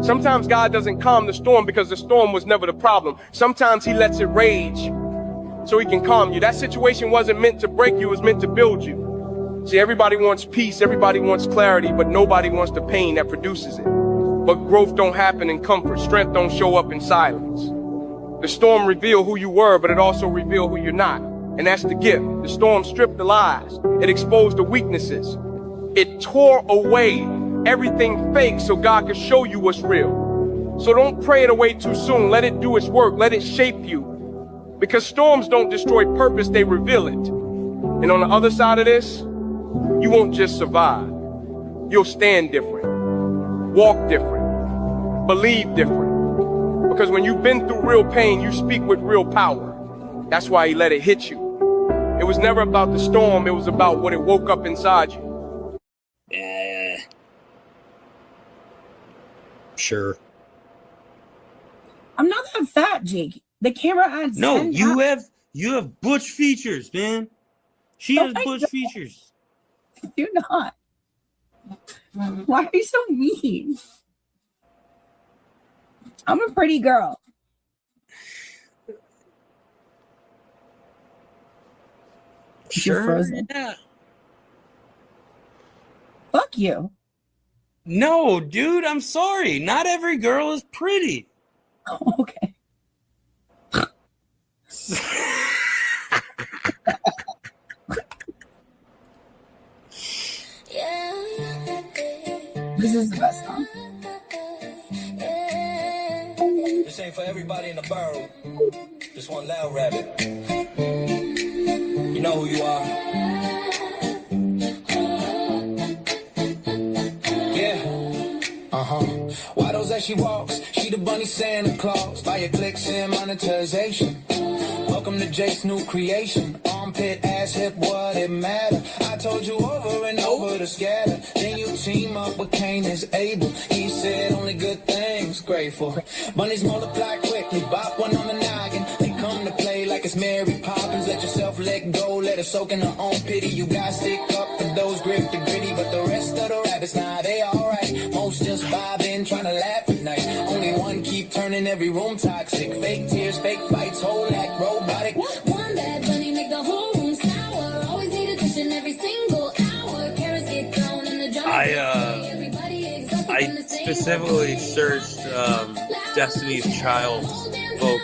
Sometimes God doesn't calm the storm because the storm was never the problem. Sometimes he lets it rage so he can calm you. That situation wasn't meant to break you, it was meant to build you. See, everybody wants peace, everybody wants clarity, but nobody wants the pain that produces it. But growth don't happen in comfort. Strength don't show up in silence. The storm revealed who you were, but it also revealed who you're not. And that's the gift. The storm stripped the lies. It exposed the weaknesses. It tore away everything fake so God could show you what's real. So don't pray it away too soon. Let it do its work. Let it shape you. Because storms don't destroy purpose, they reveal it. And on the other side of this, you won't just survive. You'll stand different, walk different, believe different. Because when you've been through real pain, you speak with real power. That's why he let it hit you. It was never about the storm, it was about what it woke up inside you. Yeah. Sure. I'm not that fat, Jake. The camera adds. No, you have butch features, man. She has butch features. Do not. Why are you so mean? I'm a pretty girl. You're frozen. Yeah. Fuck you. No, dude, I'm sorry. Not every girl is pretty. Oh, okay. This is the best song. This ain't for everybody in the borough. Just one loud rabbit. You know who you are. Why those as she walks? She the bunny Santa Claus. Fire clicks and monetization. Welcome to Jake's new creation. Armpit, ass, hip, what it matter? I told you over and over to scatter. Then you team up with Cain is Abel. He said only good things, grateful. Bunnies multiply quickly, bop one on the noggin. They come to play like it's Mary Poppins. Let yourself let go, let her soak in her own pity. You got stick up for those grip the gritty, but the rest of the rabbits, nah, they alright. Most just vibing, trying to laugh at night. Only one keep turning every room toxic. Fake tears, fake fights, whole act robotic. One bad bunny make the whole room sour. Always need attention every single hour. Carrots get thrown in the drum. I specifically searched Destiny's Child's vocals.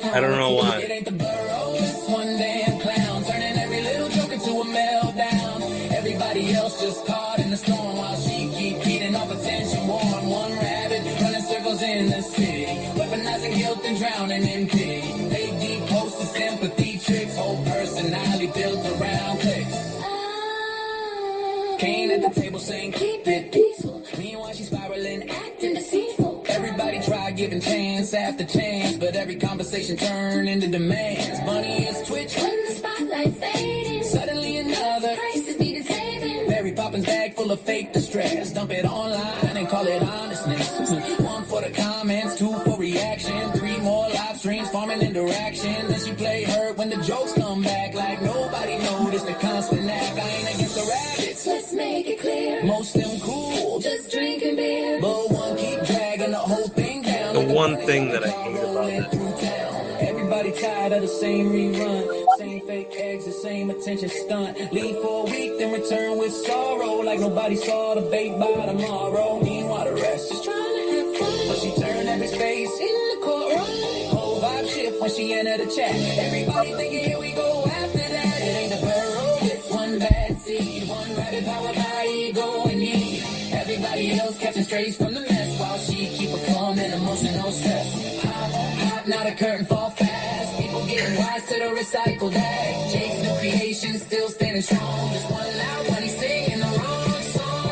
I don't know why. It ain't the burrows. One damn clown turning every little joke into a meltdown. Everybody else just caught in the storm while she keep feeding off attention. One rabbit running circles in the city, weaponizing guilt and drowning in pity. They deep posted sympathy tricks, whole personality built around clicks. Cain at the table saying keep it peaceful. Meanwhile she's spiraling, acting deceitful. Everybody try giving chance after chance, but every conversation turned into demands. Money is twitch when the spotlight fading. Suddenly another crisis needed saving. Mary Poppins bag full of fake distress. Dump it online and call it honestness. One for the comments, two for reaction, three more live streams farming interaction. Then she play hurt when the jokes come back like nobody noticed the constant act. I ain't against the rabbits. Let's make it clear. Most them cool, just drinking beer. but one keep dragging the whole thing down. The one thing that I hate about it. Everybody tired of the same rerun, same fake eggs, the same attention stunt. Leave for a week, then return with sorrow, like nobody saw the bait by tomorrow. Meanwhile, the rest is trying to have fun, but she turned every space in the courtroom. Whole vibe shift when she entered the chat. Everybody thinking here we go after that. It ain't the burrow, it's one bad seed, one rabbit powered by ego and need. Everybody else catching strays from the mess while she keep a calm and emotional stress. Hot, not a curtain fall fast. People getting wise to the recycled bag. Jake's new creation still standing strong. Just one loud when he's singing the wrong song.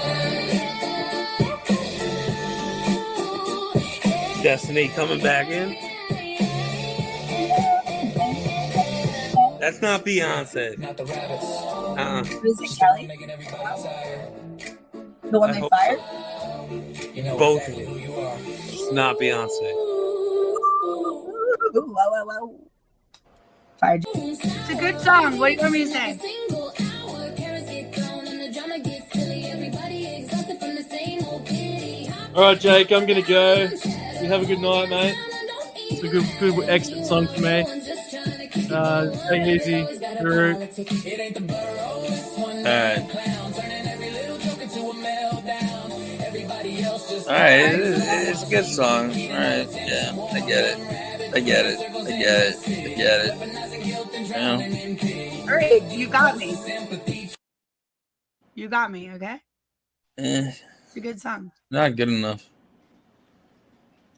Destiny coming back in. That's not Beyonce. Not the rabbits. Is it Kelly? Making everybody tired. The one they fired? You know Both. exactly who you are. It's not Beyonce. Whoa. Fired. It's a good song. What do you want me to say? Single hour, carrots get thrown and the drama gets All right, Jake, I'm gonna go. You have a good night, mate. It's a good exit song for me. Take it easy, Guru. All right, it's a good song. All right, yeah, I get it. Yeah. All right, you got me. You got me, okay? It's a good song. Not good enough.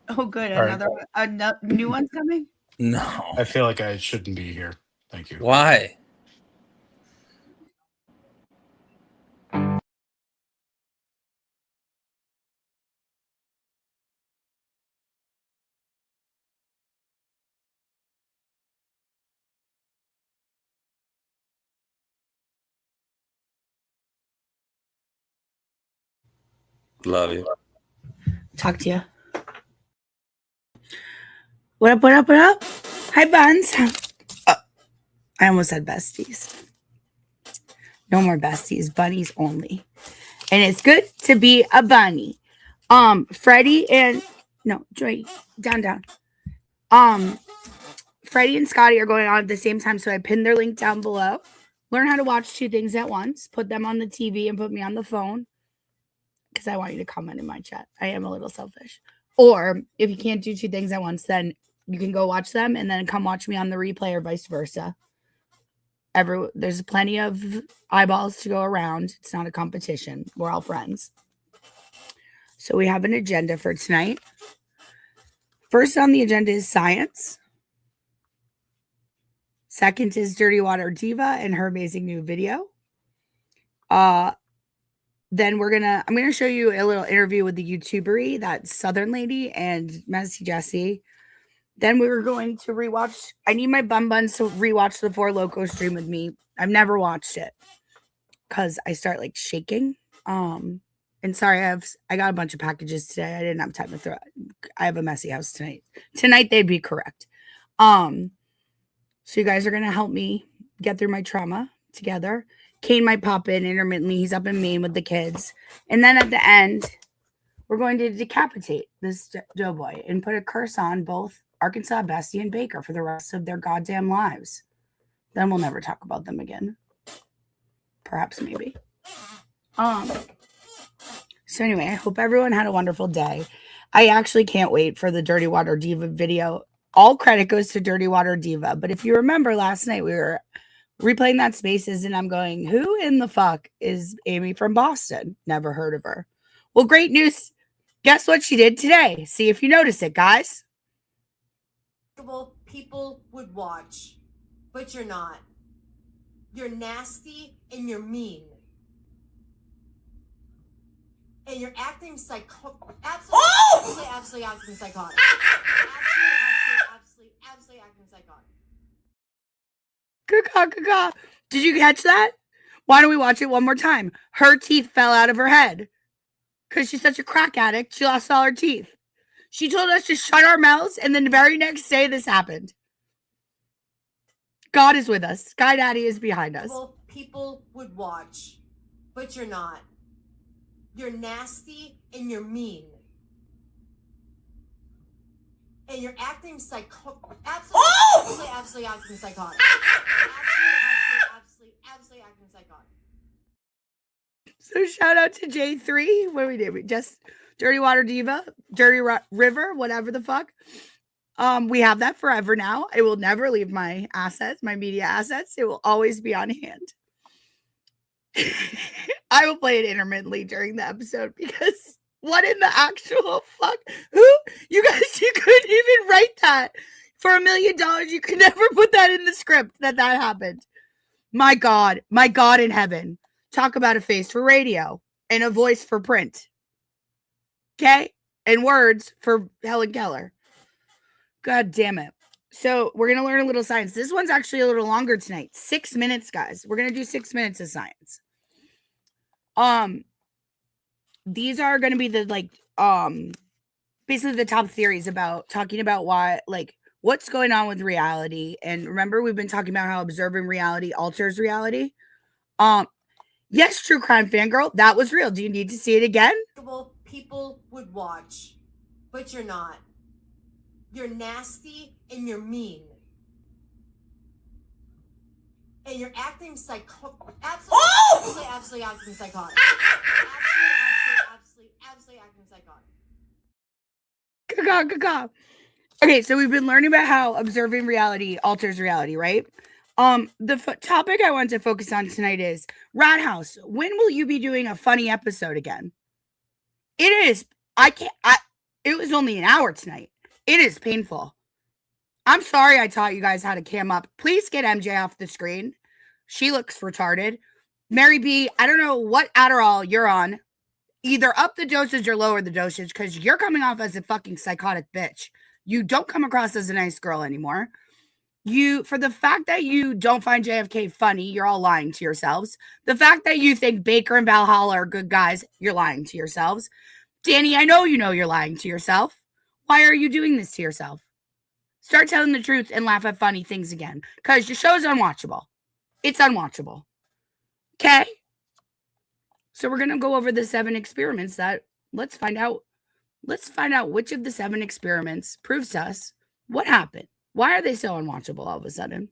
Oh, good. All Another new one's coming? No. I feel like I shouldn't be here. Thank you. Why? Love you. Talk to you. What up, what up, what up? Hi, Buns. Oh, I almost said besties. No more besties, bunnies only. And it's good to be a bunny. Freddie and Joy, down. Freddie and Scotty are going on at the same time, so I pinned their link down below. Learn how to watch two things at once. Put them on the TV and put me on the phone. Because I want you to comment in my chat. I am a little selfish. Or if you can't do two things at once, then you can go watch them and then come watch me on the replay or vice versa. There's plenty of eyeballs to go around. It's not a competition. We're all friends. So we have an agenda for tonight. First on the agenda is science. Second is Dirty Water Diva and her amazing new video. Then I'm gonna show you a little interview with the YouTubery, that Southern lady, and Messy Jessie. Then we were going to rewatch. I need my buns to rewatch the Four Loco stream with me. I've never watched it because I start like shaking. And sorry, I got a bunch of packages today. I didn't have time to throw it. I have a messy house tonight. Tonight they'd be correct. So you guys are gonna help me get through my trauma together. Kane might pop in intermittently. He's up in Maine with the kids. And then at the end, we're going to decapitate this doughboy and put a curse on both Arkansas, Bestie, and Baker for the rest of their goddamn lives. Then we'll never talk about them again. Perhaps, maybe. So anyway, I hope everyone had a wonderful day. I actually can't wait for the Dirty Water Diva video. All credit goes to Dirty Water Diva. But if you remember last night, we were replaying that Spaces, and I'm going, who in the fuck is Amy from Boston? Never heard of her. Well, great news. Guess what she did today? See if you notice it, guys. People would watch, but you're not. You're nasty and you're mean. And you're acting absolutely acting psychotic. Absolutely acting psychotic. Caw. Did you catch that? Why don't we watch it one more time? Her teeth fell out of her head. Because she's such a crack addict, she lost all her teeth. She told us to shut our mouths, and then the very next day this happened. God is with us. Sky Daddy is behind us. People would watch, but you're not. You're nasty and you're mean. And you're acting absolutely acting psychotic. Absolutely acting psychotic. So shout out to J3. What do we do? We just Dirty Water Diva, Dirty River, whatever the fuck. We have that forever now. It will never leave my assets, my media assets. It will always be on hand. I will play it intermittently during the episode because what in the actual fuck? You guys, you couldn't even write that. For $1 million, you could never put that in the script that happened. My God in heaven. Talk about a face for radio and a voice for print. Okay? And words for Helen Keller. God damn it. So we're going to learn a little science. This one's actually a little longer tonight. 6 minutes, guys. We're going to do 6 minutes of science. These are going to be the basically the top theories about talking about what's going on with reality. And remember, we've been talking about how observing reality alters reality. Yes, true crime fangirl, that was real. Do you need to see it again? people would watch, but you're not. You're nasty and you're mean. And you're acting absolutely acting psychotic. Absolutely acting psychotic. Okay, so we've been learning about how observing reality alters reality, right? The topic I want to focus on tonight is Rat House. When will you be doing a funny episode again? It is. It was only an hour tonight. It is painful. I'm sorry I taught you guys how to cam up. Please get MJ off the screen. She looks retarded. Mary B, I don't know what Adderall you're on. Either up the dosage or lower the dosage because you're coming off as a fucking psychotic bitch. You don't come across as a nice girl anymore. For the fact that you don't find JFK funny, you're all lying to yourselves. The fact that you think Baker and Valhalla are good guys, you're lying to yourselves. Danny, I know you're lying to yourself. Why are you doing this to yourself? Start telling the truth and laugh at funny things again because your show's unwatchable. It's unwatchable. Okay? So we're going to go over the 7 experiments that let's find out which of the 7 experiments proves to us what happened. Why are they so unwatchable all of a sudden?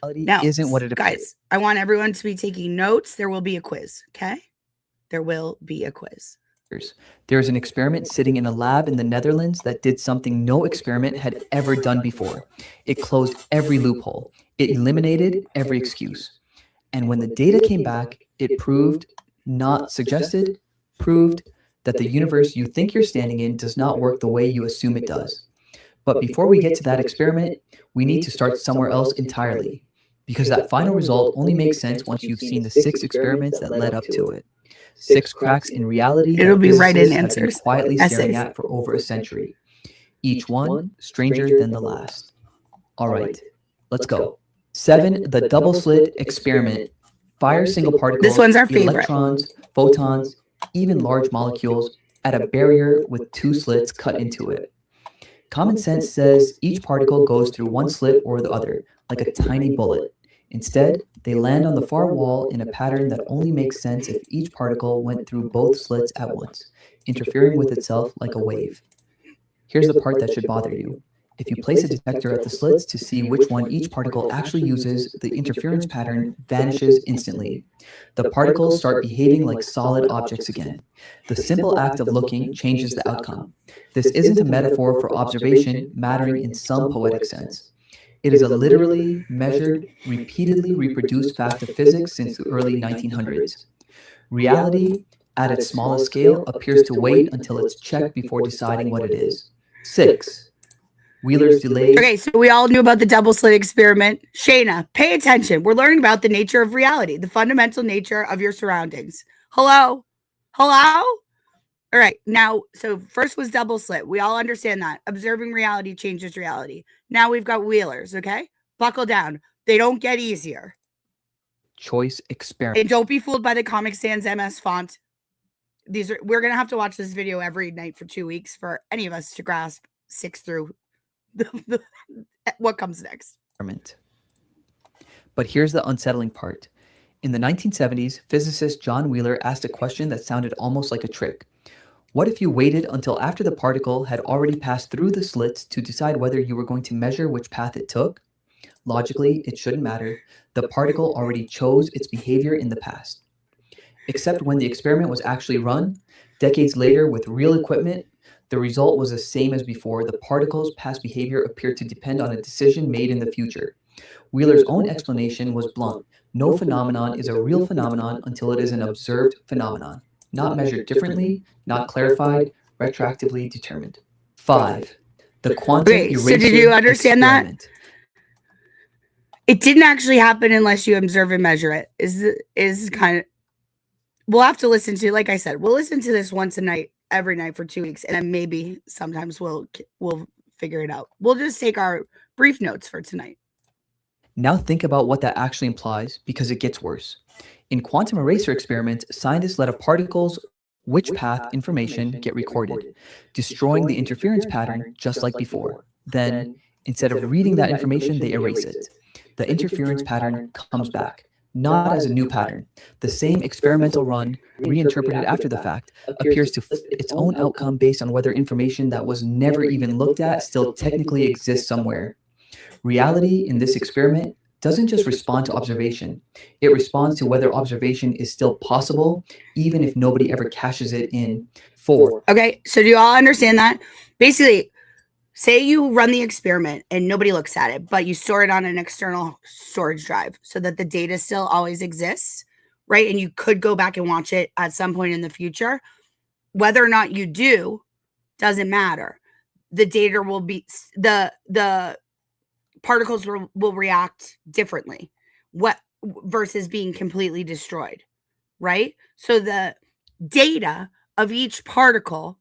Now, isn't what it appears. Guys, I want everyone to be taking notes. There will be a quiz, okay? There will be a quiz. There is an experiment sitting in a lab in the Netherlands that did something no experiment had ever done before. It closed every loophole. It eliminated every excuse. And when the data came back, it proved, not suggested, proved that the universe you think you're standing in does not work the way you assume it does. But before we get to that experiment, we need to start somewhere else entirely, because that final result only makes sense once you've seen the 6 experiments that led up to it. 6 cracks in reality. It'll be right in answers. Have been quietly staring at for over a century. Each one stranger than the last. All right, let's go. 7, the double slit experiment. Fire single particles, this one's our favorite. Electrons, photons, even large molecules at a barrier with 2 slits cut into it. Common sense says each particle goes through one slit or the other, like a tiny bullet. Instead, they land on the far wall in a pattern that only makes sense if each particle went through both slits at once, interfering with itself like a wave. Here's the part that should bother you. If you place a detector at the slits to see which one each particle actually uses, the interference pattern vanishes instantly. The particles start behaving like solid objects again. The simple act of looking changes the outcome. This isn't a metaphor for observation mattering in some poetic sense. It is a literally measured, repeatedly reproduced fact of physics since the early 1900s. Reality, at its smallest scale, appears to wait until it's checked before deciding what it is. 6. Wheeler's delayed. Okay, so we all knew about the double slit experiment. Shayna, pay attention. We're learning about the nature of reality, the fundamental nature of your surroundings. Hello? All right, now, so first was double slit. We all understand that. Observing reality changes reality. Now we've got Wheelers, okay? Buckle down. They don't get easier. Choice experiment. And don't be fooled by the Comic Sans MS font. We're going to have to watch this video every night for 2 weeks for any of us to grasp 6 through what comes next. But here's the unsettling part. In the 1970s, physicist John Wheeler asked a question that sounded almost like a trick. What if you waited until after the particle had already passed through the slits to decide whether you were going to measure which path it took? Logically, it shouldn't matter. The particle already chose its behavior in the past. Except when the experiment was actually run, decades later with real equipment, the result was the same as before. The particle's past behavior appeared to depend on a decision made in the future. Wheeler's own explanation was blunt. No phenomenon is a real phenomenon until it is an observed phenomenon, not measured differently, not clarified, retroactively determined. 5. The quantum eraser so did you understand experiment. That? It didn't actually happen unless you observe and measure it. Is kind of, we'll have to listen to, like I said, we'll listen to this once a night, every night for 2 weeks, and then maybe sometimes we'll figure it out. We'll just take our brief notes for tonight. Now think about what that actually implies, because it gets worse. In quantum eraser experiments, scientists let a particle's which path information get recorded, destroying the interference pattern just like before. Then, instead of reading that information, they erase it. The interference pattern comes back, not as a new pattern. The same experimental run, reinterpreted after the fact, appears to fit its own outcome based on whether information that was never even looked at still technically exists somewhere. Reality in this experiment doesn't just respond to observation, it responds to whether observation is still possible, even if nobody ever cashes it in. 4. Okay, so do you all understand that? Basically, say you run the experiment and nobody looks at it, but you store it on an external storage drive so that the data still always exists, right? And you could go back and watch it at some point in the future. Whether or not you do doesn't matter. The data will be the particles will react differently. What versus being completely destroyed, right? So the data of each particle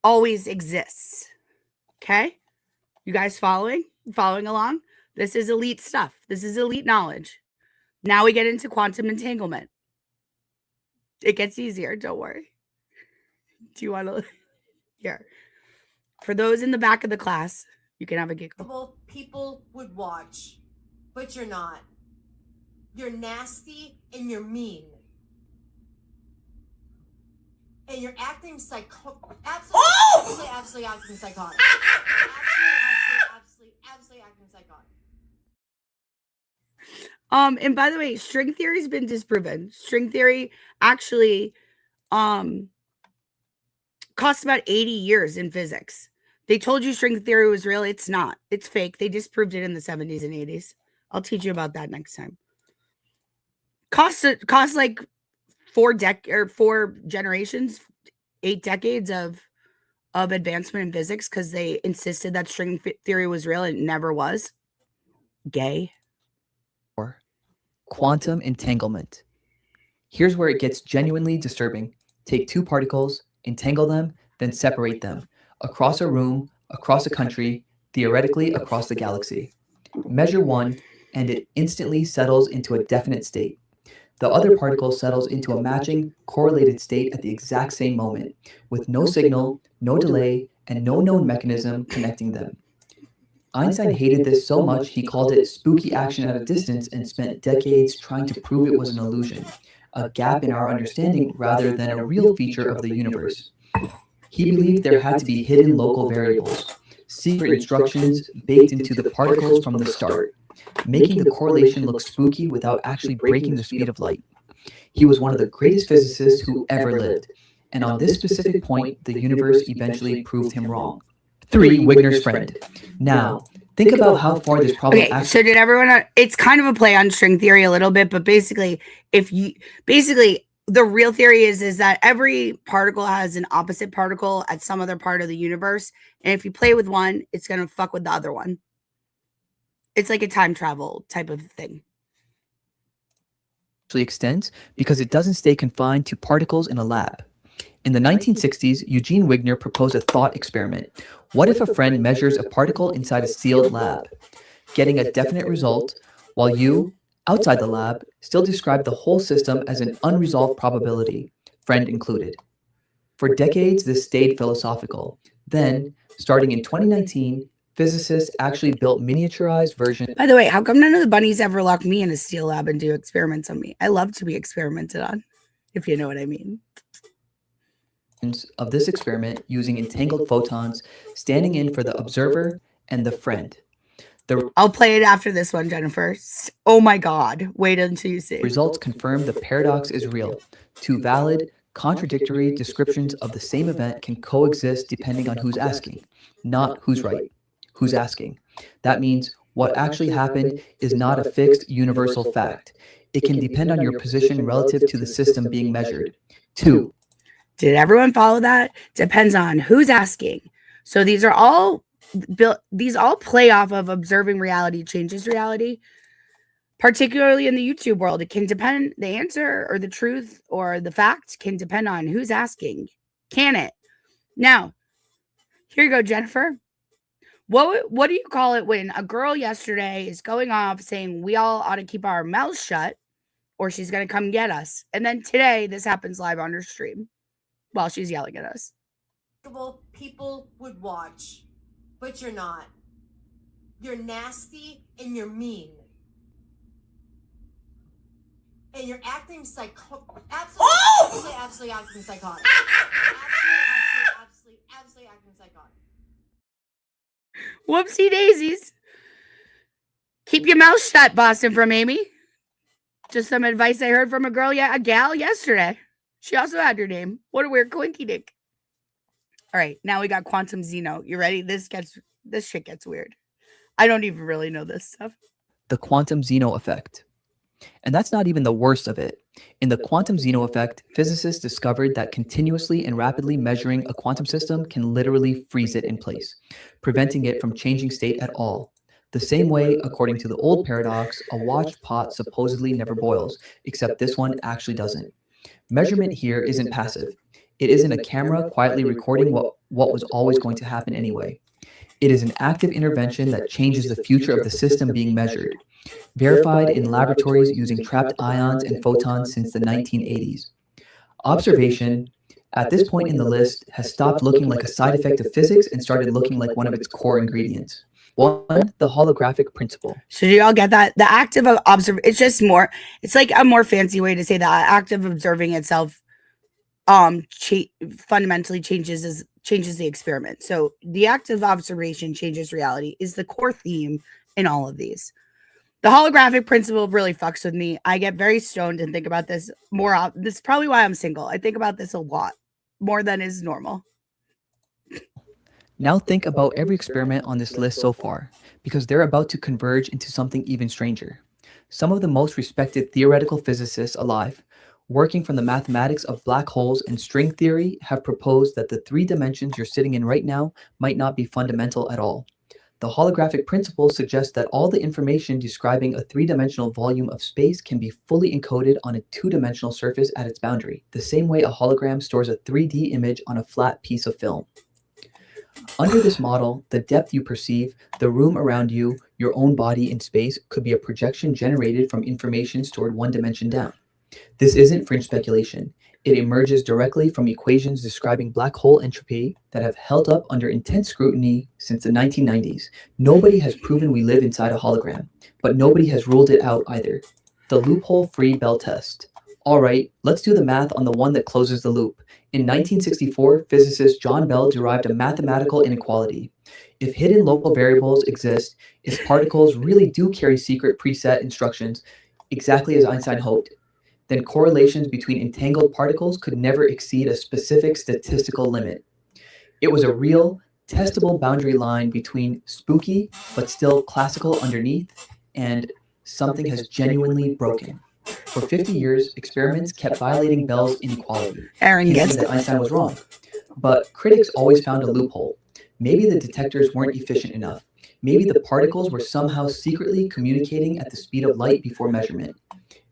always exists. Okay? You guys following along? This is elite stuff. This is elite knowledge. Now we get into quantum entanglement. It gets easier, don't worry. Do you want to here? For those in the back of the class, you can have a giggle. People would watch, but you're not. You're nasty and you're mean. And you're acting absolutely acting psychotic. Absolutely acting psychotic. And by the way, string theory has been disproven. String theory actually cost about 80 years in physics. They told you string theory was real. It's not. It's fake. They disproved it in the 70s and 80s. I'll teach you about that next time. Cost like 4 generations, 8 decades of advancement in physics because they insisted that string theory was real and it never was. Gay. Or quantum entanglement. Here's where it gets genuinely disturbing. Take 2 particles, entangle them, then separate them. Across a room, across a country, theoretically across the galaxy. Measure one, and it instantly settles into a definite state. The other particle settles into a matching, correlated state at the exact same moment, with no signal, no delay, and no known mechanism connecting them. Einstein hated this so much he called it spooky action at a distance and spent decades trying to prove it was an illusion, a gap in our understanding rather than a real feature of the universe. He believed there had to be hidden local variables, secret instructions baked into the particles from the start, making the correlation look spooky without actually breaking the speed of light. He was one of the greatest physicists who ever lived, and on this specific point, the universe eventually proved him wrong. 3. Wigner's friend. Now, think about how far this problem Okay, so did everyone it's kind of a play on string theory a little bit, but basically the real theory is that every particle has an opposite particle at some other part of the universe, and if you play with one, it's going to fuck with the other one. It's like a time travel type of thing. Actually extends because it doesn't stay confined to particles in a lab. In the 1960s, Eugene Wigner proposed a thought experiment. What if a friend measures a particle inside a sealed lab, getting a definite result, while you, outside the lab, still describe the whole system as an unresolved probability, friend included. For decades, this stayed philosophical. Then, starting in 2019, physicists actually built miniaturized versions. By the way, how come none of the bunnies ever lock me in a steel lab and do experiments on me? I love to be experimented on, if you know what I mean. Of this experiment using entangled photons, standing in for the observer and the friend. I'll play it after this one, Jennifer. Oh my God. Wait until you see. Results confirm the paradox is real. 2 valid, contradictory descriptions of the same event can coexist depending on who's asking, not who's right. Who's asking. That means what actually happened is not a fixed universal fact. It can depend on your position relative to the system being measured. 2. Did everyone follow that? Depends on who's asking. So these are all built, these all play off of observing reality changes reality, particularly in the YouTube world. It can depend, the answer or the truth or the fact can depend on who's asking. Can it? Now, here you go, Jennifer. What do you call it when a girl yesterday is going off saying we all ought to keep our mouths shut or she's going to come get us? And then today this happens live on her stream while she's yelling at us. People would watch, but you're not. You're nasty and you're mean. and you're acting Oh! absolutely acting psychotic. Absolutely acting psychotic. Whoopsie daisies. Keep your mouth shut, Boston from Amy. Just some advice I heard from a gal yesterday. She also had your name. What a weird coinky dink. All right, now we got Quantum Zeno. You ready? This shit gets weird. I don't even really know this stuff. The quantum Zeno effect. And that's not even the worst of it. In the quantum Zeno effect, physicists discovered that continuously and rapidly measuring a quantum system can literally freeze it in place, preventing it from changing state at all. The same way, according to the old paradox, a watched pot supposedly never boils, except this one actually doesn't. Measurement here isn't passive. It isn't a camera quietly recording what was always going to happen anyway. It is an active intervention that changes the future of the system being measured, verified in laboratories using trapped ions and photons since the 1980s. Observation, at this point in the list, has stopped looking like a side effect of physics and started looking like one of its core ingredients. One, the holographic principle. So do y'all get that? The act of it's just more, it's like a more fancy way to say that act of observing itself fundamentally changes the experiment. So the act of observation changes reality is the core theme in all of these. The holographic principle really fucks with me. I get very stoned and think about this more. This is probably why I'm single. I think about this a lot more than is normal. Now think about every experiment on this list so far, because they're about to converge into something even stranger. Some of the most respected theoretical physicists alive, working from the mathematics of black holes and string theory, have proposed that the 3 dimensions you're sitting in right now might not be fundamental at all. The holographic principle suggests that all the information describing a 3-dimensional volume of space can be fully encoded on a 2-dimensional surface at its boundary, the same way a hologram stores a 3D image on a flat piece of film. Under this model, the depth you perceive, the room around you, your own body in space could be a projection generated from information stored 1 dimension down. This isn't fringe speculation. It emerges directly from equations describing black hole entropy that have held up under intense scrutiny since the 1990s. Nobody has proven we live inside a hologram, but nobody has ruled it out either. The loophole-free Bell test. All right, let's do the math on the one that closes the loop. In 1964, physicist John Bell derived a mathematical inequality. If hidden local variables exist, if particles really do carry secret preset instructions, exactly as Einstein hoped, then correlations between entangled particles could never exceed a specific statistical limit. It was a real, testable boundary line between spooky, but still classical underneath, and something has genuinely broken. For 50 years, experiments kept violating Bell's inequality, hinting that Einstein was wrong. But critics always found a loophole. Maybe the detectors weren't efficient enough. Maybe the particles were somehow secretly communicating at the speed of light before measurement.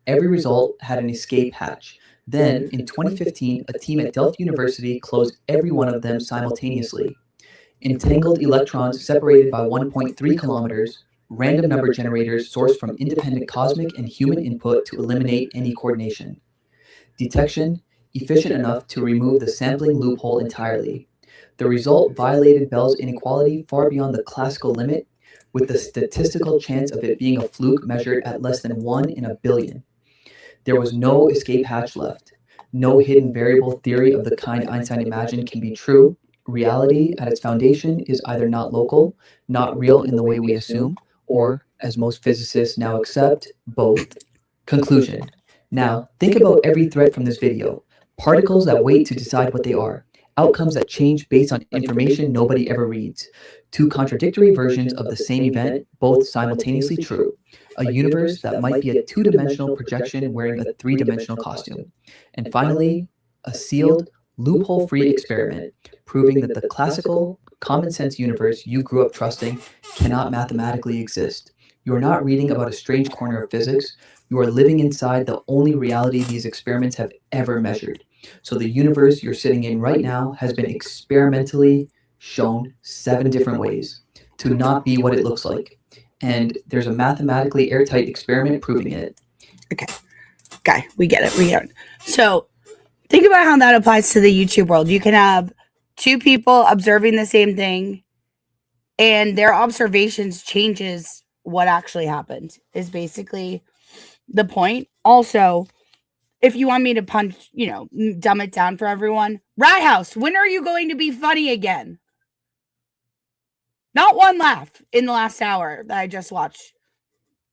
Every result had an escape hatch. Then, in 2015, a team at Delft University closed every one of them simultaneously. Entangled electrons separated by 1.3 kilometers, random number generators sourced from independent cosmic and human input to eliminate any coordination. Detection, efficient enough to remove the sampling loophole entirely. The result violated Bell's inequality far beyond the classical limit, with the statistical chance of it being a fluke measured at less than 1 in a billion. There was no escape hatch left. No hidden variable theory of the kind Einstein imagined can be true. Reality, at its foundation, is either not local, not real in the way we assume, or, as most physicists now accept, both. Conclusion. Now, think about every thread from this video. Particles that wait to decide what they are. Outcomes that change based on information nobody ever reads. 2 contradictory versions of the same event, both simultaneously true. A universe that might be a 2-dimensional projection wearing a 3-dimensional costume. And finally, a sealed, loophole-free experiment, proving that the classical, common-sense universe you grew up trusting cannot mathematically exist. You are not reading about a strange corner of physics. You are living inside the only reality these experiments have ever measured. So the universe you're sitting in right now has been experimentally shown 7 different ways to not be what it looks like. And there's a mathematically airtight experiment proving it. Okay, we get it. So think about how that applies to the YouTube world. You can have 2 people observing the same thing, and their observations changes what actually happened, is basically the point. Also, if you want me to punch, dumb it down for everyone. Rat House, when are you going to be funny again? Not one laugh in the last hour that I just watched.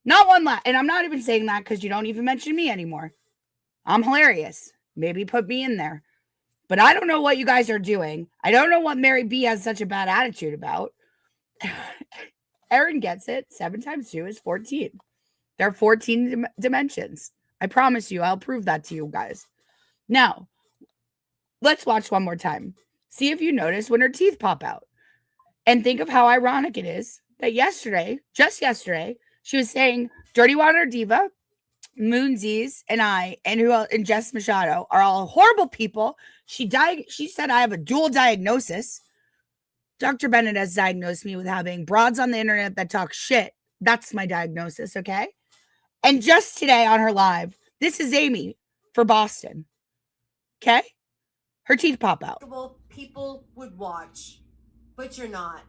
Not one laugh. And I'm not even saying that because you don't even mention me anymore. I'm hilarious. Maybe put me in there. But I don't know what you guys are doing. I don't know what Mary B has such a bad attitude about. Aaron gets it. 7 times 2 is 14. There are 14 dimensions. I promise you, I'll prove that to you guys. Now, let's watch one more time. See if you notice when her teeth pop out. And think of how ironic it is that just yesterday, she was saying Dirty Water Diva, Moonsies, and I, and Jess Machado are all horrible people. She said I have a dual diagnosis. Dr. Bennett has diagnosed me with having broads on the internet that talk shit. That's my diagnosis, okay? And just today on her live, this is Amy for Boston. Okay? Her teeth pop out. People would watch, but you're not.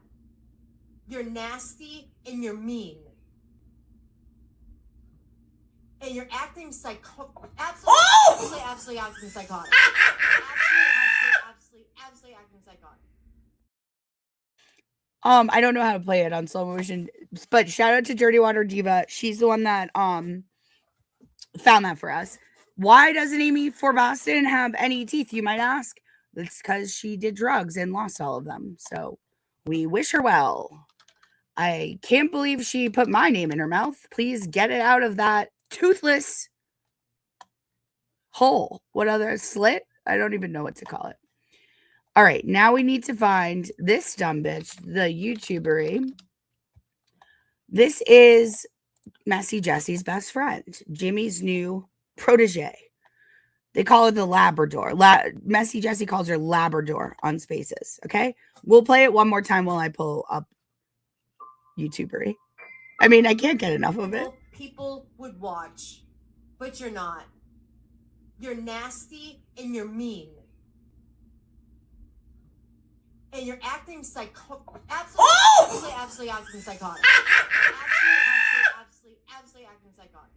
You're nasty and you're mean. And you're acting absolutely acting psychotic. Absolutely acting psychotic. I don't know how to play it on slow motion, but shout out to Dirty Water Diva. She's the one that found that for us. Why doesn't Amy for Boston have any teeth, you might ask? It's because she did drugs and lost all of them. So we wish her well. I can't believe she put my name in her mouth. Please get it out of that toothless hole. What other slit? I don't even know what to call it. All right, now we need to find this dumb bitch, the YouTubery. This is Messy Jessie's best friend, Jimmy's new protege. They call her the Labrador. Messy Jessie calls her Labrador on Spaces, okay? We'll play it one more time while I pull up YouTubery. I mean, I can't get enough of it. People would watch, but you're not. You're nasty and you're mean. And you're acting absolutely acting psychotic. Absolutely acting psychotic.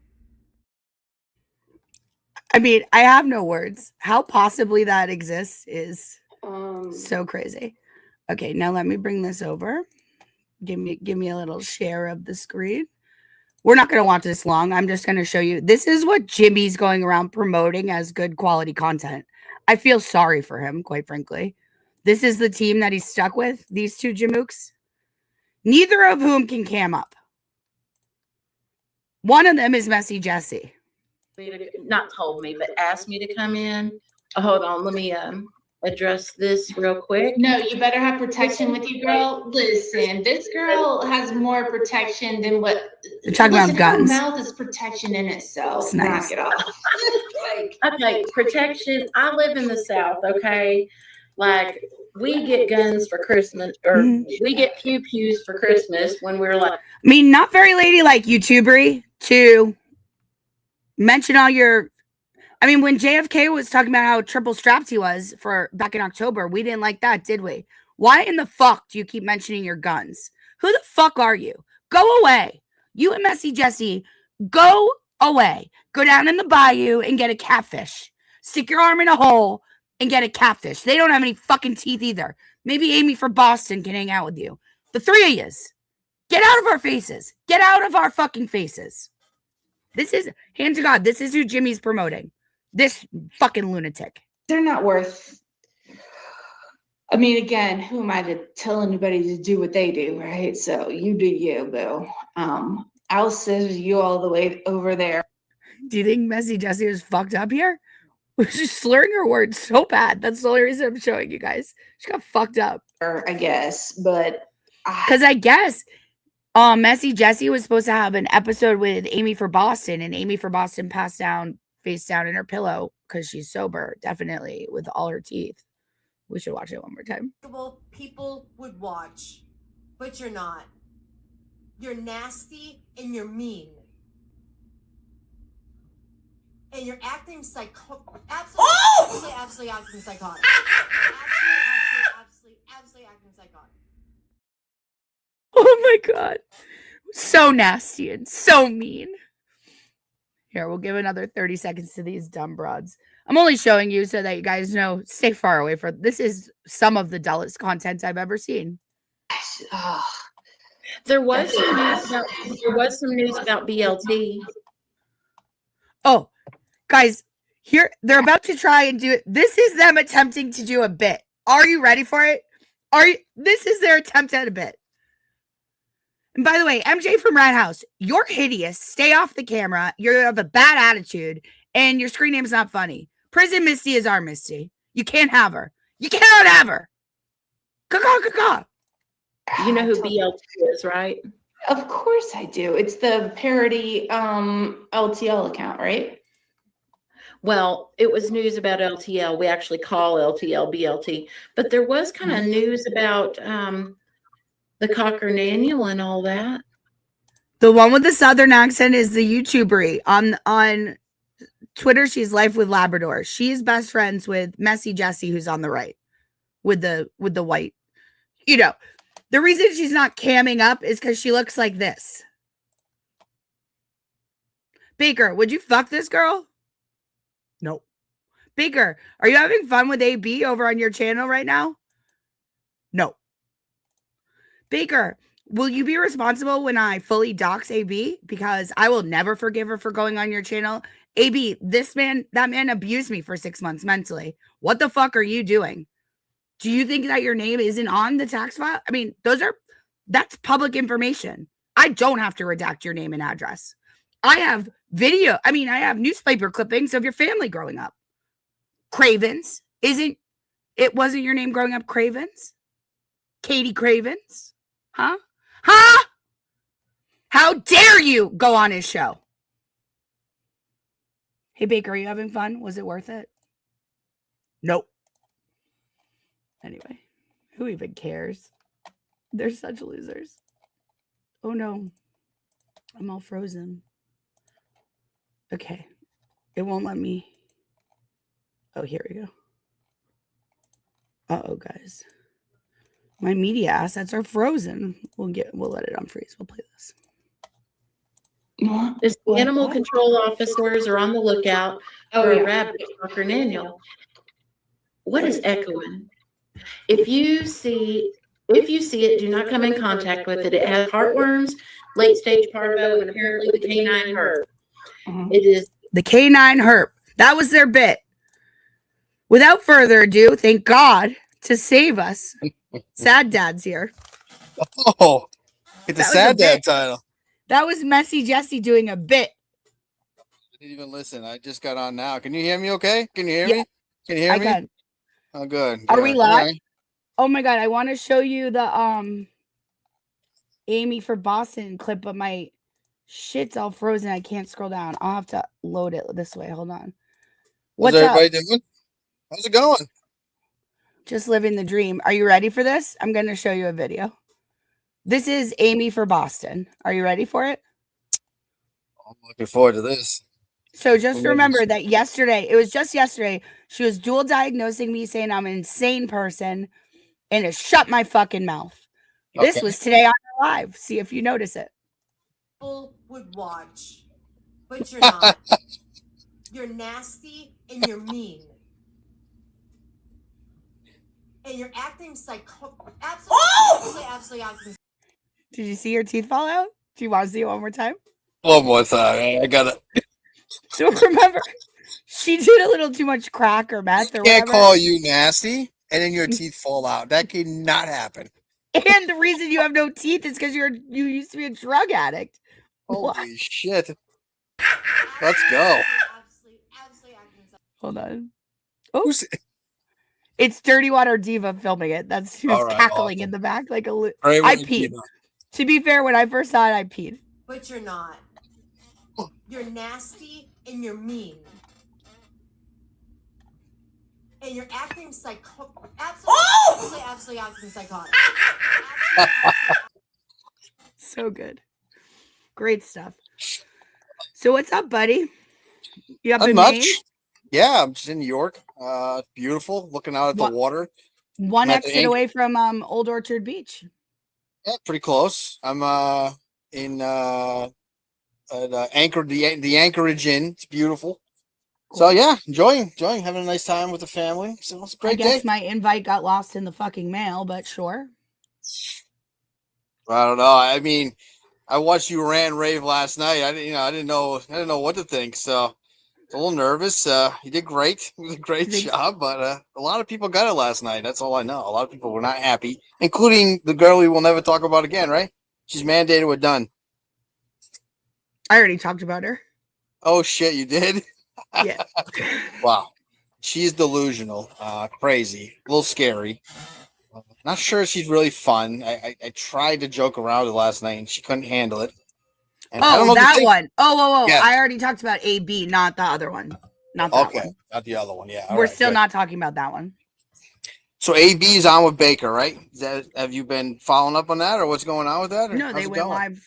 I mean, I have no words. How possibly that exists is so crazy. Okay, now let me bring this over. Give me a little share of the screen. We're not going to watch this long. I'm just going to show you. This is what Jimmy's going around promoting as good quality content. I feel sorry for him, quite frankly. This is the team that he's stuck with, these two Jamooks. Neither of whom can cam up. One of them is Messy Jessie. Not told me, but asked me to come in. Oh, hold on, let me address this real quick. No, you better have protection with you, girl. Listen, this girl has more protection than what. You're talking about guns. Her mouth is protection in itself. It's nice. Knock it off. Okay, protection. I live in the South, okay? Like, we get guns for Christmas, or we get pew-pews for Christmas when we're like. I mean, not very ladylike, YouTubery, to mention all your. I mean, when JFK was talking about how triple strapped he was for back in October, we didn't like that, did we? Why in the fuck do you keep mentioning your guns? Who the fuck are you? Go away. You and Messy Jessie, go away. Go down in the bayou and get a catfish. Stick your arm in a hole and get a catfish. They don't have any fucking teeth either. Maybe Amy from Boston can hang out with you. The three of yous. Get out of our faces. Get out of our fucking faces. This is, hand to God, this is who Jimmy's promoting. This fucking lunatic. They're not worth. I mean, again, who am I to tell anybody to do what they do, right? So you do you, boo. I'll send you all the way over there. Do you think Messy Jessie was fucked up here? She's slurring her words so bad. That's the only reason I'm showing you guys. She got fucked up. I guess, but because I guess Messy Jessie was supposed to have an episode with Amy for Boston, and Amy for Boston passed down, face down in her pillow because she's sober, definitely, with all her teeth. We should watch it one more time. People would watch, but you're not. You're nasty and you're mean. And you're acting absolutely acting psychotic. Absolutely acting psychotic. Oh my God. So nasty and so mean. Here, we'll give another 30 seconds to these dumb broads. I'm only showing you so that you guys know, stay far away from this. Is some of the dullest content I've ever seen. Oh, There was some news about BLT. Oh, guys, here they're about to try and do it. This is them attempting to do a bit. Are you ready for it? This is their attempt at a bit. And by the way, MJ from Rat House, you're hideous. Stay off the camera. You have a bad attitude, and your screen name's not funny. Prison Misty is our Misty. You can't have her. You cannot have her. Caw. You know who BLT is, right? of course I do. It's the parody LTL account, right? Well, it was news about LTL. We actually call LTL BLT, but there was kind of news about the Cocker Daniel and all that. The one with the southern accent is the YouTuber on Twitter. She's Life with Labrador. She's best friends with Messy Jessie, who's on the right with the white. You know, the reason she's not camming up is because she looks like this. Baker, would you fuck this girl? Nope. Baker, are you having fun with AB over on your channel right now? No. Baker, will you be responsible when I fully dox AB? Because I will never forgive her for going on your channel. AB, that man abused me for 6 months mentally. What the fuck are you doing? Do you think that your name isn't on the tax file? I mean, that's public information. I don't have to redact your name and address. I have I have newspaper clippings of your family growing up. Cravens. It wasn't your name growing up, Cravens? Katie Cravens? Huh? Huh? How dare you go on his show? Hey, Baker, are you having fun? Was it worth it? Nope. Anyway, who even cares? They're such losers. Oh, no. I'm all frozen. Okay. It won't let me. Oh, here we go. Uh-oh, guys. My media assets are frozen. We'll let it unfreeze. We'll play this. The animal control officers are on the lookout for a rabbit Cocker Daniel. What is echoing? If you see it, do not come in contact with it. It has heartworms, late stage parvo, and apparently the canine herp. It is the canine herp. That was their bit. Without further ado, thank God to save us. Sad Dad's here. Oh, get the Sad Dad title. That was Messy Jessie doing a bit. I didn't even listen. I just got on now. Can you hear me okay? Can you hear me? Can you hear me? Can. Oh, good. Are we live? Right. Oh my God. I want to show you the Amy for Boston clip, but my shit's all frozen. I can't scroll down. I'll have to load it this way. Hold on. What's everybody doing? How's it going? Just living the dream. Are you ready for this? I'm going to show you a video. This is Amy for Boston. Are you ready for it? I'm looking forward to this. So just remember that it was just yesterday, she was dual diagnosing me, saying I'm an insane person, and it shut my fucking mouth. Okay. This was today on her live. See if you notice it. People would watch, but you're not. You're nasty and you're mean. And you're acting absolutely acting. Did you see your teeth fall out? Do you want to see it one more time? One more time. I got it. So remember, she did a little too much crack or meth or whatever. Can't call you nasty and then your teeth fall out. That cannot happen. And the reason you have no teeth is because you used to be a drug addict. Holy shit. Let's go. Hold on. Oh, it's Dirty Water Diva filming it. That's who's cackling in the back like a. I peed. To be fair, when I first saw it, I peed. But you're not. You're nasty and you're mean. And you're acting absolutely acting psychotic. So good. Great stuff. So what's up, buddy? You up in Maine? Yeah, I'm just in New York. It's beautiful, looking out at the water. One exit away from Old Orchard Beach. Yeah, pretty close. I'm in the Anchorage Inn. It's beautiful. So yeah, enjoying, having a nice time with the family. So it's a great I guess day. my invite got lost in the fucking mail, but sure. I don't know. I mean, I watched you rant and rave last night. I didn't know what to think. So it's a little nervous. You did great. You did a great job. But a lot of people got it last night. That's all I know. A lot of people were not happy, including the girl we will never talk about again. Right? She's mandated. We're done. I already talked about her. Oh shit, you did? Yeah. Wow. She's delusional, crazy, a little scary. Not sure she's really fun. I tried to joke around with her last night and she couldn't handle it. And I don't know that one. Oh. Yes. I already talked about AB, not the other one. Not that one. Not the other one. Yeah. We're still not talking about that one. So AB is on with Baker, right? Have you been following up on that, or what's going on with that? No, they went live.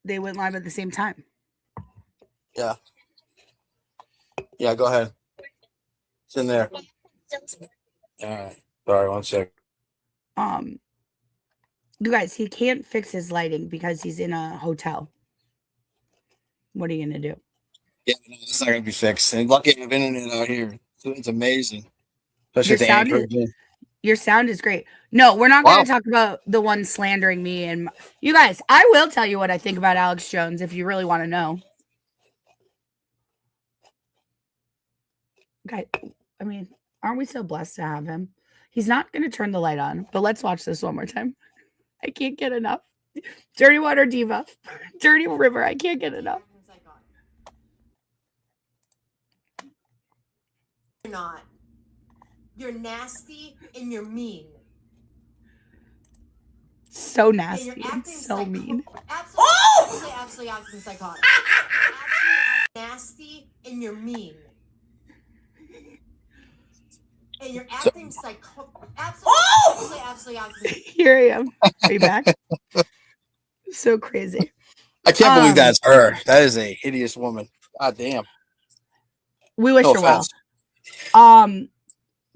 They went live at the same time. Yeah. Yeah, go ahead. It's in there. All right. Sorry, 1 sec. You guys, he can't fix his lighting because he's in a hotel. What are you gonna do? Yeah, no, it's not gonna be fixed. And lucky I have internet out here. It's amazing. Especially Your sound is great. No, we're not going to talk about the one slandering me. And you guys, I will tell you what I think about Alex Jones if you really want to know. Okay, I mean, aren't we so blessed to have him? He's not going to turn the light on, but let's watch this one more time. I can't get enough. Dirty Water Diva. Dirty River. I can't get enough. You're not. You're nasty and you're mean. So nasty and acting so mean. Absolutely acting psychotic. Absolutely nasty and you're mean. And you're acting absolutely acting. Here I am. Are you back? So crazy. I can't believe that's her. That is a hideous woman. God damn. We wish her well.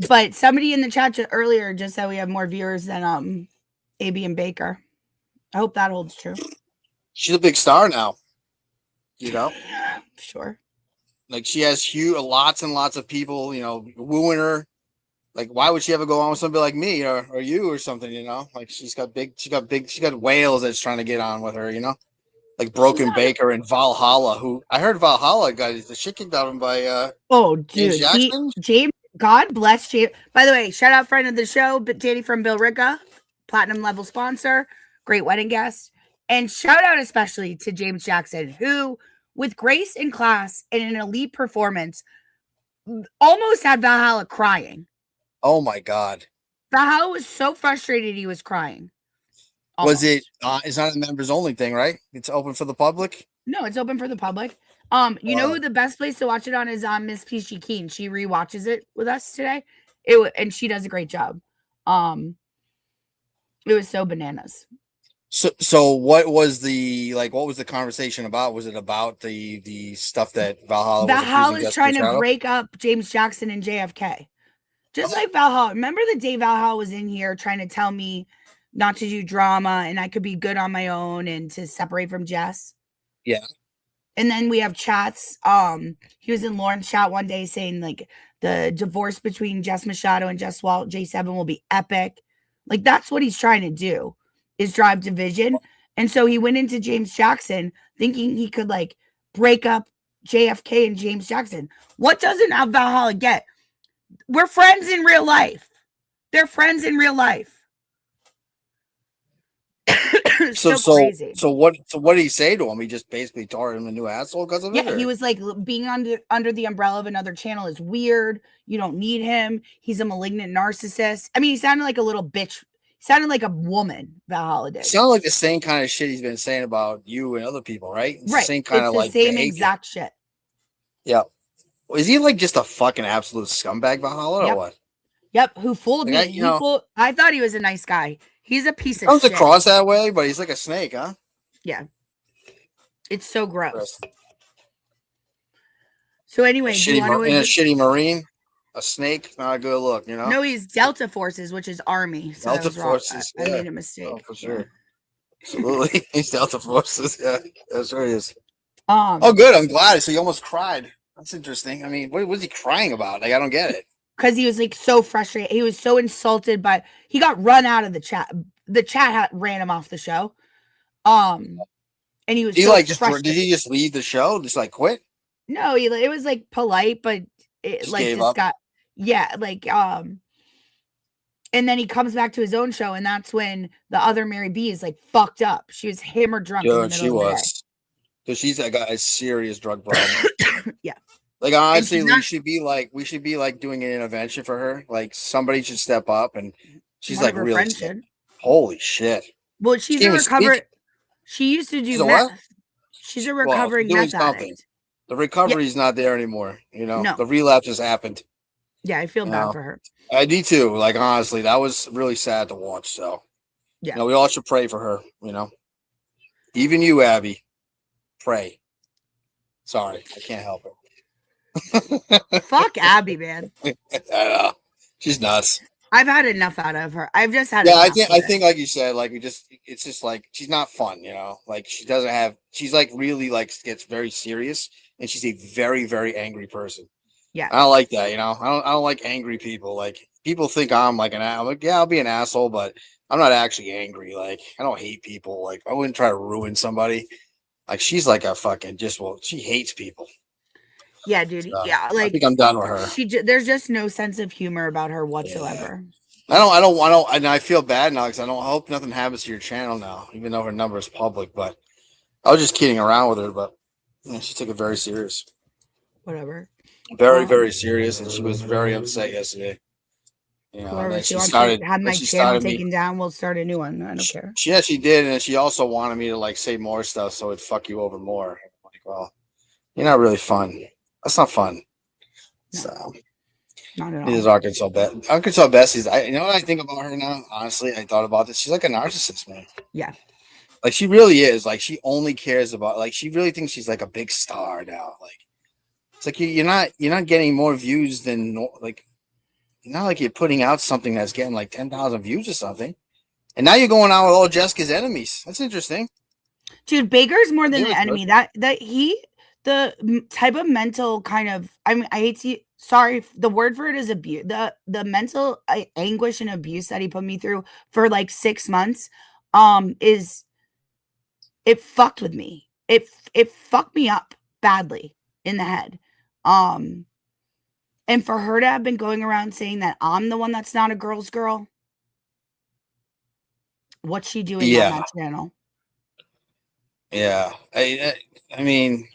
But somebody in the chat earlier just said we have more viewers than AB and Baker. I hope that holds true. She's a big star now. You know? Sure. Like she has lots and lots of people, wooing her. Like, why would she ever go on with somebody like me or you or something, Like she got whales that's trying to get on with her, Like Broken Baker and Valhalla, who I heard Valhalla got the shit kicked out of him by James Jackson. James, God bless James. By the way, shout out friend of the show, Danny from Bill Ricca, platinum level sponsor, great wedding guest. And shout out especially to James Jackson, who, with grace and class and an elite performance, almost had Valhalla crying. Oh my God. Valhalla was so frustrated he was crying. Almost. Was it? It's not a members only thing, right? It's open for the public. No, it's open for the public. You know who the best place to watch it on is on Miss Peachy Keen. She rewatches it with us today. And she does a great job. It was so bananas. So what was the conversation about? Was it about the stuff that Valhalla was trying to break up James Jackson and JFK? Just like Valhalla. Remember the day Valhalla was in here trying to tell me not to do drama and I could be good on my own and to separate from Jess? Yeah. And then we have chats. He was in Lauren's chat one day saying like the divorce between Jess Machado and Jess Walt J7 will be epic. Like that's what he's trying to do, is drive division. And so he went into James Jackson thinking he could like break up JFK and James Jackson. What doesn't Valhalla get? We're friends in real life. They're friends in real life. So crazy. So what did he say to him? He just basically tore him a new asshole because of it? Yeah, he was like, being under the umbrella of another channel is weird. You don't need him. He's a malignant narcissist. I mean, he sounded like a little bitch. He sounded like a woman, Valhalla did. Sounded like the same kind of shit he's been saying about you and other people, right? It's right. The same kind of the like same behavior. Exact shit. Yeah. Is he like just a fucking absolute scumbag, Valhalla, or what? Yep. Who fooled me? I thought he was a nice guy. He's a piece of shit. Comes across that way, but he's like a snake, huh? Yeah. It's so gross. So anyway, a shitty Marine, a snake, not a good look, No, he's Delta Forces, which is Army. So Delta Forces. I made a mistake. Oh, for sure. Absolutely. He's Delta Forces. Yeah, that's right. He is. Um, Oh, good. I'm glad. So he almost cried. That's interesting. I mean, what was he crying about? Like, I don't get it. because he was like so frustrated. He was so insulted by he got run out of the chat. The chat ran him off the show. And he was He so like just did frustrated. he just leave the show? Just like quit? No, it was like polite, but it Just like gave just up. got like and then he comes back to his own show, and that's when the other Mary B is like fucked up. She was hammered drunk in the Dude, middle she of the day. was. Because she's got a serious drug problem. Yeah. Like And honestly, she's we not should be like doing an intervention for her. Like somebody should step up, and she's one like of her really friends sick. should. Holy shit. Well, She she's can't a even speak. recover. She used to do She's a what? meth. She's a Well, she's recovering doing meth something. addict. The Yeah. recovery's not there anymore. You know, No. the relapse has happened. Yeah, I feel You bad know, for her. I do too. Like honestly, that was really sad to watch. So, Yeah. you know, we all should pray for her. You know, even you, Abby, pray. Sorry, I can't help it. Fuck Abby, man. I know. She's nuts. I've had enough out of her. I've just had Yeah, enough of I it. think like you said, like it's just like she's not fun, you know. Like she's like really like gets very serious, and she's a very very angry person. Yeah. I don't like that, you know. I don't like angry people. Like people think I'm like I'm like, yeah, I'll be an asshole, but I'm not actually angry. Like I don't hate people. Like I wouldn't try to ruin somebody. Like she's like a fucking she hates people. Yeah, dude. So, Yeah, I like think I'm done with her. there's just no sense of humor about her whatsoever. I don't, and I feel bad now because I don't hope nothing happens to your channel now, even though her number is public. But I was just kidding around with her, but you know, she took it very serious. Whatever. Very, very serious, and she was very upset yesterday. You know, and Whoever then she she wants started. to have my She channel started me. taken down, we'll start a new one. I don't care. She did, and she also wanted me to like say more stuff, so it'd fuck you over more. I'm like, well, you're not really fun. That's not fun. No. So. Not at all. Neither is Arkansas Best. Arkansas Best is. You know what I think about her now? Honestly, I thought about this. She's like a narcissist, man. Yeah. Like she really is. Like she only cares about. Like she really thinks she's like a big star now. Like it's like you're not getting more views than like. Not like you're putting out something that's getting like 10,000 views or something, and now you're going out with all Jessica's enemies. That's interesting. Dude, Baker's more than Yeah, an enemy. The type of mental kind of, I mean, I hate to, sorry, the word for it is abuse. The mental anguish and abuse that he put me through for like 6 months, is, it fucked with me. It fucked me up badly in the head. And for her to have been going around saying that I'm the one that's not a girl's girl, what's she doing on that channel? Yeah, I mean,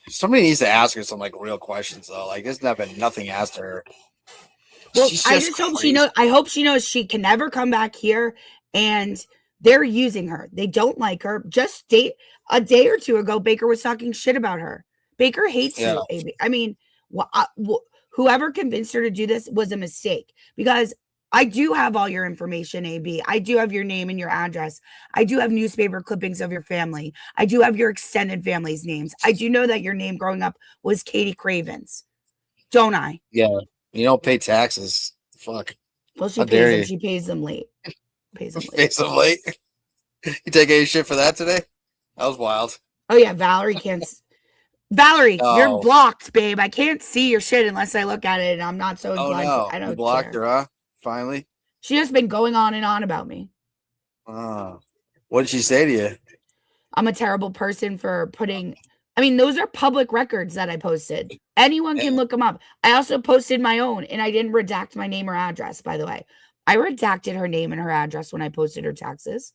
somebody needs to ask her some like real questions though. Like, there's been nothing asked to her. Well, She's I just hope she knows. I hope she knows she can never come back here, and they're using her. They don't like her. Just a day or two ago, Baker was talking shit about her. Baker hates you, Amy. I mean, whoever convinced her to do this was a mistake, because I do have all your information, AB. I do have your name and your address. I do have newspaper clippings of your family. I do have your extended family's names. I do know that your name growing up was Katie Cravens. Don't I? Yeah. You don't pay taxes. Fuck. Well, she How pays dare them. you. She pays them late. Pays them late. Pays them late. You take any shit for that today? That was wild. Oh yeah, Valerie can't. Valerie, No. you're blocked, babe. I can't see your shit unless I look at it, and I'm not so Oh inclined. no. I don't You blocked care. her, huh? Finally. She has been going on and on about me. What did she say to you? I'm a terrible person for putting. I mean, those are public records that I posted. Anyone can look them up. I also posted my own, and I didn't redact my name or address, by the way. I redacted her name and her address when I posted her taxes.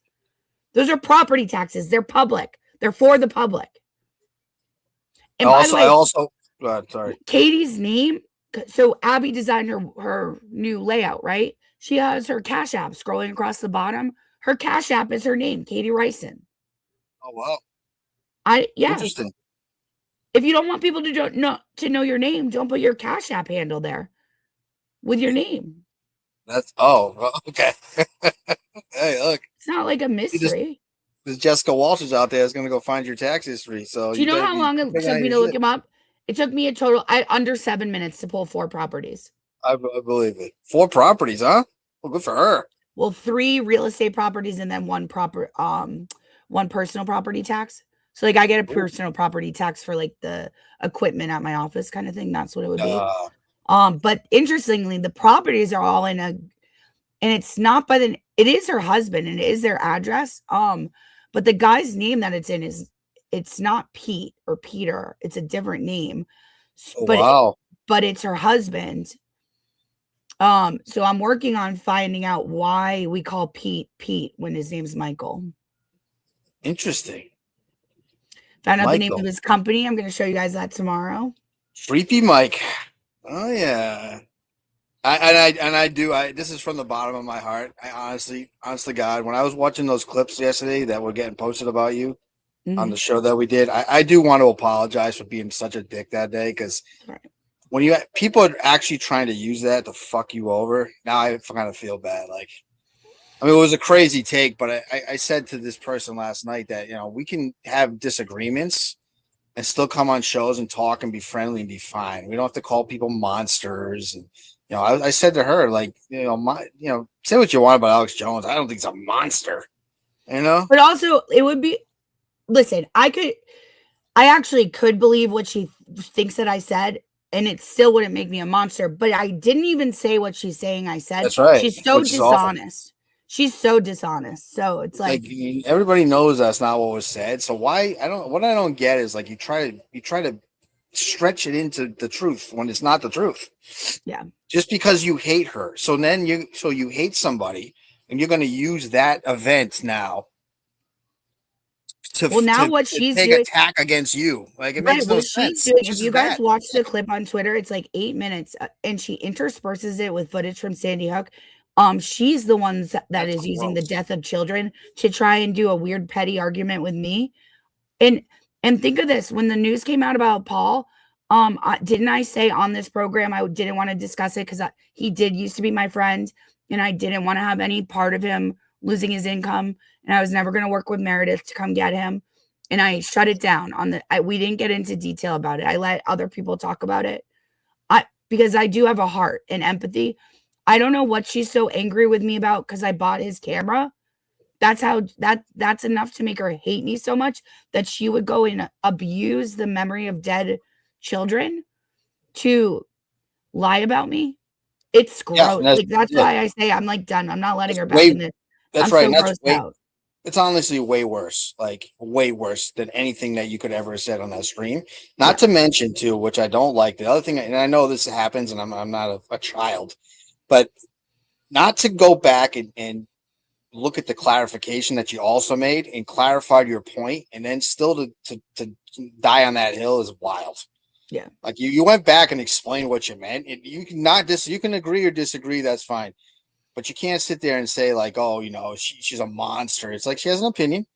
Those are property taxes. They're public. They're for the public. And by the way, sorry. Katie's name. So Abby designed her new layout, right? She has her Cash App scrolling across the bottom. Her Cash App is her name, Katie Ryson. Oh wow. Yeah. Interesting. If you don't want people to know your name, don't put your Cash App handle there with your name. Okay. Hey, look. It's not like a mystery. This Jessica Walsh is out there is going to go find your tax history. So do you know how long it took me to look him up? It took me a total under 7 minutes to pull 4 properties. I believe it. 4 properties, huh? Well, good for her. Well, 3 real estate properties and then one personal property tax. So like I get a personal property tax for like the equipment at my office kind of thing. That's what it would be. But interestingly, the properties are all in a, and it's not by the, it is her husband and it is their address. But the guy's name that it's in is, it's not Pete or Peter. It's a different name. But it's her husband. So I'm working on finding out why we call Pete when his name's Michael. Interesting. Found out the name of his company. I'm going to show you guys that tomorrow. Creepy Mike. Oh yeah. I do. This is from the bottom of my heart. I honest to God, when I was watching those clips yesterday that were getting posted about you on the show that we did, I do want to apologize for being such a dick that day, because when people are actually trying to use that to fuck you over, now I kind of feel bad. Like, I mean, it was a crazy take, but I said to this person last night that, you know, we can have disagreements and still come on shows and talk and be friendly and be fine. We don't have to call people monsters. And, you know, I said to her, like, say what you want about Alex Jones. I don't think he's a monster, you know? But also it would be, listen, I actually could believe what she thinks that I said, and it still wouldn't make me a monster, but I didn't even say what she's saying I said. That's right. She's so dishonest. She's so dishonest. So it's like everybody knows that's not what was said. So why what I don't get is, like, you try to stretch it into the truth when it's not the truth. Yeah. Just because you hate her. So then you hate somebody and you're going to use that event now to she's take doing, attack against you. Like, it makes no sense. If you guys watch the clip on Twitter, it's like 8 minutes, and she intersperses it with footage from Sandy Hook. She's the one that is using the death of children to try and do a weird petty argument with me. And think of this, when the news came out about Paul, didn't I say on this program I didn't want to discuss it because he did used to be my friend, and I didn't want to have any part of him losing his income, and I was never going to work with Meredith to come get him, and I shut it down we didn't get into detail about it. I let other people talk about it. Because I do have a heart and empathy. I don't know what she's so angry with me about because I bought his camera. That's enough to make her hate me so much that she would go and abuse the memory of dead children to lie about me. It's gross. That's why I say I'm like done. I'm not letting her back in this. That's right. It's honestly way worse, like way worse than anything that you could ever have said on that stream. Not to mention too, which I don't like. The other thing, and I know this happens, and I'm not a child, but not to go back and look at the clarification that you also made and clarified your point, and then still to die on that hill is wild. Yeah, like you went back and explained what you meant. You can agree or disagree. That's fine. But you can't sit there and say, like, oh, you know, she's a monster. It's like, she has an opinion.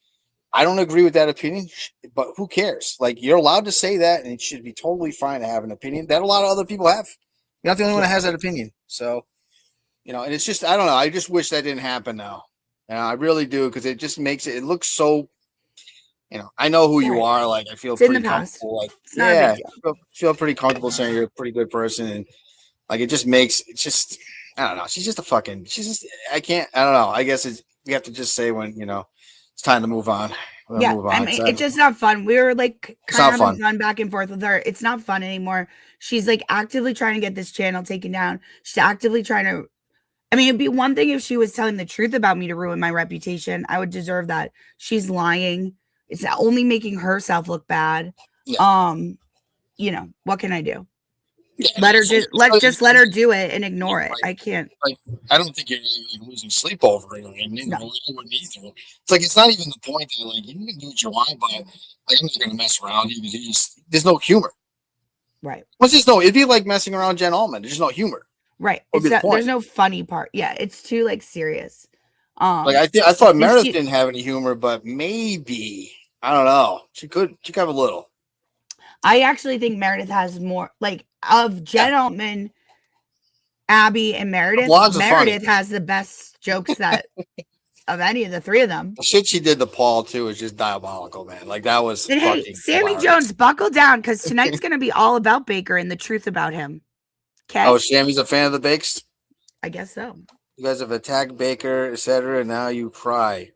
I don't agree with that opinion, but who cares? Like, you're allowed to say that, and it should be totally fine to have an opinion that a lot of other people have. You're not the only one that has that opinion. So, you know, and it's just, I don't know. I just wish that didn't happen now. I really do, because it just makes it look so, you know, I know who you are. Like, I feel pretty comfortable. Like, yeah, feel pretty comfortable saying you're a pretty good person. And, like, it just makes, it's just, I don't know. She's just I don't know. I guess we have to just say when, you know, it's time to move on. Move on. I mean, it's just not fun. We were like kind of having fun back and forth with her. It's not fun anymore. She's like actively trying to get this channel taken down. She's actively trying to, I mean, it'd be one thing if she was telling the truth about me to ruin my reputation. I would deserve that. She's lying. It's only making herself look bad. Yeah. You know, what can I do? Yeah, let her do it and ignore it. I can't. Like, I don't think you're losing sleep over it. No. It's like, it's not even the point that, like, you can do what you want, but, like, I'm not gonna mess around. There's no humor. Right. It'd be like messing around Jen Allman. There's no humor. Right. There's no funny part. Yeah, it's too like serious. Like, I thought Meredith didn't have any humor, but maybe, I don't know. She could have a little. I actually think Meredith has more, like, of Jen Altman, Abby, and Meredith. Meredith has the best jokes of any of the three of them. The shit she did to Paul too is just diabolical, man. Like, that was. And hey, Sammy Jones, buckle down, because tonight's going to be all about Baker and the truth about him. Okay. Oh, Sammy's a fan of the bakes? I guess so. You guys have attacked Baker, etc. And now you cry.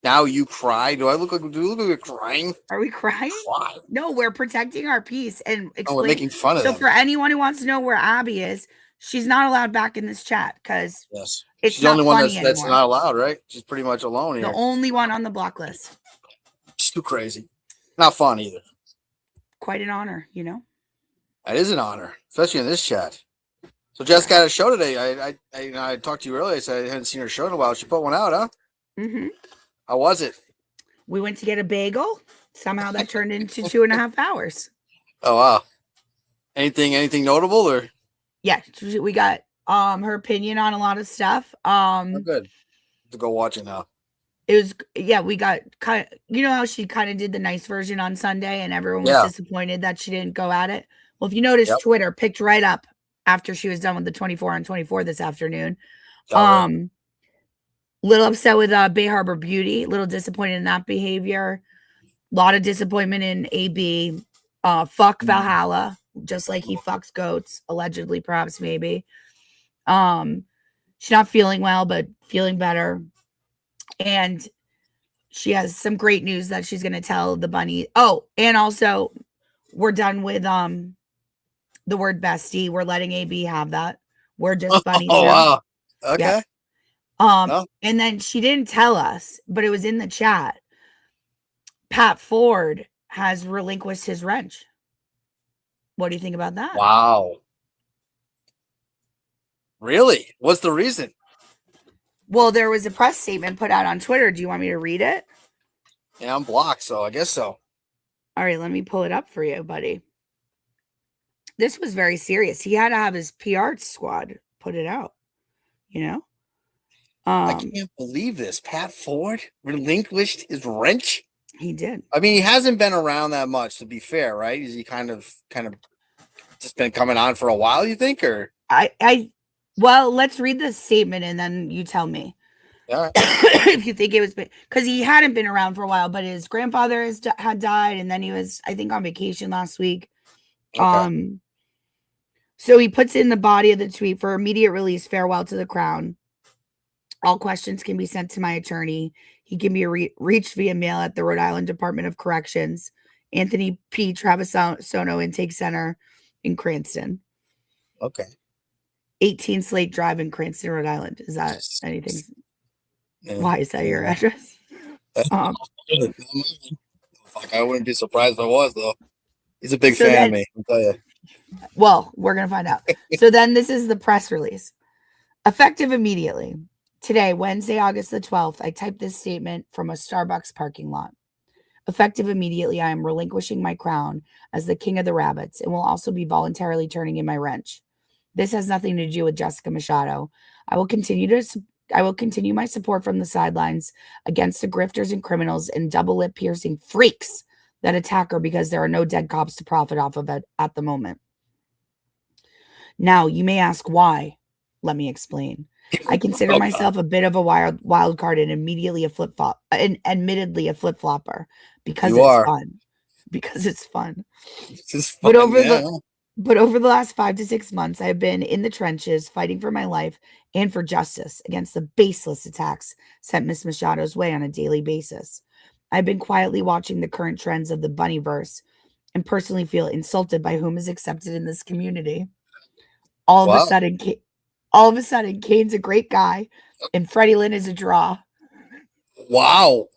Now you cry. Do we look like we're crying? Are we crying? Cry. No, we're protecting our peace and Oh, we're making fun of So them. for anyone who wants to know where Abby is, she's not allowed back in this chat because Yes, it's she's the only not one funny that's anymore. not allowed, right? She's pretty much alone The here. only one on the block list. She's too crazy. Not fun either. Quite an honor, you know. That is an honor, especially in this chat. So Jess got a show today. I talked to you earlier. I said I hadn't seen her show in a while. She put one out, huh? Mm-hmm. How was it? We went to get a bagel. Somehow that turned into 2.5 hours. Oh wow! Anything notable or? Yeah, we got her opinion on a lot of stuff. Oh, good. To go watch it now. It was we got kind of, you know how she kind of did the nice version on Sunday and everyone was disappointed that she didn't go at it. Well, if you notice, Twitter picked right up after she was done with the 24 on 24 this afternoon. Little upset with Bay Harbor Beauty, little disappointed in that behavior. A lot of disappointment in AB. Fuck Valhalla, just like he fucks goats, allegedly, perhaps, maybe. She's not feeling well, but feeling better. And she has some great news that she's going to tell the bunny. Oh, and also we're done with the word bestie. We're letting AB have that. We're just bunnies. Oh, now. wow. Okay. Yeah. And then she didn't tell us, but it was in the chat. Pat Ford has relinquished his wrench. What do you think about that? Wow. Really? What's the reason? Well, there was a press statement put out on Twitter. Do you want me to read it? Yeah, I'm blocked, so I guess so. All right, let me pull it up for you, buddy. This was very serious. He had to have his PR squad put it out, you know? I can't believe this. Pat Ford relinquished his wrench? He did. I mean, he hasn't been around that much, to be fair, right? Is he kind of just been coming on for a while, you think? Or well, let's read the statement and then you tell me. Yeah. If you think it was because he hadn't been around for a while, but his grandfather had died, and then he was, I think, on vacation last week. Okay. So he puts in the body of the tweet for immediate release. Farewell to the crown. All questions can be sent to my attorney. He can be reached via mail at the Rhode Island Department of Corrections, Anthony P. Travisono Intake Center in Cranston. Okay. 18 Slate Drive in Cranston, Rhode Island. Is that anything? Why is that your address? Fuck, I wouldn't be surprised if I was, though. He's a big fan of me, I'll tell you. Well, we're going to find out. So then this is the press release. Effective immediately. Today, Wednesday, August the 12th, I typed this statement from a Starbucks parking lot. Effective immediately, I am relinquishing my crown as the king of the rabbits and will also be voluntarily turning in my wrench. This has nothing to do with Jessica Machado. I will continue my support from the sidelines against the grifters and criminals and double lip piercing freaks that attack her because there are no dead cops to profit off of it at the moment. Now, you may ask why. Let me explain. I consider myself a bit of a wild card and admittedly a flip-flopper because it's fun. Because it's fun. But over the last 5 to 6 months, I have been in the trenches fighting for my life and for justice against the baseless attacks sent Miss Machado's way on a daily basis. I've been quietly watching the current trends of the bunnyverse and personally feel insulted by whom is accepted in this community. All of a sudden, Kane's a great guy and Freddie Lynn is a draw. Wow.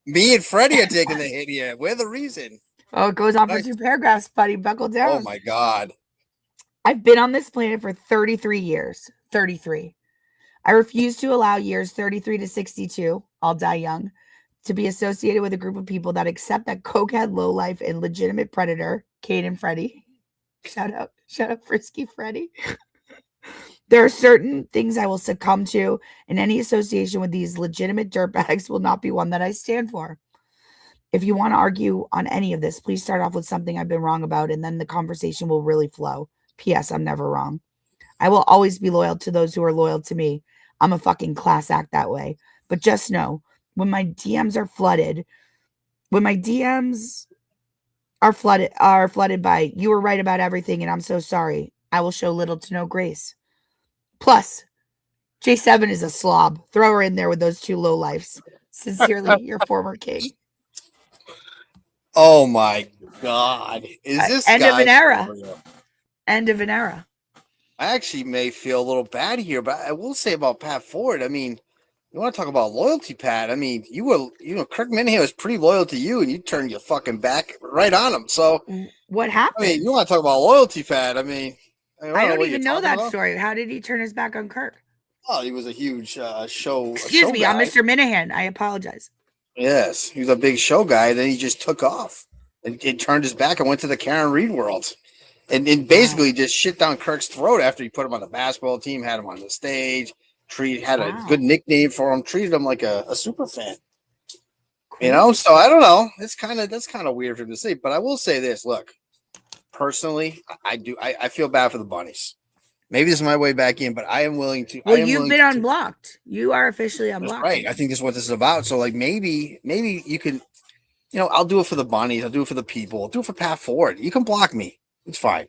Me and Freddie are taking the hit here. We're the reason. Oh, it goes on for 2 paragraphs, buddy. Buckle down. Oh, my God. I've been on this planet for 33 years. 33. I refuse to allow years 33 to 62, I'll die young, to be associated with a group of people that accept that cokehead, lowlife, and legitimate predator, Kane and Freddie. Shout out, Frisky Freddie. There are certain things I will succumb to, and any association with these legitimate dirtbags will not be one that I stand for. If you want to argue on any of this, please start off with something I've been wrong about, and then the conversation will really flow. P.S. I'm never wrong. I will always be loyal to those who are loyal to me. I'm a fucking class act that way. But just know, when my DMs are flooded by "you were right about everything and I'm so sorry," I will show little to no grace. Plus, J7 is a slob. Throw her in there with those two low lifes. Sincerely, your former king. Oh my God. Is this End of guy an era. for real? End of an era. I actually may feel a little bad here, but I will say about Pat Ford. I mean, you want to talk about loyalty, Pat? I mean, Kirk Minahan was pretty loyal to you, and you turned your fucking back right on him. So, what happened? I mean, you want to talk about loyalty, Pat? I mean, I don't even know that story. How did he turn his back on Kirk? Oh, he was a huge show. Excuse me, I'm Mr. Minahan. I apologize. Yes, he was a big show guy. Then he just took off and turned his back and went to the Karen Reed world. And basically just shit down Kirk's throat after he put him on the basketball team, had him on the stage, had a good nickname for him, treated him like a super fan. You know, so I don't know. That's kind of weird for him to say. But I will say this: look, personally, I feel bad for the bunnies. Maybe this is my way back in, but I am willing to. Well, you've been unblocked. You are officially unblocked. That's right. I think this is what this is about. So, like, maybe you can, I'll do it for the bunnies. I'll do it for the people. I'll do it for Pat Ford. You can block me. It's fine.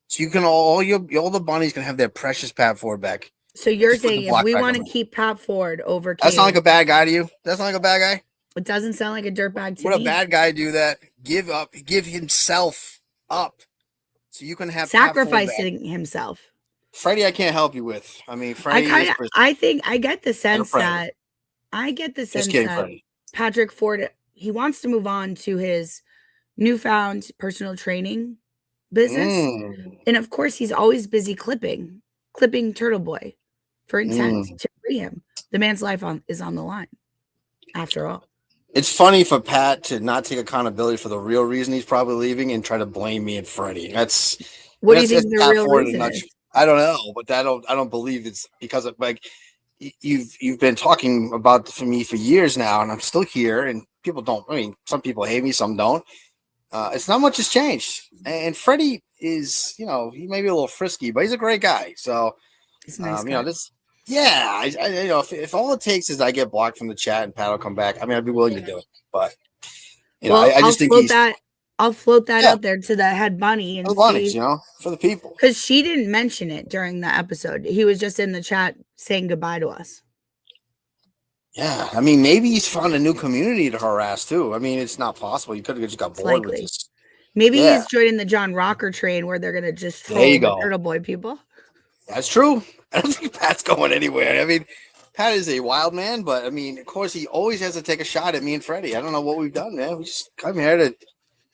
So you can all the bunnies can have their precious Pat Ford back. So you're saying if we want to keep Pat Ford over, that's not like a bad guy to you. That's not like a bad guy. It doesn't sound like a dirtbag to me. Would a bad guy do that? Give himself up, so you can have sacrificing himself. Freddie, I can't help you with. I mean, Freddie. I think I get the sense that Patrick Ford, he wants to move on to his newfound personal training business. And of course, he's always busy clipping Turtle Boy for intent to free him. The man's life is on the line, after all. It's funny for Pat to not take accountability for the real reason he's probably leaving and try to blame me and Freddie. What do you think the real reason is? I don't know, but I don't believe it's because of, like, you've been talking about for me for years now, and I'm still here, and people don't. I mean, some people hate me, some don't. It's not much has changed, and Freddie is, he may be a little frisky, but he's a great guy. So, he's a nice guy. If all it takes is I get blocked from the chat and Pat will come back, I mean, I'd be willing to do it. But I just think I'll float that out there to the head bunny and see, for the people, because she didn't mention it during the episode. He was just in the chat saying goodbye to us. Yeah, I mean, maybe he's found a new community to harass too. I mean, it's not possible. You could have just got bored with this. Maybe he's joining the John Rocker train where they're gonna just troll the Turtle Boy people. That's true. I don't think Pat's going anywhere. I mean, Pat is a wild man, but I mean, of course, he always has to take a shot at me and Freddie. I don't know what we've done, man. We just come here to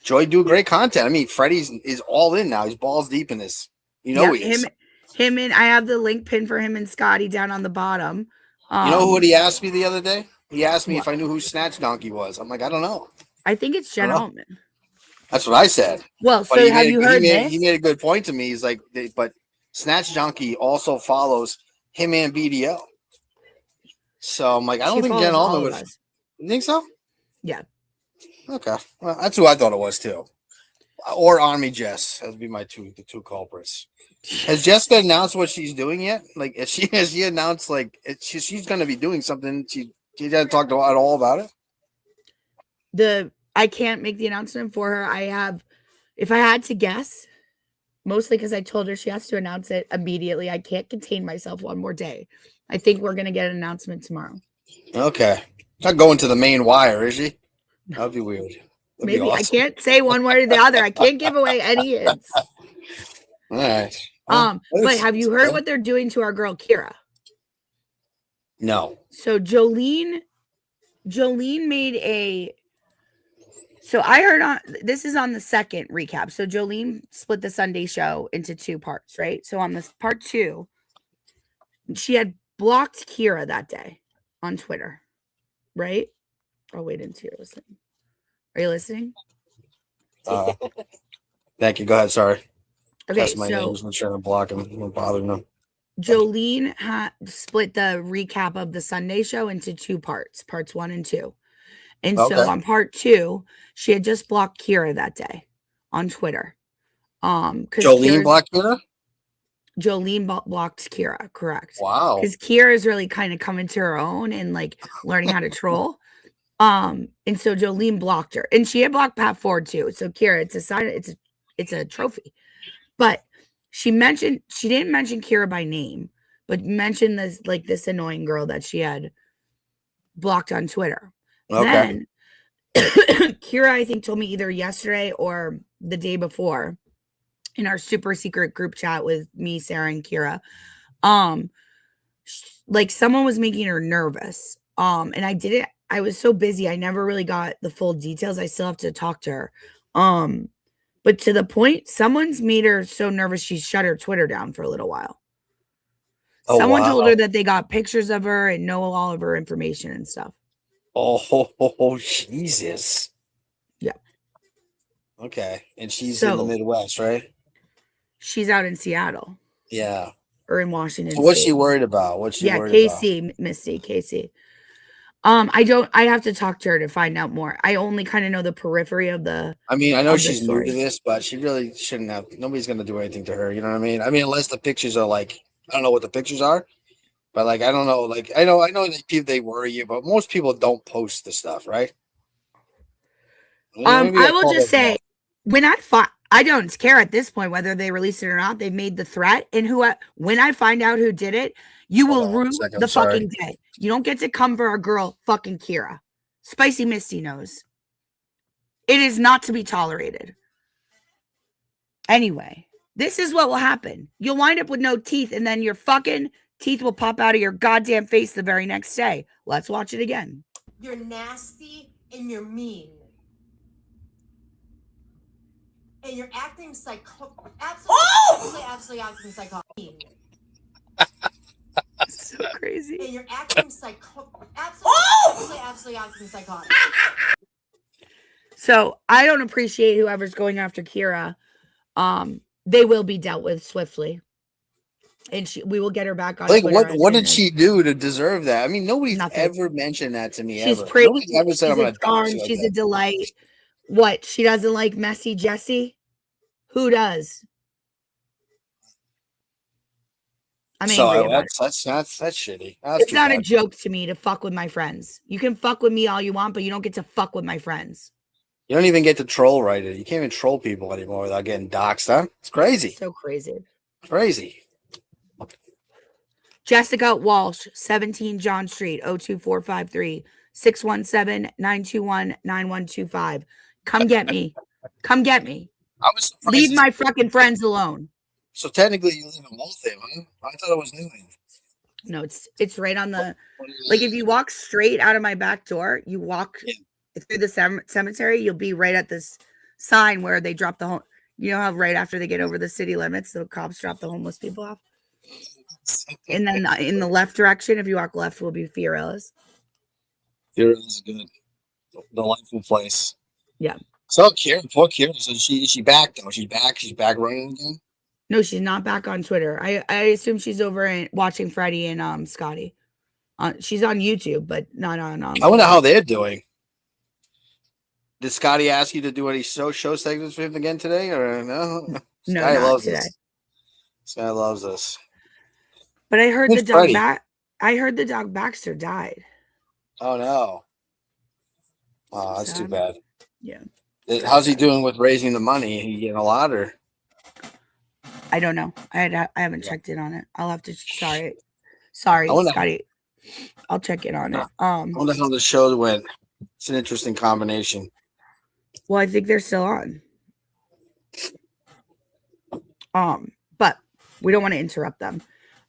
do great content. I mean, Freddie is all in now. He's balls deep in this. He is. Him and I have the link pinned for him and Scotty down on the bottom. You know what he asked me the other day? He asked me if I knew who Snatch Donkey was. I'm like, I don't know. I think it's Jen Altman. That's what I said. Well, so have you heard this? He made a good point to me. He's like, but Snatch Donkey also follows him and BDO. So I'm like, I don't think Jen Altman would. You think so? Yeah. Okay. Well, that's who I thought it was too. Or Army Jess. That would be the two culprits. Has Jessica announced what she's doing yet? Like, has she announced like she's going to be doing something? She hasn't talked at all about it. I can't make the announcement for her. If I had to guess, mostly because I told her she has to announce it immediately. I can't contain myself one more day. I think we're going to get an announcement tomorrow. Okay. Not going to the main wire, is she? That'd be weird. Maybe awesome. I can't say one word or the other. I can't give away any hints. All right. But have you heard what they're doing to our girl Kira? No. So Jolene made so I heard this is on the second recap. So Jolene split the Sunday show into two parts, right? So on this part 2, she had blocked Kira that day on Twitter, right? I'll wait until you're listening. Are you listening? Thank you. Go ahead. Sorry. Okay, that's my name. I'm trying to block him. Don't bother them. Jolene had split the recap of the Sunday show into two parts 1 and 2. And so on part 2, she had just blocked Kira that day on Twitter. Jolene blocked Kira? Jolene blocked Kira, correct. Wow. Because Kira is really kind of coming to her own and like learning how to troll. And so Jolene blocked her. And she had blocked Pat Ford too. So Kira, it's a sign, it's a trophy. But she didn't mention Kira by name, but mentioned this annoying girl that she had blocked on Twitter. Okay. Then Kira, I think, told me either yesterday or the day before in our super secret group chat with me, Sarah, and Kira. Like someone was making her nervous. And I was so busy, I never really got the full details. I still have to talk to her. But to the point, someone's made her so nervous she shut her Twitter down for a little while. Oh, Someone told wow. her that they got pictures of her and know all of her information and stuff. Oh, Jesus. Yeah. Okay. And she's in the So Midwest, right? she's out in Seattle Yeah. or in Washington So what's State. she worried about? What's she Yeah, worried about? KC, Misty, KC. I have to talk to her to find out more. I only kind of know the periphery of the I mean, I know of the she's new to story. this, but she really shouldn't have. Nobody's gonna do anything to her. You know what I mean? I mean, unless the pictures are like, I don't know what the pictures are, but like, I don't know. Like, I know that people they worry you, but most people don't post the stuff, right? Maybe I I will call just that say when I don't care at this point whether they release it or not. They made the threat, and when I find out who did it, you will Hold on a rue second, the sorry. fucking day. You don't get to come for our girl, fucking Kira. Spicy Misty knows. It is not to be tolerated. Anyway, this is what will happen. You'll wind up with no teeth, and then your fucking teeth will pop out of your goddamn face the very next day. Let's watch it again. You're nasty and you're mean. And you're acting absolutely acting psychotic. So crazy. And you're acting absolutely acting psychotic. So I don't appreciate whoever's going after Kira. They will be dealt with swiftly, and we will get her back on. Like, Twitter what did she do to deserve that? I mean, nobody's Nothing. ever mentioned that to me. She's Ever. pretty. Nobody's ever said She's I'm gonna a charm. dox you like She's that. a delight. What? She doesn't like messy Jessie? Who does? I'm angry about it. That's shitty. That's It's too not a bad. joke to me to fuck with my friends. You can fuck with me all you want, but you don't get to fuck with my friends. You don't even get to troll right. You can't even troll people anymore without getting doxxed, huh? It's crazy. So crazy. Crazy. Jessica Walsh, 17 John Street, 02453 617 921 Come get me. Come get me. I was surprised. Leave my fucking friends alone. So technically, you live in Waltham, huh? I thought it was Newton. No, it's right on the, like, if you walk straight out of my back door, you walk through the cemetery, you'll be right at this sign where they drop the home. You know how right after they get over the city limits, the cops drop the homeless people off. And then in the left direction, if you walk left, will be Fiorella's. Fiorella's is good. Delightful place. Yeah. So poor Kira. So is she back though? She's back. She's back running again. No, she's not back on Twitter. I assume she's over watching Freddie and Scotty. She's on YouTube, but not on. I wonder how they're doing. Did Scotty ask you to do any show segments for him again today, or no? No, Scotty not loves today. this. Scotty loves this. But I heard Who's the dog Freddie? I heard the dog Baxter died. Oh no. Oh, that's too bad. Yeah. How's he doing with raising the money? He getting a lot, or? I don't know. I haven't checked in on it. I'll have to. Sorry, I wonder- Scotty. I'll check in on it. I wonder how the show went. It's an interesting combination. Well, I think they're still on. But we don't want to interrupt them.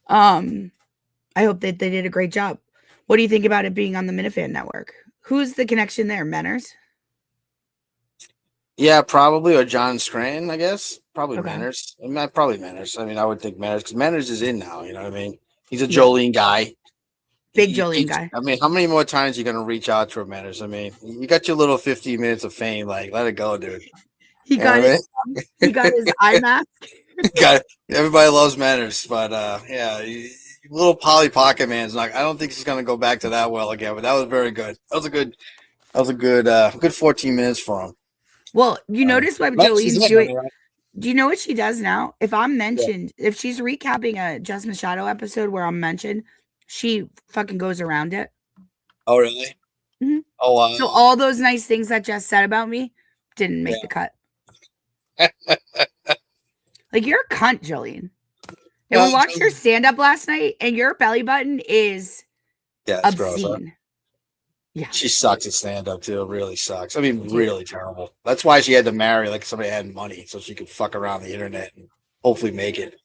I hope that they did a great job. What do you think about it being on the Minifan Network? Who's the connection there? Menners? Yeah, probably, or John Scranton, I guess. Probably Okay. Manners. Probably Manners. I mean, I would think Manners because Manners is in now. You know what I mean? He's a Jolene guy. Big Jolene guy. I mean, how many more times are you gonna reach out to a Manners? I mean, you got your little 15 minutes of fame. Like, let it go, dude. He got his eye mask. Everybody loves Manners, but yeah, little Polly Pocket Man's like. I don't think he's gonna go back to that well again. But that was very good. That was a good 14 minutes for him. Well, you notice what She's Jolene's in it, doing. right? Do you know what she does now? If I'm mentioned, if she's recapping a Just Machado episode where I'm mentioned, she fucking goes around it. Oh, really? Mhm. Oh, wow. So all those nice things that Jess said about me didn't make the cut. Like, you're a cunt, Jolene. And we watched your stand up last night, and your belly button is it's gross. Huh? obscene. Yeah. She sucks at stand up too. Really sucks. I mean, really terrible. That's why she had to marry like somebody that had money so she could fuck around the internet and hopefully make it.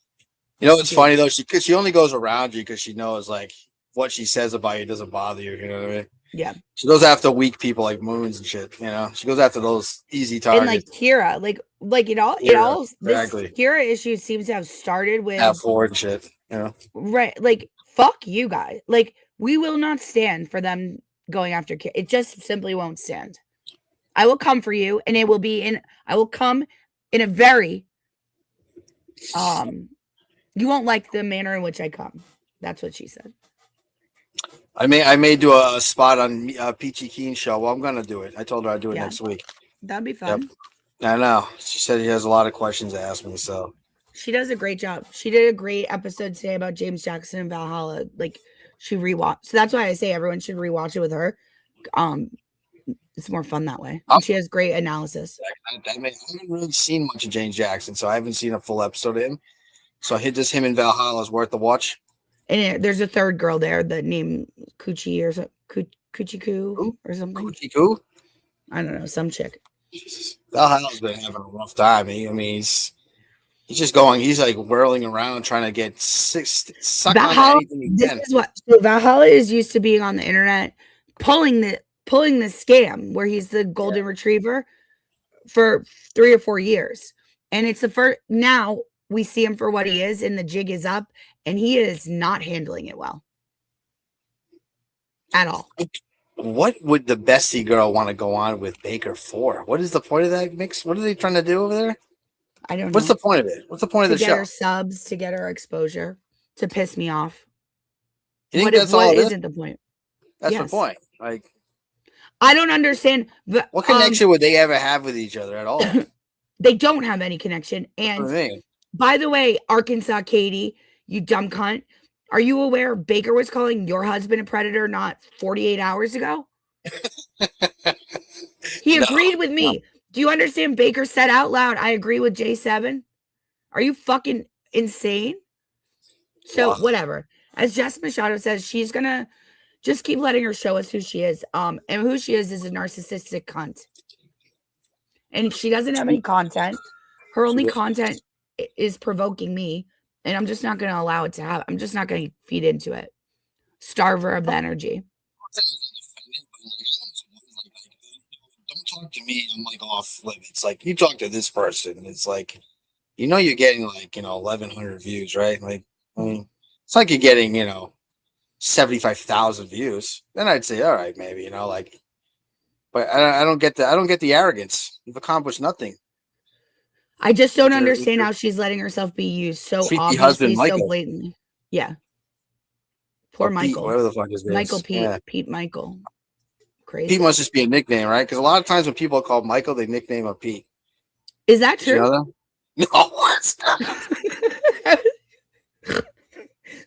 You know what's funny though? She only goes around you because she knows like what she says about you doesn't bother you. You know what I mean? Yeah. She goes after weak people like Moons and shit. You know, she goes after those easy targets. And like Kira, like it all, exactly. This Kira issue seems to have started with Ford and shit. You know, right? Like fuck you guys. Like we will not stand for them going after Kira. It just simply won't stand. I will come for you, and it will be in. I will come in a very You won't like the manner in which I come. That's what she said. I may do a spot on Peachy Keen's show. Well, I'm gonna do it. I told her I'd do it next week. That'd be fun. Yep. I know. She said she has a lot of questions to ask me. So she does a great job. She did a great episode today about James Jackson and Valhalla. Like she rewatched. So that's why I say everyone should rewatch it with her. It's more fun that way. And she has great analysis. I haven't really seen much of James Jackson, so I haven't seen a full episode of him. So him in Valhalla is worth the watch. And there's a third girl there that named Coochie or Coochie or something. Coochie Coo? I don't know, some chick. Valhalla's been having a rough time. I mean, he's just going. He's like whirling around trying to get sucked on anything he can. This is what Valhalla is used to being on the internet, pulling the scam where he's the golden retriever for 3 or 4 years, and it's the first. Now we see him for what he is, and the jig is up, and he is not handling it well at all. What would the bestie girl want to go on with Baker for? What is the point of that mix? What are they trying to do over there? I don't know. What's the point of it? What's the point of the show? To get her subs, to get her exposure, to piss me off. You think that's all? What isn't the point? That's the point. Like, I don't understand. But, what connection would they ever have with each other at all? They don't have any connection. And by the way, Arkansas Katie, you dumb cunt. Are you aware Baker was calling your husband a predator not 48 hours ago? He agreed with me. No. Do you understand? Baker said out loud, I agree with J7. Are you fucking insane? So whatever. As Jess Machado says, she's going to just keep letting her show us who she is. And who she is a narcissistic cunt. And she doesn't have any content. Her only content is provoking me. And I'm just not going to allow it to happen. I'm just not going to feed into it. Starve her of the energy. Don't talk to me. I'm like off limits. Like you talk to this person. It's like, you know, you're getting like, 1,100 views, right? Like, I mean, it's like you're getting, 75,000 views. Then I'd say, all right, maybe, but I don't get the arrogance. You've accomplished nothing. I just don't understand how she's letting herself be used so obviously, so blatantly. Yeah. Poor Michael. Pete, whatever the fuck his name is. Michael Pete. Yeah. Pete Michael. Crazy. Pete must just be a nickname, right? Because a lot of times when people are called Michael, they nickname a Pete. Is that true? You know that? No, it's not.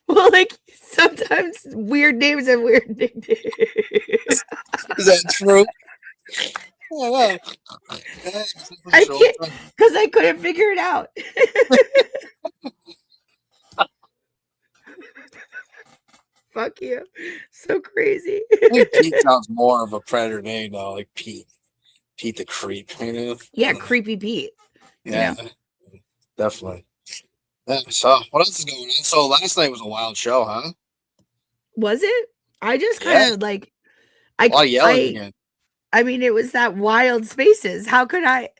Well, like sometimes weird names have weird nicknames. Is that true? I can't, because I couldn't figure it out. Fuck you. So crazy. I think Pete sounds more of a predator name, though, like Pete. Pete the creep, Yeah, creepy Pete. Yeah, definitely. Yeah, so what else is going on? So last night was a wild show, huh? Was it? I just kind of like a lot of yelling again. I mean, it was that wild spaces. How could I,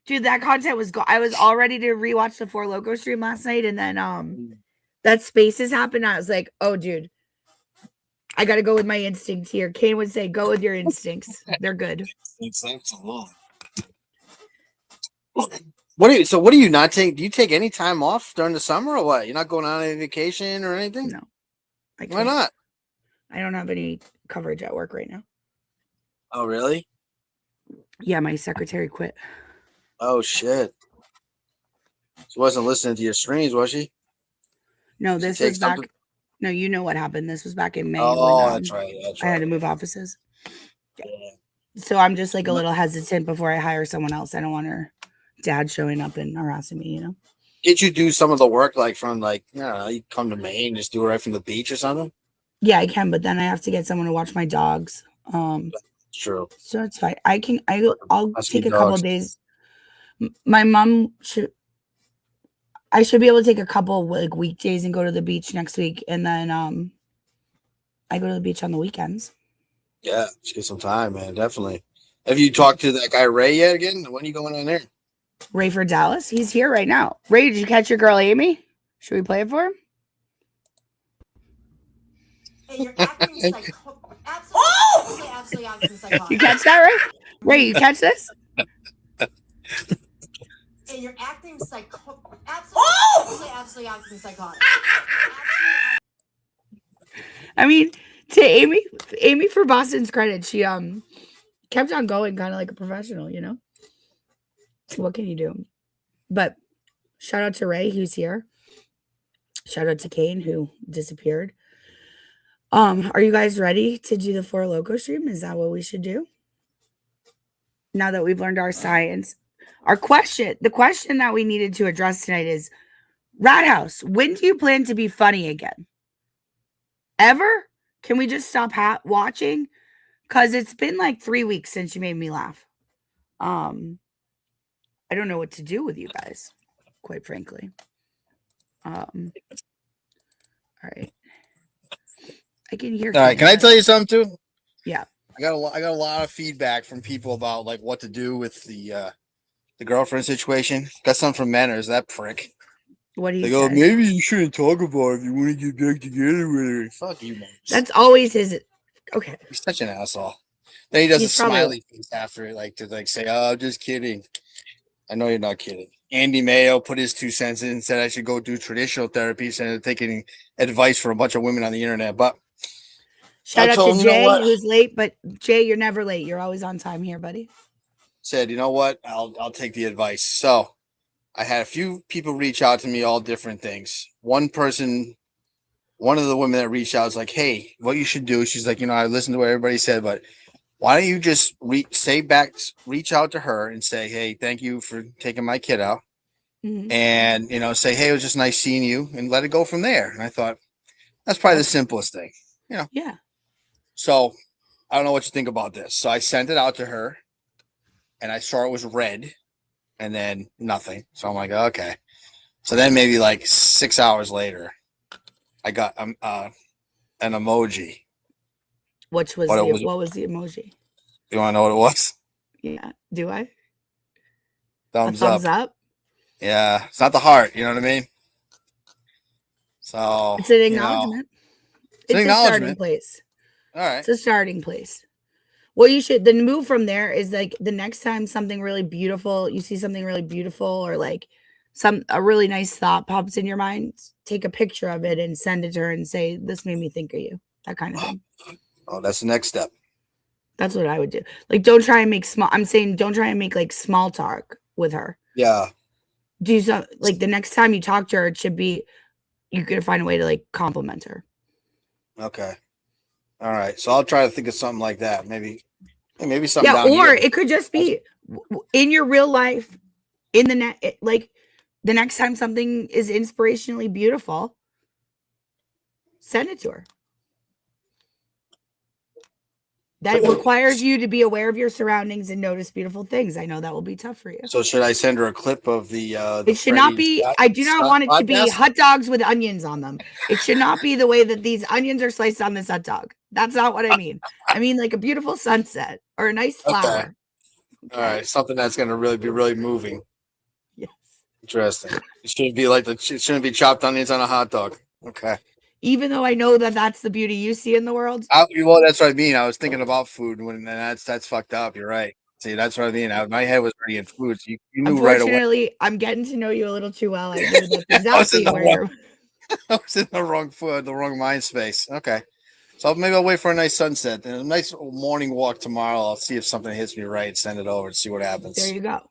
dude? That content was I was all ready to rewatch the Four Loko stream last night, and then that spaces happened. I was like, oh, dude, I got to go with my instincts here. Kane would say, go with your instincts. They're good. What do you not take? Do you take any time off during the summer or what? You're not going on any vacation or anything? No. Why not? I don't have any coverage at work right now. Oh, really? Yeah, my secretary quit. Oh, shit. She wasn't listening to your streams, was she? No, this was back. No, you know what happened. This was back in May. Oh, that's right. I had to move offices. Yeah. So I'm just like a little hesitant before I hire someone else. I don't want her dad showing up and harassing me, Did you do some of the work like from like I don't know, you come to Maine, just do it right from the beach or something? Yeah, I can, but then I have to get someone to watch my dogs. True. So it's fine. I'll Husky take a couple dogs. days. My mom I should be able to take a couple like weekdays and go to the beach next week, and then I go to the beach on the weekends. Yeah, just get some time, man. Definitely. Have you talked to that guy Ray yet again? When are you going on there? Ray for Dallas, he's here right now. Ray, did you catch your girl Amy? Should we play it for him? And you're acting absolutely acting psychotic. You catch that, Ray? Ray, you catch this? And you're acting absolutely acting psychotic. I mean, to Amy for Boston's credit, she kept on going kind of like a professional, you know? What can you do? But shout out to Ray, who's here. Shout out to Kane, who disappeared. Are you guys ready to do the Four Loko stream? Is that what we should do? Now that we've learned our science. The question that we needed to address tonight is, Rat House, when do you plan to be funny again? Ever? Can we just stop watching? Because it's been like 3 weeks since you made me laugh. I don't know what to do with you guys, quite frankly. All right. I can hear. All right, can I tell you something too? Yeah. I got a lot of feedback from people about like what to do with the girlfriend situation. Got some from men, or is that prick? What do you They go, say? maybe you shouldn't talk about it if you want to get back together with her. Fuck you, man. That's always his. Okay. He's such an asshole. Then he does He's a probably- smiley face after it, like to like say, "Oh, I'm just kidding." I know you're not kidding. Andy Mayo put his 2 cents in and said I should go do traditional therapy instead of taking advice from a bunch of women on the internet. But Shout I out told to him, you know Jay, what? who's late, but Jay, you're never late. You're always on time here, buddy. Said, you know what? I'll take the advice. So I had a few people reach out to me, all different things. One of the women that reached out was like, hey, what you should do. She's like, I listened to what everybody said, but why don't you just reach out to her and say, hey, thank you for taking my kid out. Mm-hmm. And, say, hey, it was just nice seeing you, and let it go from there. And I thought, that's probably the simplest thing, Yeah. So I don't know what you think about this. So I sent it out to her, and I saw it was red, and then nothing. So I'm like, okay. So then maybe like 6 hours later, I got an emoji. What was the emoji? You want to know what it was? Yeah. Do I? Thumbs up. Yeah. It's not the heart. You know what I mean? So It's an acknowledgement. It's an a starting acknowledgement. place. All right. It's a starting place. Well, the move from there is like the next time you see something really beautiful, or like a really nice thought pops in your mind, take a picture of it and send it to her and say, this made me think of you. That kind of thing. Oh, that's the next step. That's what I would do. Like, don't try and make like small talk with her. Yeah. Do some, like, the next time you talk to her, it should be, you could find a way to like compliment her. Okay. All right. So I'll try to think of something like that. Maybe something. Yeah. down Or here. it could just be in your real life, in the like the next time something is inspirationally beautiful, send it to her. That requires you to be aware of your surroundings and notice beautiful things. I know that will be tough for you. So should I send her a clip of the It should not be. I do not want it to be podcast? hot dogs with onions on them. It should not be the way that these onions are sliced on this hot dog. That's not what I mean. I mean like a beautiful sunset or a nice flower. All right, something that's going to really be really moving. Yes. Interesting. It shouldn't be like it shouldn't be chopped onions on a hot dog. Okay. Even though I know that that's the beauty you see in the world. Well, that's what I mean. I was thinking about food and that's fucked up. You're right. See, that's what I mean. My head was already in food. So you knew right away. Unfortunately, I'm getting to know you a little too well. I knew that's exactly where you're. I was in the wrong mind space. Okay. So maybe I'll wait for a nice sunset and a nice morning walk tomorrow. I'll see if something hits me right, send it over and see what happens. There you go.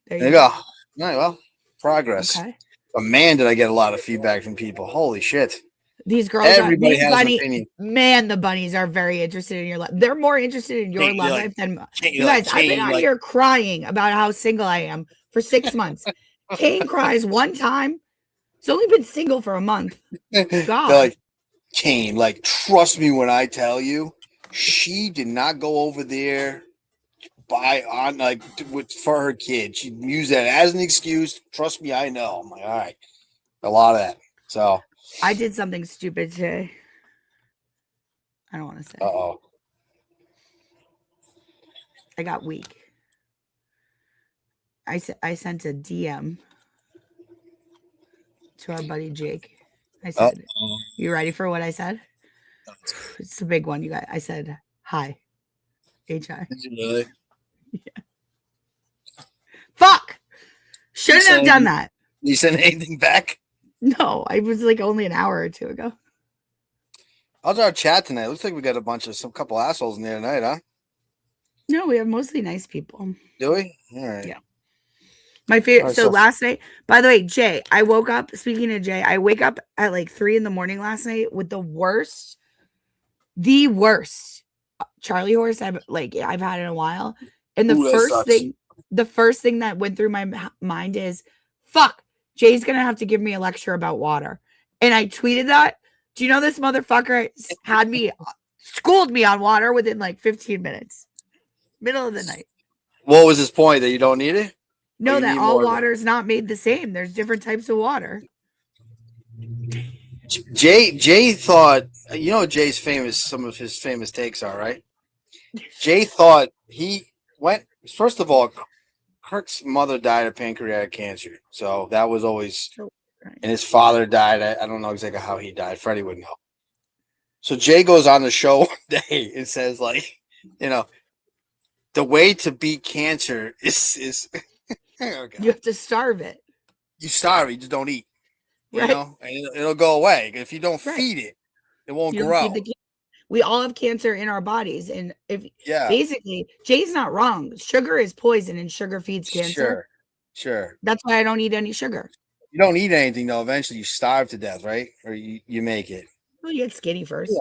There you go. All right, well, progress. Okay. But man, did I get a lot of feedback from people. Holy shit. These girls, Everybody has an opinion. Man, the bunnies are very interested in your life. They're more interested in your love life than you guys. I've been out here crying about how single I am for 6 months. Kane cries one time, He's only been single for a month. They're God. like, Kane, like, trust me when I tell you, she did not go over there for her kid. She used that as an excuse. Trust me, I know. I'm like, all right, a lot of that. So I did something stupid today. I don't want to say. Uh-oh. I got weak. I sent a DM to our buddy Jake. I said, "You ready for what I said?" It's a big one, you guys. I said, "Hi, HI." Did you really? Yeah. Fuck! Shouldn't have done that. You sent anything back? No, I was like only an hour or two ago. How's our chat tonight? Looks like we got some couple assholes in there tonight, huh? No, we have mostly nice people. Do we? All right. Yeah. My favorite. Right, so last night, by the way, Jay, I woke up. Speaking of Jay, I wake up at like 3 a.m. last night with the worst Charlie horse I've had in a while. And the first thing that went through my mind is, fuck, Jay's gonna have to give me a lecture about water. And I tweeted that. Do you know this motherfucker had me schooled me on water within like 15 minutes, middle of the night. What was his point? That you don't need it? No, that all water is not made the same. There's different types of water. Jay thought, you know, some of his famous takes are, right? Jay thought he went, first of all, Kirk's mother died of pancreatic cancer. So that was always, and his father died. I don't know exactly how he died. Freddie would know. So Jay goes on the show one day and says, like, you know, the way to beat cancer is oh, you have to starve it. You starve it, you just don't eat. You know, and it'll go away. If you don't feed it, it won't grow. We all have cancer in our bodies, and basically, Jay's not wrong. Sugar is poison, and sugar feeds cancer. Sure. That's why I don't eat any sugar. You don't eat anything though. Eventually, you starve to death, right? Or you make it. Well, you get skinny first.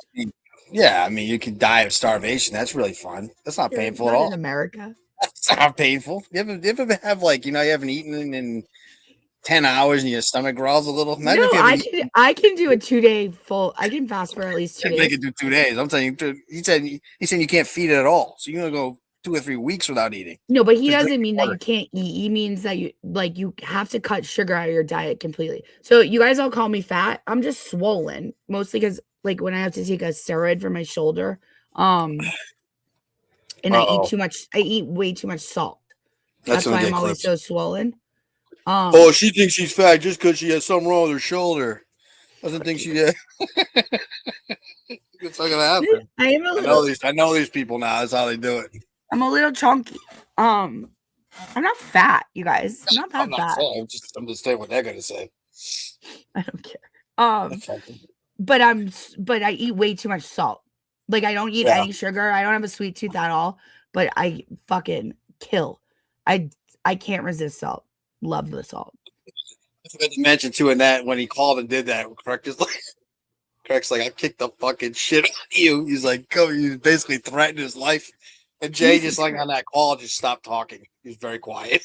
Yeah, I mean, you could die of starvation. That's really fun. That's not painful at all. In America, it's not painful. You ever have like, you know, you haven't eaten in 10 hours and your stomach growls a little? Imagine I can do a 2-day full. I can fast for at least 2 days. They can do 2 days. I'm telling you, he said you can't feed it at all. So you're gonna go 2 or 3 weeks without eating. No, but he doesn't mean that you can't eat. He means that you have to cut sugar out of your diet completely. So you guys all call me fat. I'm just swollen, mostly because like when I have to take a steroid for my shoulder, and I eat too much. I eat way too much salt. That's why I'm always so swollen. She thinks she's fat just because she has something wrong with her shoulder. Doesn't think she did. It's not gonna happen. I know these people now. That's how they do it. I'm a little chunky. I'm not fat, you guys. I'm not fat. I'm just saying what they're gonna say. I don't care. But I eat way too much salt. Like I don't eat any sugar. I don't have a sweet tooth at all. But I fucking kill. I can't resist salt. Love the salt. I forgot to mention too in that when he called and did that, Craig's like, I kicked the fucking shit out of you. He's like, go. He basically threatened his life. And Jay just like on that call just stopped talking. He's very quiet.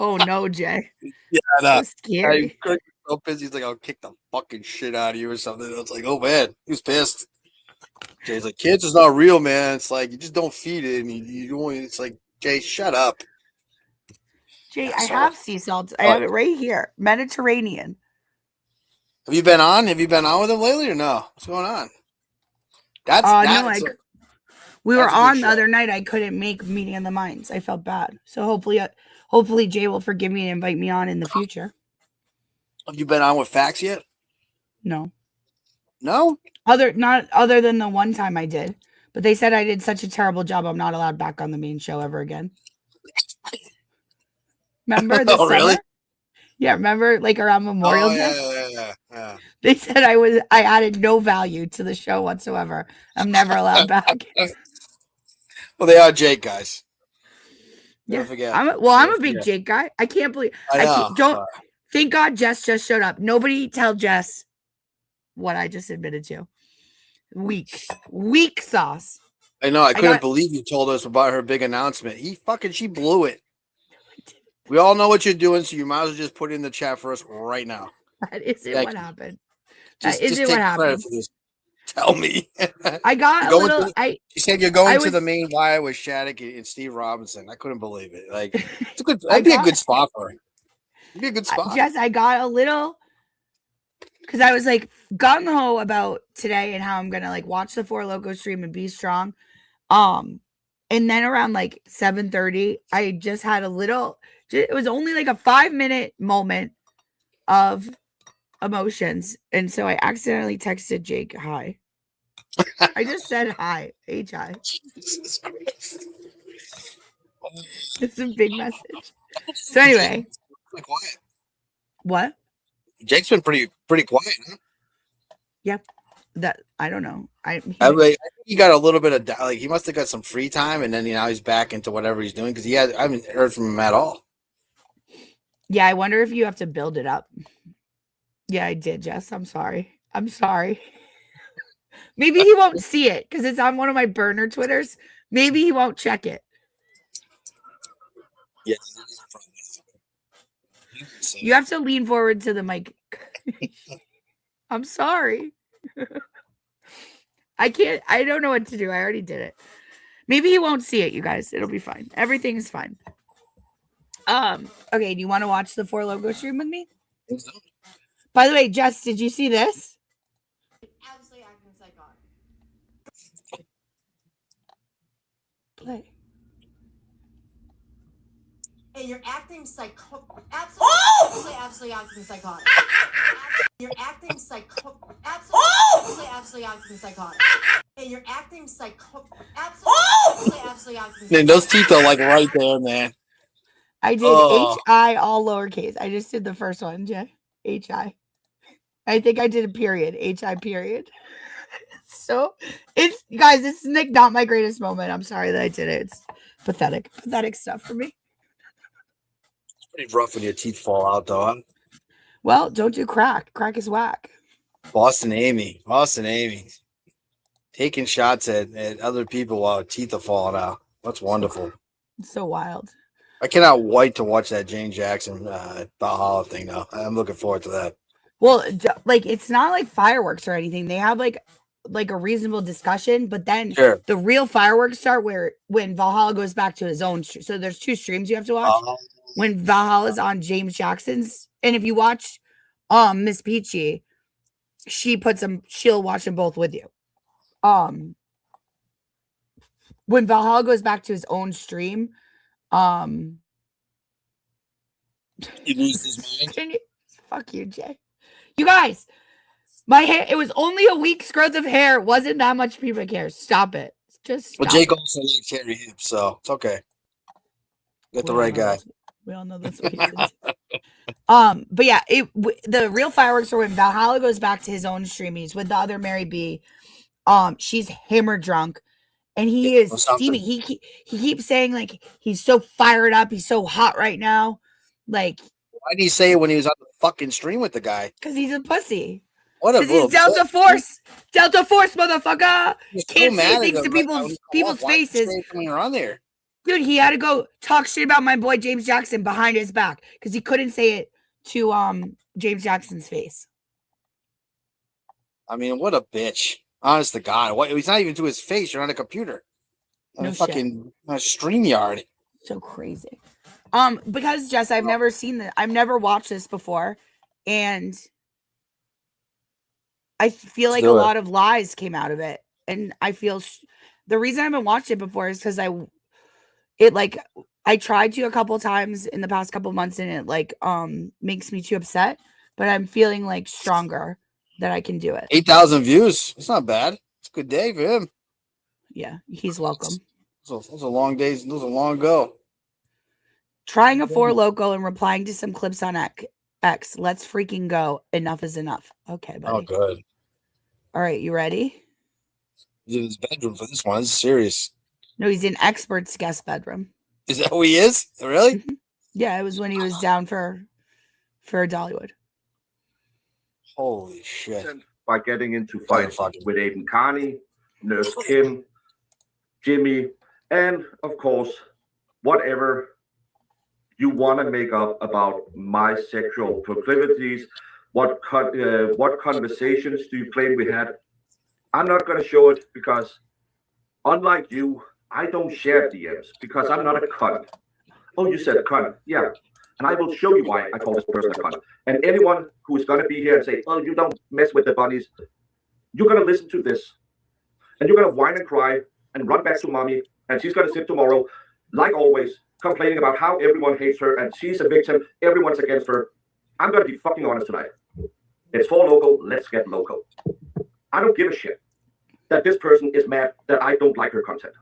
Oh no, Jay. Yeah, so scary. Craig was so busy. He's like, I'll kick the fucking shit out of you or something. I was like, oh man, he was pissed. Jay's like, cancer's not real, man. It's like you just don't feed it, and you don't. It's like, Jay, shut up. Jay, I have sea salt. I have it right here. Mediterranean. Have you been on? Have you been on with him lately or no? What's going on? We were on the other night. I couldn't make Meeting of the Minds. I felt bad. So hopefully Jay will forgive me and invite me on in the future. Have you been on with Facts yet? No. No? Other than the one time I did. But they said I did such a terrible job, I'm not allowed back on the main show ever again. Remember this summer? Really? Yeah, remember like around Memorial Day? Yeah. They said I added no value to the show whatsoever. I'm never allowed back. Well, they are Jake guys. Yeah. Never forget. I'm a big Jake guy. I can't believe thank God Jess just showed up. Nobody tell Jess what I just admitted to. Weak sauce. I know. I couldn't believe you told us about her big announcement. She blew it. We all know what you're doing, so you might as well just put it in the chat for us right now. That isn't Thank what you. happened. Just That isn't take what credit happened. for this. Tell me. I got You're a going little. to the- She said you're going I to the was. main wire with Shattuck and Steve Robinson. I couldn't believe it. Like, it's a good. I That'd be a got. good spot for her. It'd be a good spot. Jess, I got a little because I was like gung ho about today and how I'm gonna like watch the Four Loco stream and be strong. And then around like 7:30, I just had a little. It was only like a 5-minute moment of emotions, and so I accidentally texted Jake hi. I just said hi, hi. It's a big message. So anyway, Pretty quiet. what? Jake's been pretty quiet. Huh? Yep. That I don't know. I think he got a little bit of like he must have got some free time, and then now he's back into whatever he's doing because I haven't heard from him at all. Yeah, I wonder if you have to build it up. Yeah, I did, Jess. I'm sorry. Maybe he won't see it because it's on one of my burner Twitters. Maybe he won't check it. Yes. You have to lean forward to the mic. I'm sorry. I can't. I don't know what to do. I already did it. Maybe he won't see it, you guys. It'll be fine. Everything is fine. Okay, do you want to watch the Four Loco stream with me? By the way, Jess, did you see this? Absolutely acting psychotic. Play. And you're acting psychotic. Absolutely acting psychotic. You're acting psychotic. Absolutely acting psychotic. And you're acting psychotic. Absolutely acting. Man, those teeth are like right there, man. I did H-I all lowercase. I just did the first one, Jay. H-I. I think I did a period. H-I period. So it's guys, this is not my greatest moment. I'm sorry that I did it. It's pathetic. Pathetic stuff for me. It's pretty rough when your teeth fall out, though. Huh? Well, don't do crack. Crack is whack. Boston Amy. Taking shots at other people while teeth are falling out. That's wonderful. It's so wild. I cannot wait to watch that Jane Jackson Valhalla thing, though. I'm looking forward to that. Well, like it's not like fireworks or anything. They have like a reasonable discussion, but then the real fireworks start when Valhalla goes back to his own. So there's 2 streams you have to watch. When Valhalla's on James Jackson's, and if you watch Miss Peachy, she'll watch them both with you. When Valhalla goes back to his own stream, he loses his mind. Fuck you, Jay. You guys, my hair, it was only a week's growth of hair. It wasn't that much pubic hair. Stop it. Just stop. Well, Jake also likes hairy hips, so it's okay. Got the right guy. We all know that's what he did. But yeah, the real fireworks are when Valhalla goes back to his own stream. He's with the other Mary B. She's hammer drunk, and he is steaming. He keeps saying like he's so fired up. He's so hot right now. Like, why did he say it when he was on the fucking stream with the guy? Because he's a pussy. What a he's Delta Force. Delta Force, motherfucker. Can't say things to people's faces. When you're on there. Dude, he had to go talk shit about my boy James Jackson behind his back because he couldn't say it to James Jackson's face. I mean, what a bitch. Honest to God. He's not even to his face. You're on a computer. No fucking StreamYard. So crazy. Because Jess, I've never seen that. I've never watched this before. And I feel like a lot of lies came out of it. And I feel the reason I haven't watched it before is because I tried to a couple times in the past couple months and it makes me too upset, but I'm feeling like stronger that I can do it. 8,000 views. It's not bad. It's a good day for him. Yeah, he's welcome. Those are long days. Those are long ago. Trying a Four Loco and replying to some clips on X. Let's freaking go. Enough is enough. Okay, buddy. Oh, good. All right, you ready? He's in his bedroom for this one. This is serious. No, he's in Expert's guest bedroom. Is that who he is? Really? Yeah, it was when he was down for Dollywood. Holy shit. By getting into fights with Aiden Carney, Nurse Kim, Jimmy, and of course, whatever you want to make up about my sexual proclivities, what conversations do you claim we had? I'm not going to show it because, unlike you, I don't share DMs because I'm not a cunt. Oh, you said cunt. Yeah. And I will show you why I call this person a cunt. And anyone who is going to be here and say, oh, you don't mess with the bunnies, you're going to listen to this. And you're going to whine and cry and run back to mommy. And she's going to sit tomorrow, like always, complaining about how everyone hates her and she's a victim. Everyone's against her. I'm going to be fucking honest tonight. It's for local. Let's get local. I don't give a shit that this person is mad that I don't like her content.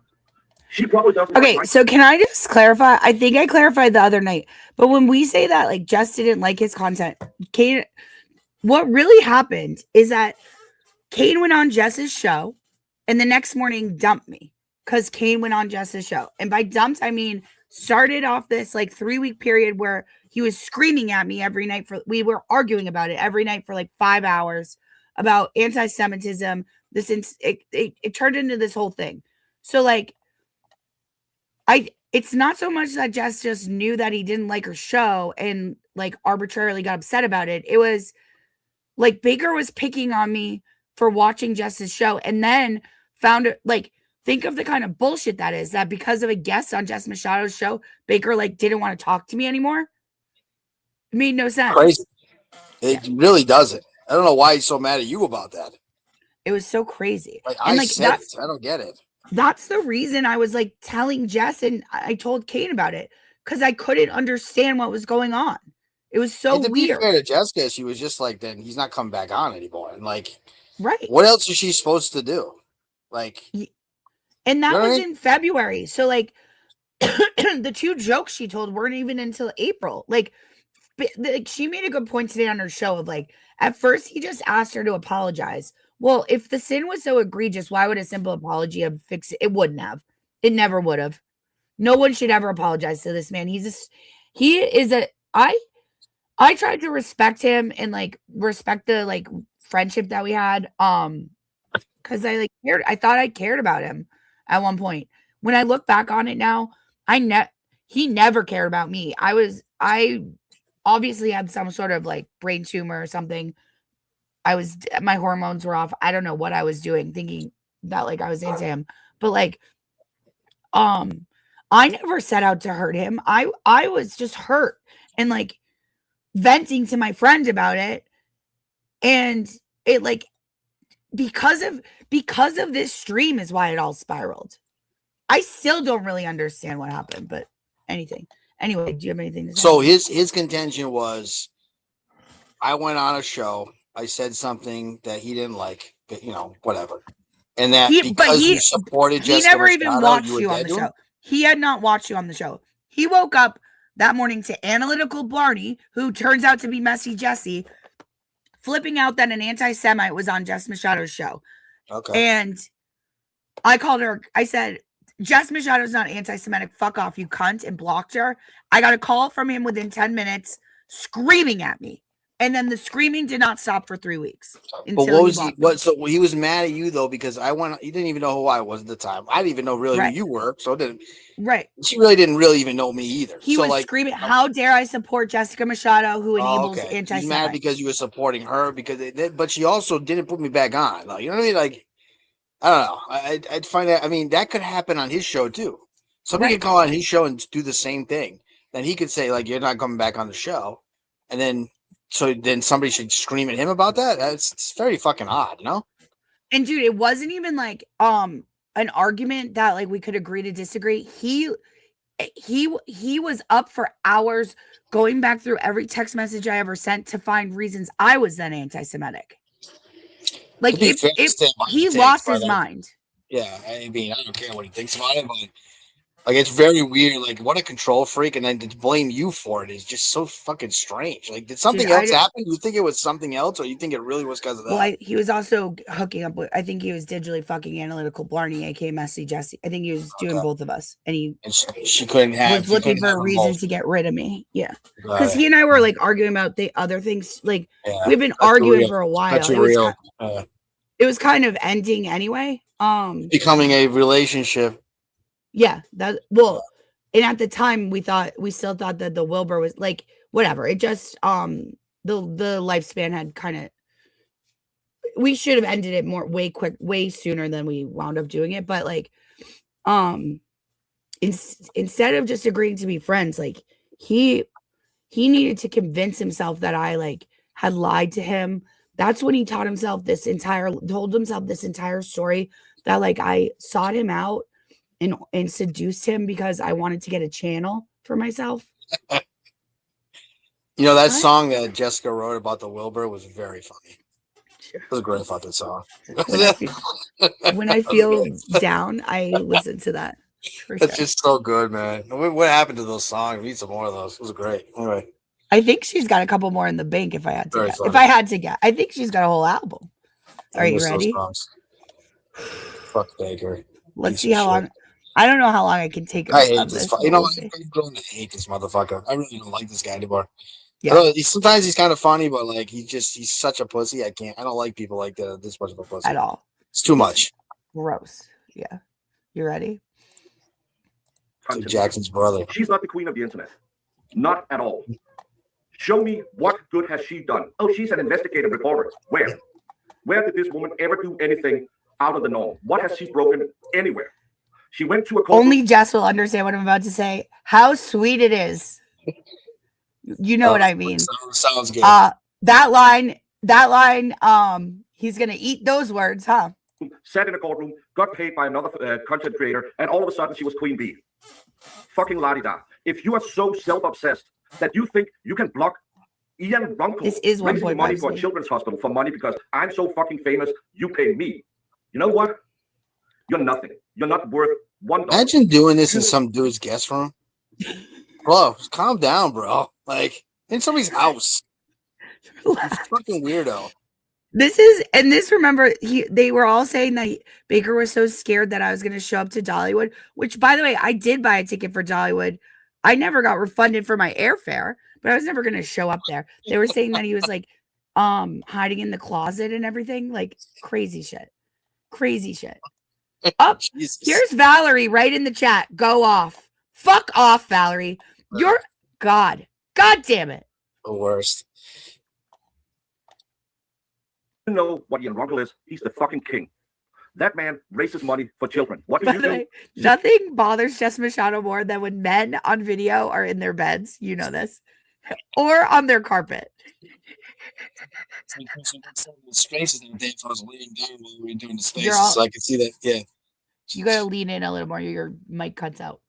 She probably doesn't. Okay, so can I just clarify? I think I clarified the other night, but when we say that like Jess didn't like his content, Kane, what really happened is that Kane went on Jess's show and the next morning dumped me because Kane went on Jess's show. And by dumped, I mean started off this like 3-week period where he was screaming at me every night we were arguing about it every night for like 5 hours about anti-Semitism. It turned into this whole thing. So like, it's not so much that Jess just knew that he didn't like her show and like arbitrarily got upset about it. It was like Baker was picking on me for watching Jess's show and then found it like, think of the kind of bullshit that is, that because of a guest on Jess Machado's show, Baker like didn't want to talk to me anymore. It made no sense. Crazy. It really doesn't. I don't know why he's so mad at you about that. It was so crazy. Like, and I said it. I don't get it. That's the reason I was like telling Jess and I told Kane about it because I couldn't understand what was going on. It was so to weird. Be fair to Jessica, she was just like, then he's not coming back on anymore. And like, right. What else is she supposed to do? Like, and that was in February. So like the 2 jokes she told weren't even until April. Like she made a good point today on her show of like, at first he just asked her to apologize. Well, if the sin was so egregious, why would a simple apology have fixed it? It wouldn't have. It never would have. No one should ever apologize to this man. I tried to respect him and like respect the like friendship that we had. Because I like cared. I thought I cared about him at one point. When I look back on it now, he never cared about me. I obviously had some sort of like brain tumor or something. My hormones were off. I don't know what I was doing, thinking that like I was into him, but like, I never set out to hurt him. I was just hurt and like venting to my friend about it. And it like, because of this stream is why it all spiraled. I still don't really understand what happened, but anyway, do you have anything to say? So his contention was, I went on a show. I said something that he didn't like, but whatever. And that you supported Jessica, he never even watched you on the show. He had not watched you on the show. He woke up that morning to Analytical Barney, who turns out to be Messy Jessie, flipping out that an anti-Semite was on Jess Machado's show. Okay. And I called her. I said, Jess Machado's not anti-Semitic. Fuck off, you cunt, and blocked her. I got a call from him within 10 minutes screaming at me. And then the screaming did not stop for 3 weeks. But what was he? So he was mad at you though because he didn't even know who I was at the time. I didn't even know really who you were. So she really didn't even know me either. He was screaming, "How dare I support Jessica Machado, who enables anti-Semitic?" He's mad because you were supporting her but she also didn't put me back on. You know what I mean? Like, I don't know. I'd find that. I mean, that could happen on his show too. Somebody could call on his show and do the same thing. Then he could say like, "You're not coming back on the show," and then. So then somebody should scream at him about that? It's very fucking odd, And dude, it wasn't even like an argument that like we could agree to disagree. He was up for hours going back through every text message I ever sent to find reasons I was then anti-Semitic. Like he lost his mind. Yeah, I mean, I don't care what he thinks about it, but like it's very weird. Like, what a control freak, and then to blame you for it is just so fucking strange. Like, did something else happen? You think it was something else, or you think it really was because of that? Well, he was also hooking up with. I think he was digitally fucking Analytical Barney, aka Messy Jessie. I think he was doing both of us, and she couldn't have. Was looking for a reason to get rid of me. Yeah, because he and I were like arguing about the other things. Like we've been arguing for a while. It was kind of ending anyway. Becoming a relationship. Yeah, and at the time we still thought that the Wilbur was like whatever. It just the lifespan had kind of. We should have ended it way sooner than we wound up doing it. But like, instead of just agreeing to be friends, like he needed to convince himself that I like had lied to him. That's when he told himself this entire story that like I sought him out and seduced him because I wanted to get a channel for myself. You know, that song that Jessica wrote about the Wilbur was very funny. It was a great fucking song. When I feel down, I listen to that. It's just so good, man. What happened to those songs? We need some more of those. It was great. Anyway, I think she's got a couple more in the bank. If I had to Very guess. funny. If I had to guess, I think she's got a whole album. I Are you miss those ready? songs. Fuck Baker. Let's Piece see of how shit. long. I don't know how long I can take. I hate of this. this. You know, We'll I'm see. going to hate this motherfucker. I really don't like this guy anymore. Yeah. I know sometimes he's kind of funny, but like he's such a pussy. I don't like people like that. This much of a pussy At all. It's too much. Gross. Yeah. You ready? So Jackson's brother. She's not the queen of the internet. Not at all. Show me what good has she done. Oh, she's an investigative reporter. Where? Where did this woman ever do anything out of the norm? What has she broken anywhere? She went to a Only Jess will understand what I'm about to say. How sweet it is. You know what I mean. Sounds good. That line, he's gonna eat those words, huh? Sat in a courtroom, got paid by another content creator, and all of a sudden she was queen bee. Fucking la-di-da. If you are so self-obsessed that you think you can block Ian Runkle This is raising 1.5 money for a speed. children's hospital for money because I'm so fucking famous, you pay me. You know what? You're nothing. You're not worth $1. Imagine doing this in some dude's guest room. Bro, just calm down, bro. Like in somebody's house. You fucking weirdo. Remember, they were all saying that Baker was so scared that I was going to show up to Dollywood, which, by the way, I did buy a ticket for Dollywood. I never got refunded for my airfare, but I was never going to show up there. They were saying that he was like hiding in the closet and everything, like crazy shit. Up, here's Valerie right in the chat. Go off. Fuck off, Valerie. You're God damn it. The worst. You know what Ian Runkle is? He's the fucking king. That man raises money for children. What do you do? Nothing bothers Jess Machado more than when men on video are in their beds, you know this, or on their carpet. Spaces the day if I was laying down while we were doing the spaces, all- so I could see that. Yeah. You gotta lean in a little more. Your mic cuts out.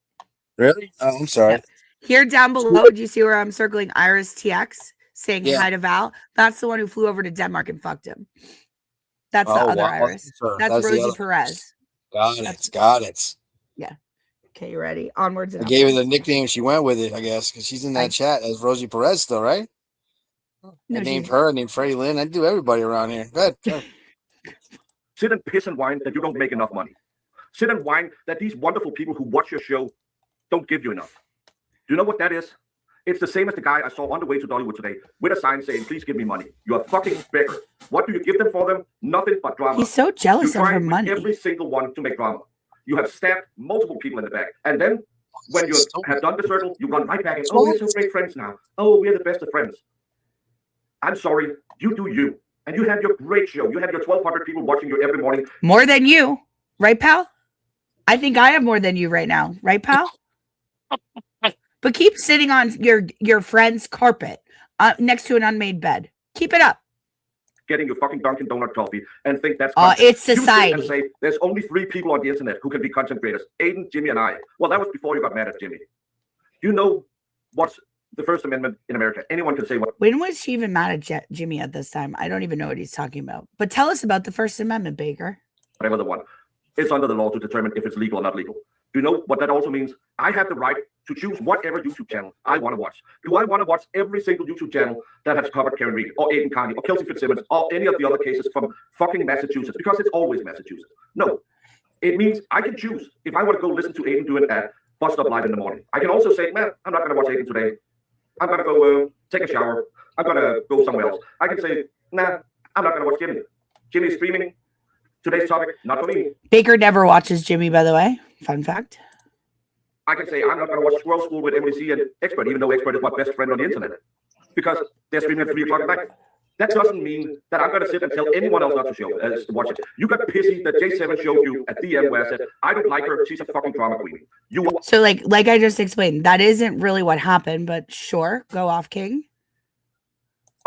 Really? Oh, I'm sorry. Yep. Here down below, do you see where I'm circling Iris TX saying hi to Val? That's the one who flew over to Denmark and fucked him. That's the other Iris. That's Rosie Perez. Got it. Yeah. Okay, you ready? Onwards and I gave her upwards. the nickname. She went with it, I guess, because she's in that chat as Rosie Perez, still, right? No, I named her. I named Freddie Lynn. I do everybody around here. Go ahead. Sit and piss and whine that you don't make enough money. Sit and whine that these wonderful people who watch your show don't give you enough. Do you know what that is? It's the same as the guy I saw on the way to Dollywood today with a sign saying, please give me money. You're a fucking beggar. What do you give them for them? Nothing but drama. He's so jealous you of try her with money. every single one to make drama. You have stabbed multiple people in the back. And then when you have done the circle, you run right back and, oh, we're so great friends now. Oh, we're the best of friends. I'm sorry. You do you. And you have your great show. You have your 1,200 people watching you every morning. More than you, right, pal? I think I have more than you right now, right, pal? But keep sitting on your friend's carpet next to an unmade bed. Keep it up. Getting your fucking Dunkin' Donut coffee and think that's it's You sit society. and say there's only 3 people on the internet who can be content creators: Aiden, Jimmy, and I. Well, that was before you got mad at Jimmy. You know what's the First Amendment in America? Anyone can say what. When was she even mad at Jimmy at this time? I don't even know what he's talking about. But tell us about the First Amendment, Baker. Whatever the one. It's under the law to determine if it's legal or not legal. Do you know what that also means? I have the right to choose whatever YouTube channel I want to watch. Do I want to watch every single YouTube channel that has covered Karen Reed or Aiden Carney or Kelsey Fitzsimmons or any of the other cases from fucking Massachusetts? Because it's always Massachusetts. No. It means I can choose if I want to go listen to Aiden do it at Bus Stop Live in the morning. I can also say, man, I'm not going to watch Aiden today. I'm going to go take a shower. I'm going to go somewhere else. I can say, nah, I'm not going to watch Jimmy. Jimmy's streaming. Today's topic, not for me. Baker never watches Jimmy, by the way. Fun fact. I can say I'm not going to watch Squirrel School with Emily C and Expert, even though Expert is my best friend on the internet. because they're streaming at 3 o'clock at night. That doesn't mean that I'm going to sit and tell anyone else not to watch it. You got pissy that J7 showed you at the end where I said, I don't like her. She's a fucking drama queen. You So like I just explained, that isn't really what happened, but sure, go off, King.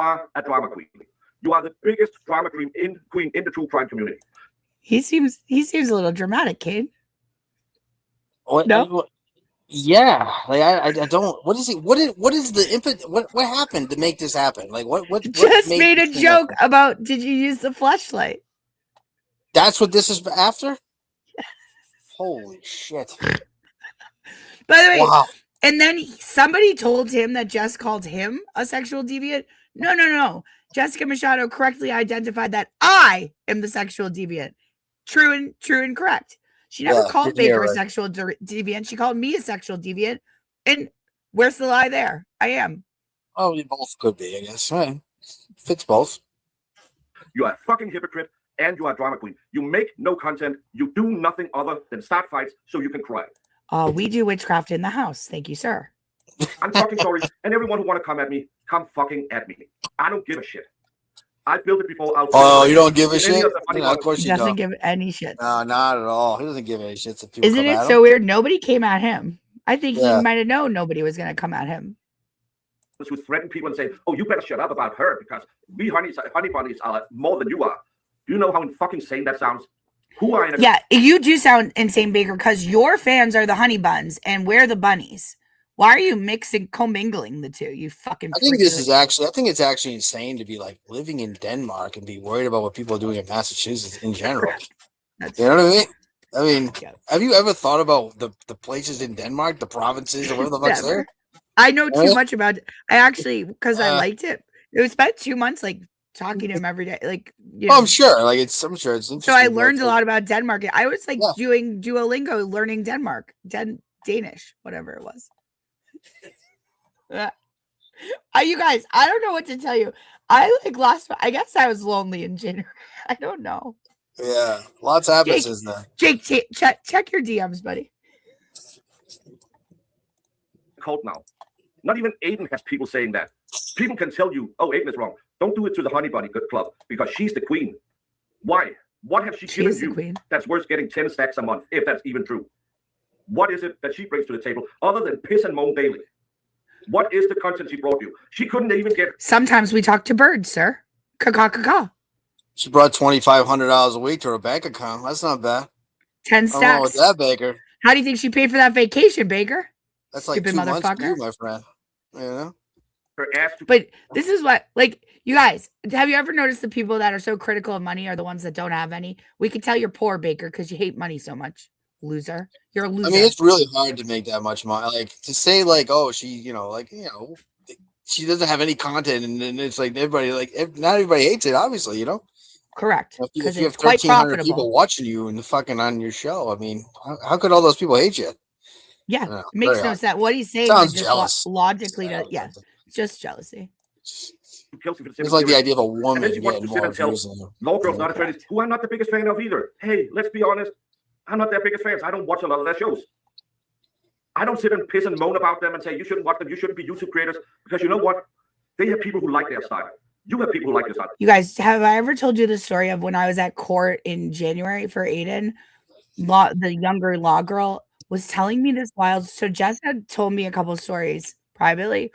are a drama queen. You are the biggest drama queen in the true crime community. He seems a little dramatic, King. What, No? Yeah, like I don't. What is it? What is the input? What happened to make this happen? Like what Just made a this thing joke happen? about did you use the flashlight? That's what this is after. Holy shit! By the way, Wow. and then somebody told him that Jess called him a sexual deviant. No. Jessica Machado correctly identified that I am the sexual deviant. True and correct. She never called Baker a sexual deviant. She called me a sexual deviant. And where's the lie there? I am. Oh, you both could be, I guess. Right. Fits both. You are a fucking hypocrite and you are a drama queen. You make no content. You do nothing other than start fights so you can cry. We do witchcraft in the house. Thank you, sir. I'm fucking sorry. And everyone who want to come at me, come fucking at me. I don't give a shit. I built it before. Oh, you don't give a shit? No, of course He you doesn't don't. give any shit. No, not at all. He doesn't give any shits if people Isn't come it at so him. weird? Nobody came at him. I think he Yeah. might have known nobody was going to come at him. Who threaten people and say, "Oh, you better shut up about her because we honey bunnies are more than you are." Do you know how fucking insane that sounds? Who are in a Yeah, you do sound insane, Baker, because your fans are the honey buns and we're the bunnies. Why are you commingling the two? You fucking. I think it's actually insane to be like living in Denmark and be worried about what people are doing in Massachusetts in general. You know what I mean? I mean, have you ever thought about the places in Denmark, the provinces, or whatever the fuck's there? I know too much about it. I actually, because I liked it. It was spent 2 months like talking to him every day. Like, you know. I'm sure. Like I'm sure it's interesting. So I learned a lot about Denmark. I was like doing Duolingo, learning Danish, whatever it was. You guys, I don't know what to tell you. I guess I was lonely in January. I don't know. Yeah, lots happens, isn't there? Jake, check your DMs, buddy. cult now. Not even Aiden has people saying that. People can tell you, "Oh, Aiden is wrong. Don't do it to the Honey Bunny Club because she's the queen." Why? What has she given you that's worth getting 10 stacks a month, if that's even true? What is it that she brings to the table other than piss and moan daily? What is the content she brought you? She couldn't even get. Sometimes we talk to birds, sir. Caw. She brought $2,500 a week to her bank account. That's not bad. 10 stacks. I don't know with that, Baker. How do you think she paid for that vacation, Baker? That's like Stupid 2 months for motherfucker. you, my friend. You know? Her ass. But this is what, like, you guys, have you ever noticed the people that are so critical of money are the ones that don't have any? We could tell you're poor, Baker, because you hate money so much. Loser. You're a loser. I mean, it's really hard to make that much money. Like, to say, like, oh, she, she doesn't have any content, and it's like everybody, not everybody hates it, obviously, Correct. If you have 1,300 people watching you and fucking on your show, I mean, how could all those people hate you? Yeah, makes no sense. What he's saying Sounds is just jealous. Logically, it's just jealousy. It's like the idea of a woman And then she wants getting to sit more and tell views than you. law girls not attorneys, who I'm not the biggest fan of either. Hey, let's be honest. I'm not their biggest fans. I don't watch a lot of their shows. I don't sit and piss and moan about them and say you shouldn't watch them. You shouldn't be YouTube creators because you know what? They have people who like their style. You have people who like your style. You guys, have I ever told you the story of when I was at court in January for Aiden? The younger law girl was telling me this wild. So Jess had told me a couple of stories privately.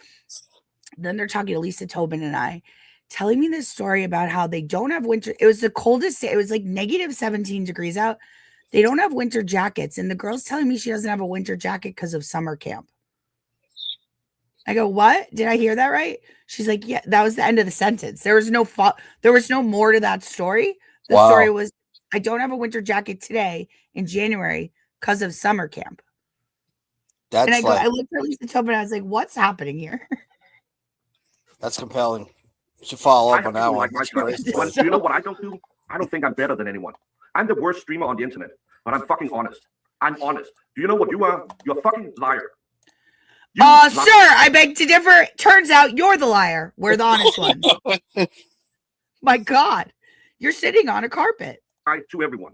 Then they're talking to Lisa Tobin and I, telling me this story about how they don't have winter. It was the coldest day. It was like negative 17 degrees out. They don't have winter jackets. And the girl's telling me she doesn't have a winter jacket because of summer camp. I go, what? Did I hear that right? She's like, yeah, that was the end of the sentence. There was no more to that story. The story was, I don't have a winter jacket today in January because of summer camp. That's and I looked at Lisa Tobin and I was like, what's happening here? That's compelling. You should follow up on that one. Do you know what I don't do? I don't think I'm better than anyone. I'm the worst streamer on the internet, but I'm fucking honest. I'm honest. Do you know what you are? You're a fucking liar. Sir, I beg to differ. Turns out you're the liar. We're the honest one. My God, you're sitting on a carpet. To everyone.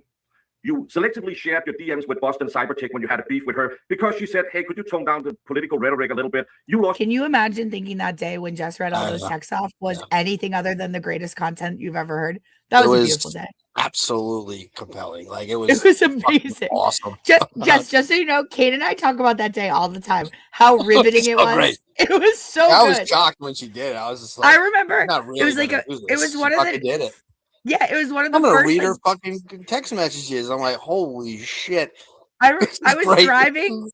You selectively shared your DMs with Boston Cyberchick when you had a beef with her because she said, hey, could you tone down the political rhetoric a little bit? You lost. Can you imagine thinking that day when Jess read all those texts off was anything other than the greatest content you've ever heard? That was a beautiful day. Absolutely compelling. Like it was amazing. Awesome. Just so you know, Kate and I talk about that day all the time. How riveting it was. Great. It was so I good. was shocked when she did it. I was just like, I remember not really it was like it was one of the did it. Yeah, it was one of the I'm gonna first read her fucking text messages. I'm like, holy shit. I was driving.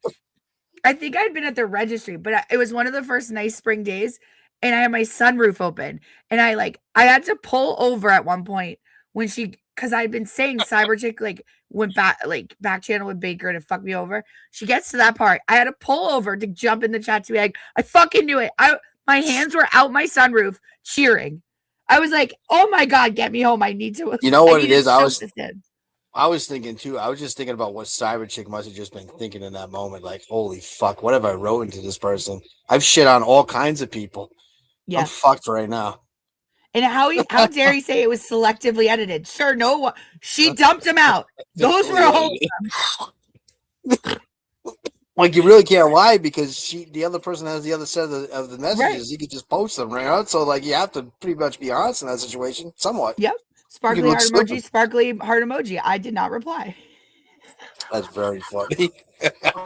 I think I'd been at the registry, but it was one of the first nice spring days, and I had my sunroof open, and I had to pull over at one point when because I'd been saying Cyberchick like went back channel with Baker to fuck me over. She gets to that part, I had to pull over to jump in the chat to be like, I fucking knew it. My hands were out my sunroof cheering. I was like, oh my God, get me home. I need to. You know what it is? I was thinking too. I was just thinking about what Cyberchick must have just been thinking in that moment. Like, holy fuck, what have I wrote into this person? I've shit on all kinds of people. Yeah. I'm fucked right now. And how dare he say it was selectively edited? Sir, no, she dumped him out. Those were all. Like you really can't lie because the other person has the other set of the messages. Right. You could just post them, right? So like you have to pretty much be honest in that situation, somewhat. Yep. Sparkly heart emoji, sparkly heart emoji. I did not reply. That's very funny.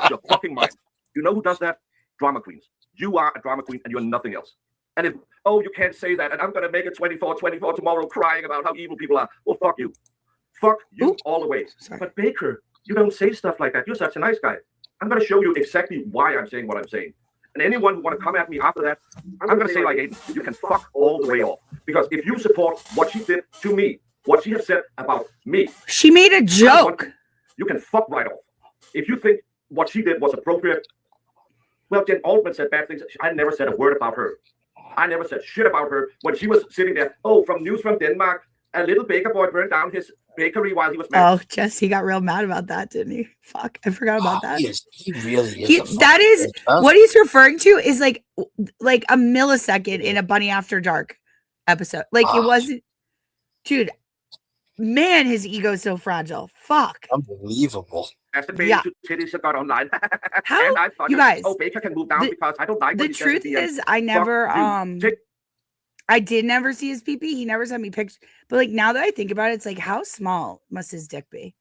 Your fucking mind. You know who does that? Drama queens. You are a drama queen and you're nothing else. And if you can't say that, and I'm gonna make it 24/24 tomorrow, crying about how evil people are. Well, fuck you. Fuck you all the way. Sorry. But Baker, you don't say stuff like that. You're such a nice guy. I'm going to show you exactly why I'm saying what I'm saying. And anyone who want to come at me after that, I'm going to say like Aiden, you can fuck all the way off. Because if you support what she did to me, what she has said about me. She made a joke. You can fuck right off. If you think what she did was appropriate, well, Jen Altman said bad things. I never said a word about her. I never said shit about her when she was sitting there. Oh, from news from Denmark, a little baker boy burned down his bakery while he was mad. Oh, Jess, he got real mad about that, didn't he? Fuck, I forgot about that. He really is. That is what he's referring to is like a millisecond in a Bunny After Dark episode. Like it wasn't, dude. Man, his ego's so fragile. Fuck. Unbelievable. Yeah. Titties got online. How and I thought, you guys? Oh, Baker can move down because I don't like. The truth is, I never I did never see his pee-pee. He never sent me pictures. But like now that I think about it, it's like how small must his dick be?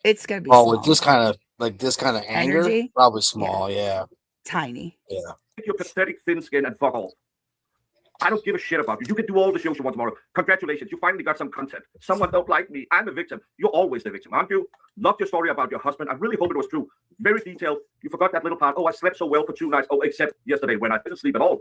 It's gonna be small. With this kind of anger, energy? Probably small, yeah. Tiny. Yeah. Your pathetic thin skin and fuck off. I don't give a shit about you. You can do all the shows you want tomorrow. Congratulations, you finally got some content. Someone don't like me. I'm a victim. You're always the victim, aren't you? Loved your story about your husband. I really hope it was true. Very detailed. You forgot that little part. Oh, I slept so well for 2 nights. Oh, except yesterday when I didn't sleep at all.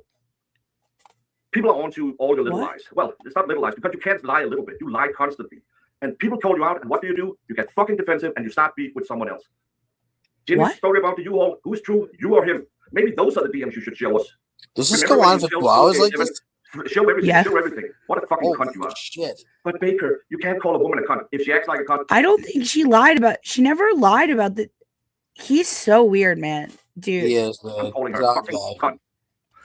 People are on to all your little lies. Well, it's not little lies because you can't lie a little bit. You lie constantly. And people call you out, and what do? You get fucking defensive and you start beef with someone else. Jimmy's story about the U-Haul, who's true, you or him? Maybe those are the DMs you should show us. Does this go on for 2 hours like this? Show everything. Show everything. What a fucking cunt you are. Shit. But Baker, you can't call a woman a cunt if she acts like a cunt. I don't think she lied about. She never lied about the. He's so weird, man, dude. He is, man. I'm calling her a fucking cunt.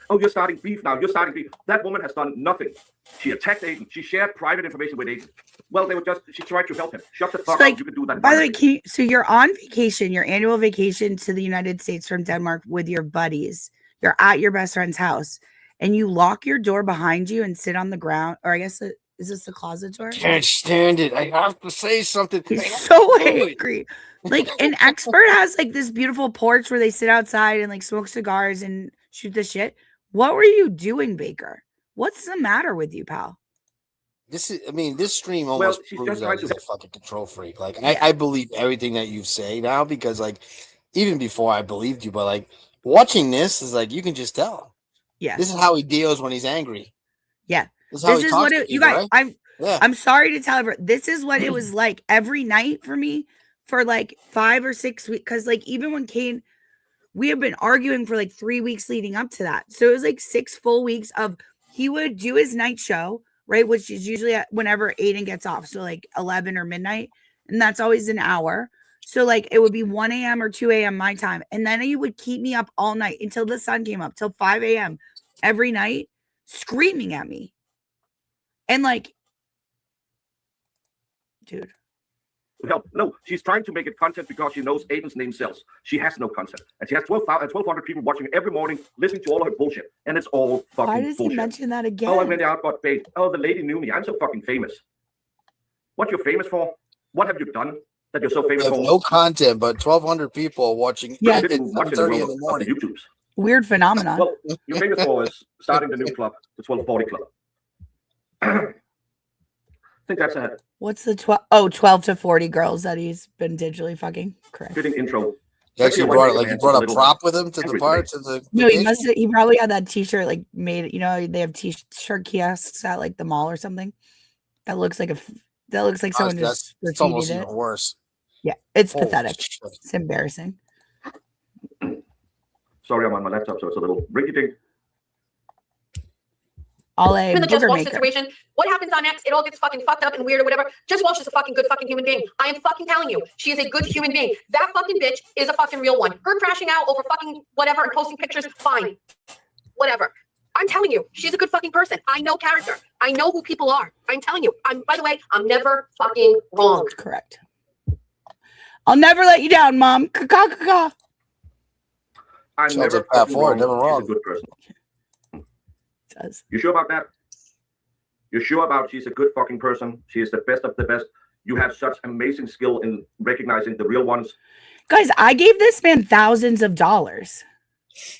Oh, you're starting beef now. You're starting beef. That woman has done nothing. She attacked Aiden. She shared private information with Aiden. Well, she tried to help him. Shut the fuck up. You can do that. By the way, so you're on vacation, your annual vacation to the United States from Denmark with your buddies. You're at your best friend's house and you lock your door behind you and sit on the ground. Or I guess, is this the closet door? Can't stand it. I have to say something. He's so angry. Like an expert has like this beautiful porch where they sit outside and like smoke cigars and shoot the shit. What were you doing, Baker? What's the matter with you, pal? This stream almost proves that he's a fucking control freak. Like, yeah. I believe everything that you say now because, like, even before I believed you, but, like, watching this is like, you can just tell. Yeah. This is how he deals when he's angry. Yeah. This is what it, you guys, right? I'm sorry to tell everyone, this is what it was like every night for me for, like, 5 or 6 weeks. Because, like, even when Kane... We have been arguing for like 3 weeks leading up to that. So it was like 6 full weeks of he would do his night show, right? Which is usually whenever Aiden gets off. So like 11 or midnight. And that's always an hour. So like it would be 1 a.m. or 2 a.m. my time. And then he would keep me up all night until the sun came up, till 5 a.m. every night, screaming at me. And like, dude. to help. No, she's trying to make it content because she knows Aiden's name sells. She has no content. And she has 1,200 people watching every morning, listening to all her bullshit. And it's all fucking Why does bullshit. he mention that again? Oh, I went out, got paid. Oh, the lady knew me. I'm so fucking famous. What you're famous for? What have you done that you're so famous for? No content, but 1,200 people watching. Yeah. At 7:30 in the morning. YouTubes. Weird phenomenon. Well, you're famous for is starting the new club, the 1240 Club. I think that's a What's the 12 to 40 girls that he's been digitally fucking? Correct. fitting intro. He actually brought he brought a prop with him to the part to the. No, he probably had that T-shirt like made. You know, they have T-shirt kiosks at like the mall or something. That looks like someone just It's almost repeated even it. worse. Yeah, it's Holy pathetic. shit. It's embarrassing. Sorry, I'm on my laptop, so it's a little rinky-dink. In the Just Walsh situation, what happens on X, it all gets fucking fucked up and weird or whatever. Just Walsh is a fucking good fucking human being. I am fucking telling you, she is a good human being. That fucking bitch is a fucking real one. Her crashing out over fucking whatever and posting pictures, fine. Whatever. I'm telling you, she's a good fucking person. I know character. I know who people are. I'm telling you. By the way, I'm never fucking wrong. Correct. I'll never let you down, Mom. Caw. I'm never wrong. She's a good person. You sure about that? You're sure about she's a good fucking person? She is the best of the best. You have such amazing skill in recognizing the real ones. Guys, I gave this man thousands of dollars.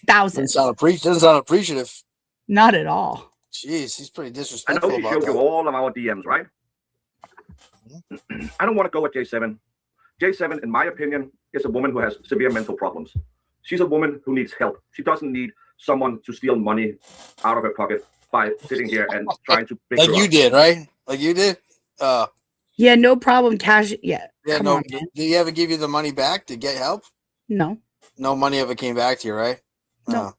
Thousands. Doesn't sound appreciative. Not at all. Jeez, he's pretty I disrespectful. know she showed you all of our DMs, right? I don't want to go with J7. J7, in my opinion, is a woman who has severe mental problems. She's a woman who needs help. She doesn't need someone to steal money out of her pocket by sitting here and trying to pick Like her you up. did, right? Like you did. Yeah, no problem. Cash. Yeah. Yeah. Come No. on, man. Did he ever give you the money back to get help? No. No money ever came back to you, right? No.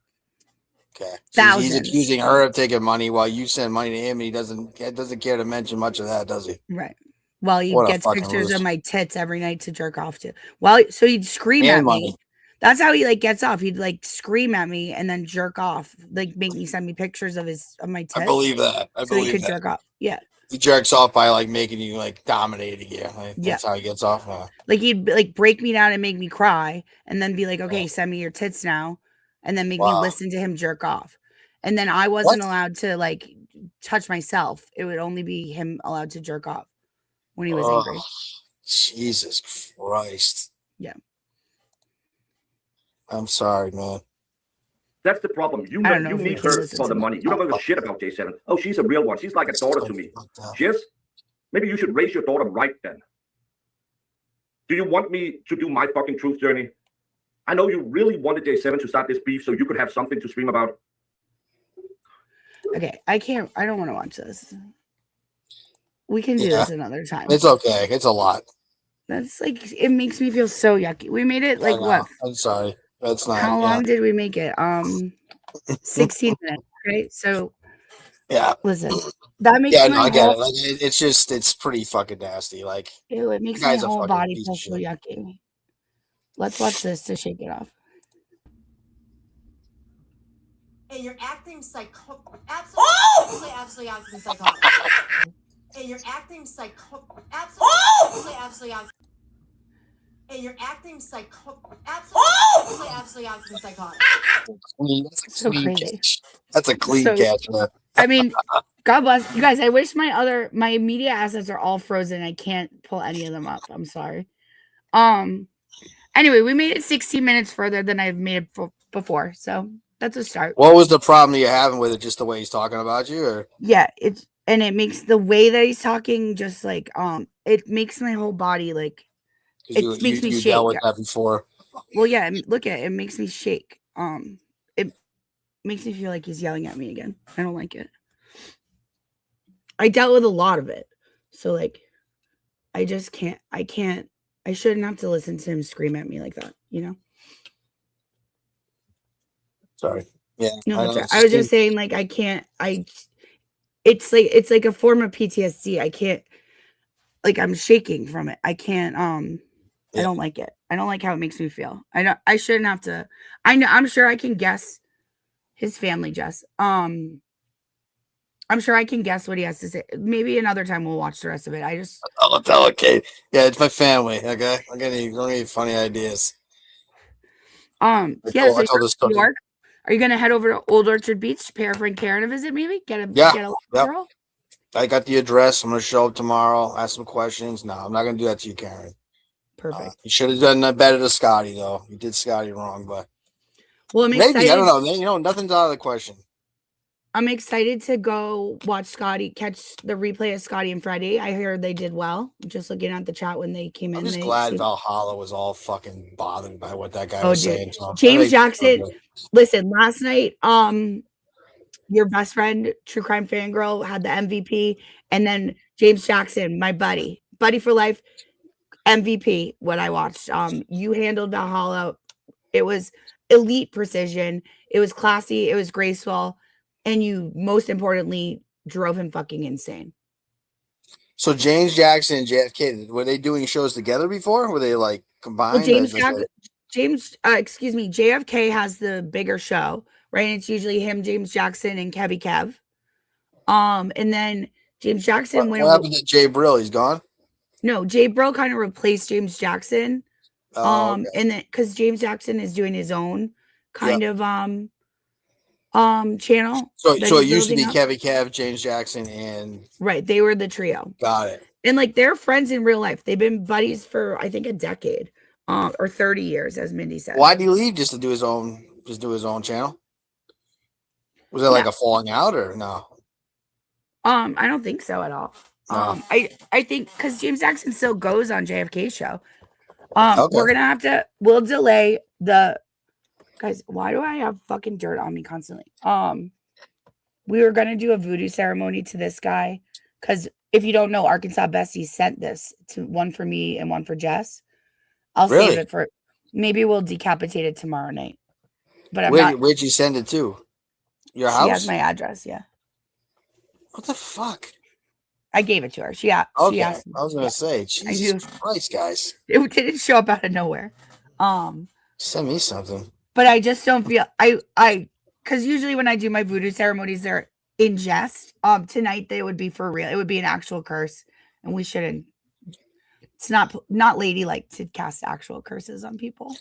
Okay. So he's Thousands. accusing her of taking money while you send money to him. And he doesn't care to mention much of that, does he? Right. Well, he What a gets fucking pictures loser. of my tits every night to jerk off to. Well, so he'd scream And at money. me. That's how he like gets off. He'd like scream at me and then jerk off, like make me send me pictures of my tits. I believe that. I so he believe could that. jerk off. Yeah. He jerks off by like making you like dominating you. Like, Yeah. That's how he gets off. Like he'd like break me down and make me cry, and then be like, "Okay, send me your tits now," and then make me Wow. listen to him jerk off. And then I wasn't allowed to like touch myself. It would only be him allowed to jerk off when he was angry. Jesus Christ. Yeah. I'm sorry, man. That's the problem. You I don't know you if need we can her listen for to the me. money. You don't know shit about J7. Oh, she's a real one. She's like a daughter to me. Yes? Maybe you should raise your daughter right then. Do you want me to do my fucking truth journey? I know you really wanted J7 to start this beef so you could have something to scream about. Okay, I don't want to watch this. We can do Yeah. this another time. It's okay. It's a lot. That's like it makes me feel so yucky. We made it I like know. what? I'm sorry. That's not. How yeah. long did we make it? 16 minutes, right? So Yeah. listen, that makes Yeah, my no, I get whole, it. Like, it's pretty fucking nasty. Like, ew, it you makes my guys are whole fucking body piece feel of so shit. yucky. Let's watch this to shake it off. And you're acting absolutely acting psychotic. And you're acting absolutely and you're acting absolutely acting psychotic. That's a So clean crazy. catch. That's a clean So- catch, man. I mean, God bless you guys. I wish my media assets are all frozen. I can't pull any of them up. I'm sorry. Anyway, we made it 16 minutes further than I've made it before, so that's a start. What was the problem you're having with it? Just the way he's talking about you, or Yeah, it makes the way that he's talking just like it makes my whole body like because it makes me you shake. dealt with that before? Well, yeah, look at it. It makes me shake. It makes me feel like he's yelling at me again. I don't like it. I dealt with a lot of it, so like, I just can't. I shouldn't have to listen to him scream at me like that. You know. Sorry. Yeah. No, I that's know, right. I was just saying, like, I can't. It's like a form of PTSD. I can't. Like, I'm shaking from it. I can't. I don't like it. I don't like how it makes me feel. I shouldn't have to. I'm sure I can guess his family, Jess. I'm I'm sure I can guess what he has to say. Maybe another time we'll watch the rest of it. I just I'll tell it, Kate. Yeah, it's my family. Okay, I'm getting funny ideas. yeah. So I you're told this in New story. York. Are you gonna head over to Old Orchard Beach to pay our friend Karen a visit? Maybe get a Yeah, local yep. girl. I got the address. I'm gonna show up tomorrow. Ask some questions. No, I'm not gonna do that to you, Karen. Perfect. You should have done that better to Scotty, though. You did Scotty wrong, but Well, I'm maybe I excited. don't know. You know, nothing's out of the question. I'm excited to go watch Scotty catch the replay of Scotty and Freddie. I heard they did well. Just looking at the chat when they came in. I'm just glad Valhalla was all fucking bothered by what that guy was saying. So James Jackson. Listen, last night, your best friend, True Crime Fangirl, had the MVP, and then James Jackson, my buddy for life, MVP. What I watched, you handled Valhalla. It was elite precision. It was classy. It was graceful, and you most importantly drove him fucking insane. So James Jackson and JFK, were they doing shows together before? Were they like combined? Well, JFK has the bigger show, right? And it's usually him, James Jackson, and Kevy Kev. And then James Jackson what happened to Jay Brill? He's gone? No, Jay Brill kind of replaced James Jackson. Okay. And then because James Jackson is doing his own kind of channel. So it used to be Kevy Kev, James Jackson, and right. They were the trio. Got it. And like they're friends in real life. They've been buddies for I think a decade, or 30 years, as Mindy said. Why did he leave just to do his own channel? Was it like a falling out or no? I don't think so at all. No. I think because James Jackson still goes on JFK show. Okay. We're gonna we'll delay the guys. Why do I have fucking dirt on me constantly? We were gonna do a voodoo ceremony to this guy because if you don't know, Arkansas Bestie sent this to one for me and one for Jess. I'll save it for maybe we'll decapitate it tomorrow night. But where'd you send it to? Your house? She has my address, yeah. What the fuck? I gave it to her. She asked me. I was gonna say, Jesus Christ, guys. It didn't show up out of nowhere. Send me something. But I just don't feel I because usually when I do my voodoo ceremonies, they're in jest. Tonight they would be for real. It would be an actual curse, and we shouldn't. It's not ladylike to cast actual curses on people.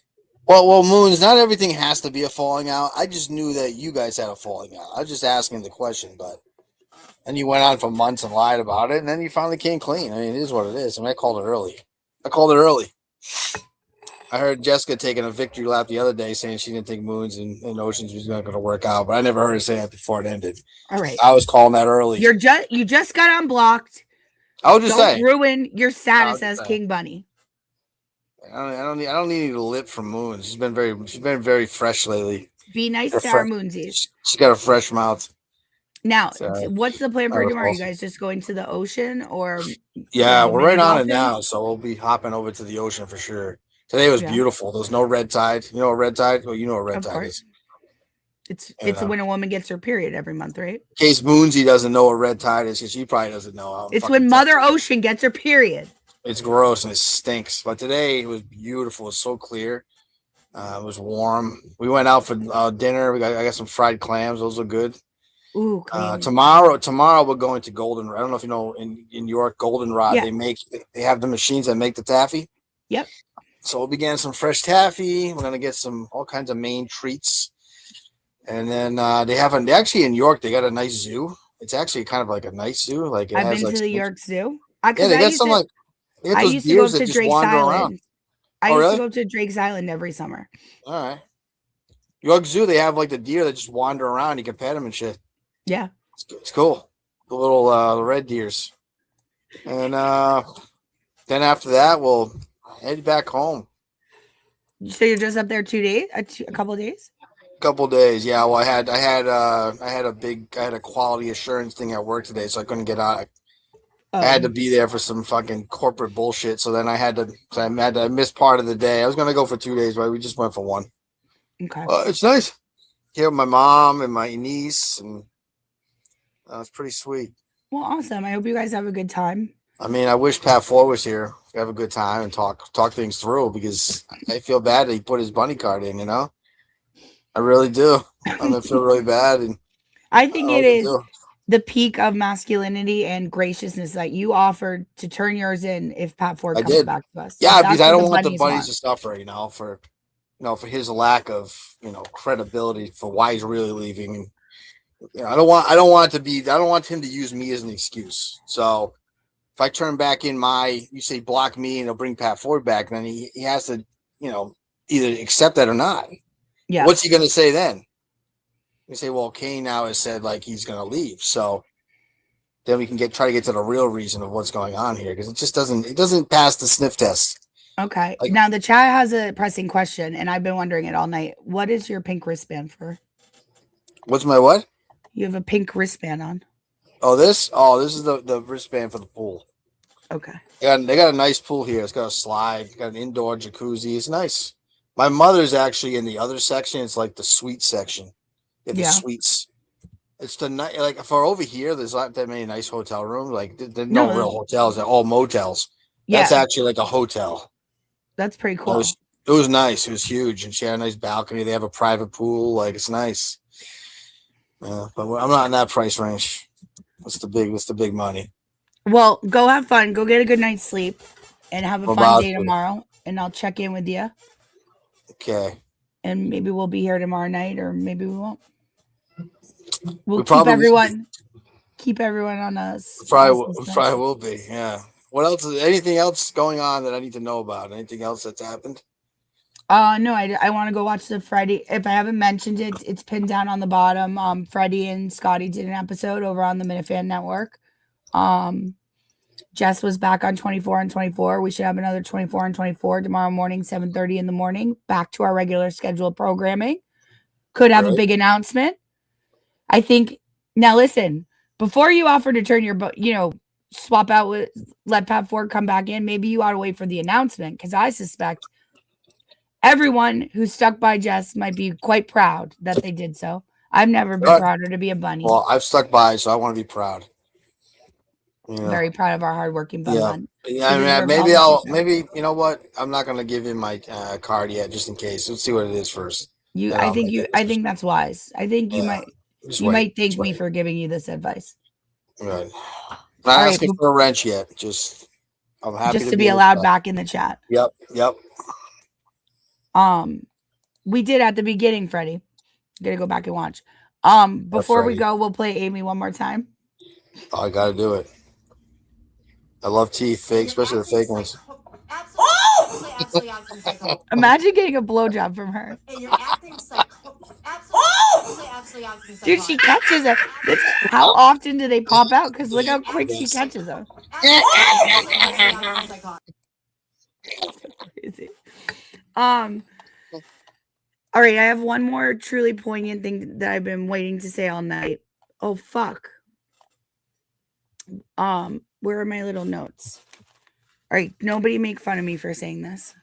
Well, Moons, not everything has to be a falling out. I just knew that you guys had a falling out. I was just asking the question, but and you went on for months and lied about it, and then you finally came clean. I mean, it is what it is. I mean, I called it early. I heard Jessica taking a victory lap the other day saying she didn't think Moons and Oceans was not going to work out, but I never heard her say that before it ended. All right. I was calling that early. You just got unblocked. I was just saying. Ruin your status as King Bunny. I don't need any lip from Moons. She's been very fresh lately. Be nice to our Moonsies. She's got a fresh mouth. Now, what's the plan for tomorrow? Are you guys just going to the ocean or? Yeah, we're right on it now, so we'll be hopping over to the ocean for sure. Today was beautiful. There was no red tide. You know what red tide? Well, you know what red tide is. It's when a woman gets her period every month, right? In case Moonsy doesn't know what red tide is, because she probably doesn't know. It's when Mother Ocean gets her period. It's gross and it stinks. But today it was beautiful. It was so clear. It was warm. We went out for dinner. I got some fried clams. Those are good. Ooh, tomorrow we're going to Goldenrod. I don't know if you know in New York, Goldenrod, they have the machines that make the taffy. Yep. So we'll be getting some fresh taffy. We're gonna get all kinds of Maine treats. And then they actually in New York, they got a nice zoo. It's actually kind of like a nice zoo. Like I've been to the York Zoo. They got some I used to go to Drake's Island. I used to go to Drake's Island every summer. All right. York Zoo, they have like the deer that just wander around. You can pet them and shit. Yeah. It's cool. The little red deers. And then after that, we'll head back home. So you're just up there 2 days? A couple of days? Couple days, yeah. Well, I had a quality assurance thing at work today, so I couldn't get out. I had to be there for some fucking corporate bullshit. So then I missed part of the day. I was gonna go for 2 days, but we just went for one. Okay. It's nice. Here with my mom and my niece, and it's pretty sweet. Well, awesome. I hope you guys have a good time. I mean, I wish Pat Ford was here. Have a good time and talk things through, because I feel bad that he put his bunny card in. You know. I really do. I feel really bad, and I think it is. the peak of masculinity and graciousness that you offered to turn yours in if Pat Ford I comes did. back to us. Yeah, That's because I what don't want the bunnies bunnies to suffer, for his lack of, credibility for why he's really leaving. I don't want him to use me as an excuse. So if I turn back in you say block me and he'll bring Pat Ford back, then he has to, either accept that or not. Yeah. What's he going to say then? You say, well, Kane now has said like he's going to leave. So then we can try to get to the real reason of what's going on here, because it doesn't pass the sniff test. Okay. Now the chat has a pressing question, and I've been wondering it all night. What is your pink wristband for? What's my what? You have a pink wristband on. Oh, this is the wristband for the pool. Okay. They got a nice pool here. It's got a slide. It's got an indoor jacuzzi. It's nice. My mother's actually in the other section. It's like the suite section. The suites. It's the night, like for over here. There's not that many nice hotel rooms. Like there's no real hotels. They're all motels. That's actually like a hotel. That's pretty cool. It was nice. It was huge, and she had a nice balcony. They have a private pool. Like it's nice. Yeah, but I'm not in that price range. What's the big money? Well, go have fun. Go get a good night's sleep, and have a fun day tomorrow. And I'll check in with you. Okay. And maybe we'll be here tomorrow night, or maybe we won't. We'll keep everyone on us. Probably will be. Yeah. What else? Anything else going on that I need to know about? Anything else that's happened? No, I want to go watch the Friday. If I haven't mentioned it, it's pinned down on the bottom. Freddie and Scotty did an episode over on the Minifan Network. Jess was back on 24 and 24. We should have another 24 and 24 tomorrow morning, 7:30 in the morning. Back to our regular scheduled programming. Could have a big announcement. I think. Now listen, before you offer to turn your, swap out with let Pat Ford come back in, maybe you ought to wait for the announcement, because I suspect everyone who stuck by Jess might be quite proud that they did so. I've never been prouder to be a bunny. Well, I've stuck by, so I want to be proud. Very proud of our hardworking bun. Yeah, I mean, maybe you know what? I'm not gonna give him my card yet, just in case. Let's see what it is first. I think that's wise. I think you might thank me for giving you this advice. Right. Not asking for a wrench yet. I'm happy to be allowed back in the chat. Yep. We did at the beginning, Freddie. Gotta go back and watch. Before we go, we'll play Amy one more time. Oh, I gotta do it. I love teeth, especially the fake ones. Oh! Imagine getting a blowjob from her. Dude, she catches it. How often do they pop out? Because look how quick she catches them. Crazy. All right, I have one more truly poignant thing that I've been waiting to say all night. Oh fuck. Where are my little notes? All right, nobody make fun of me for saying this.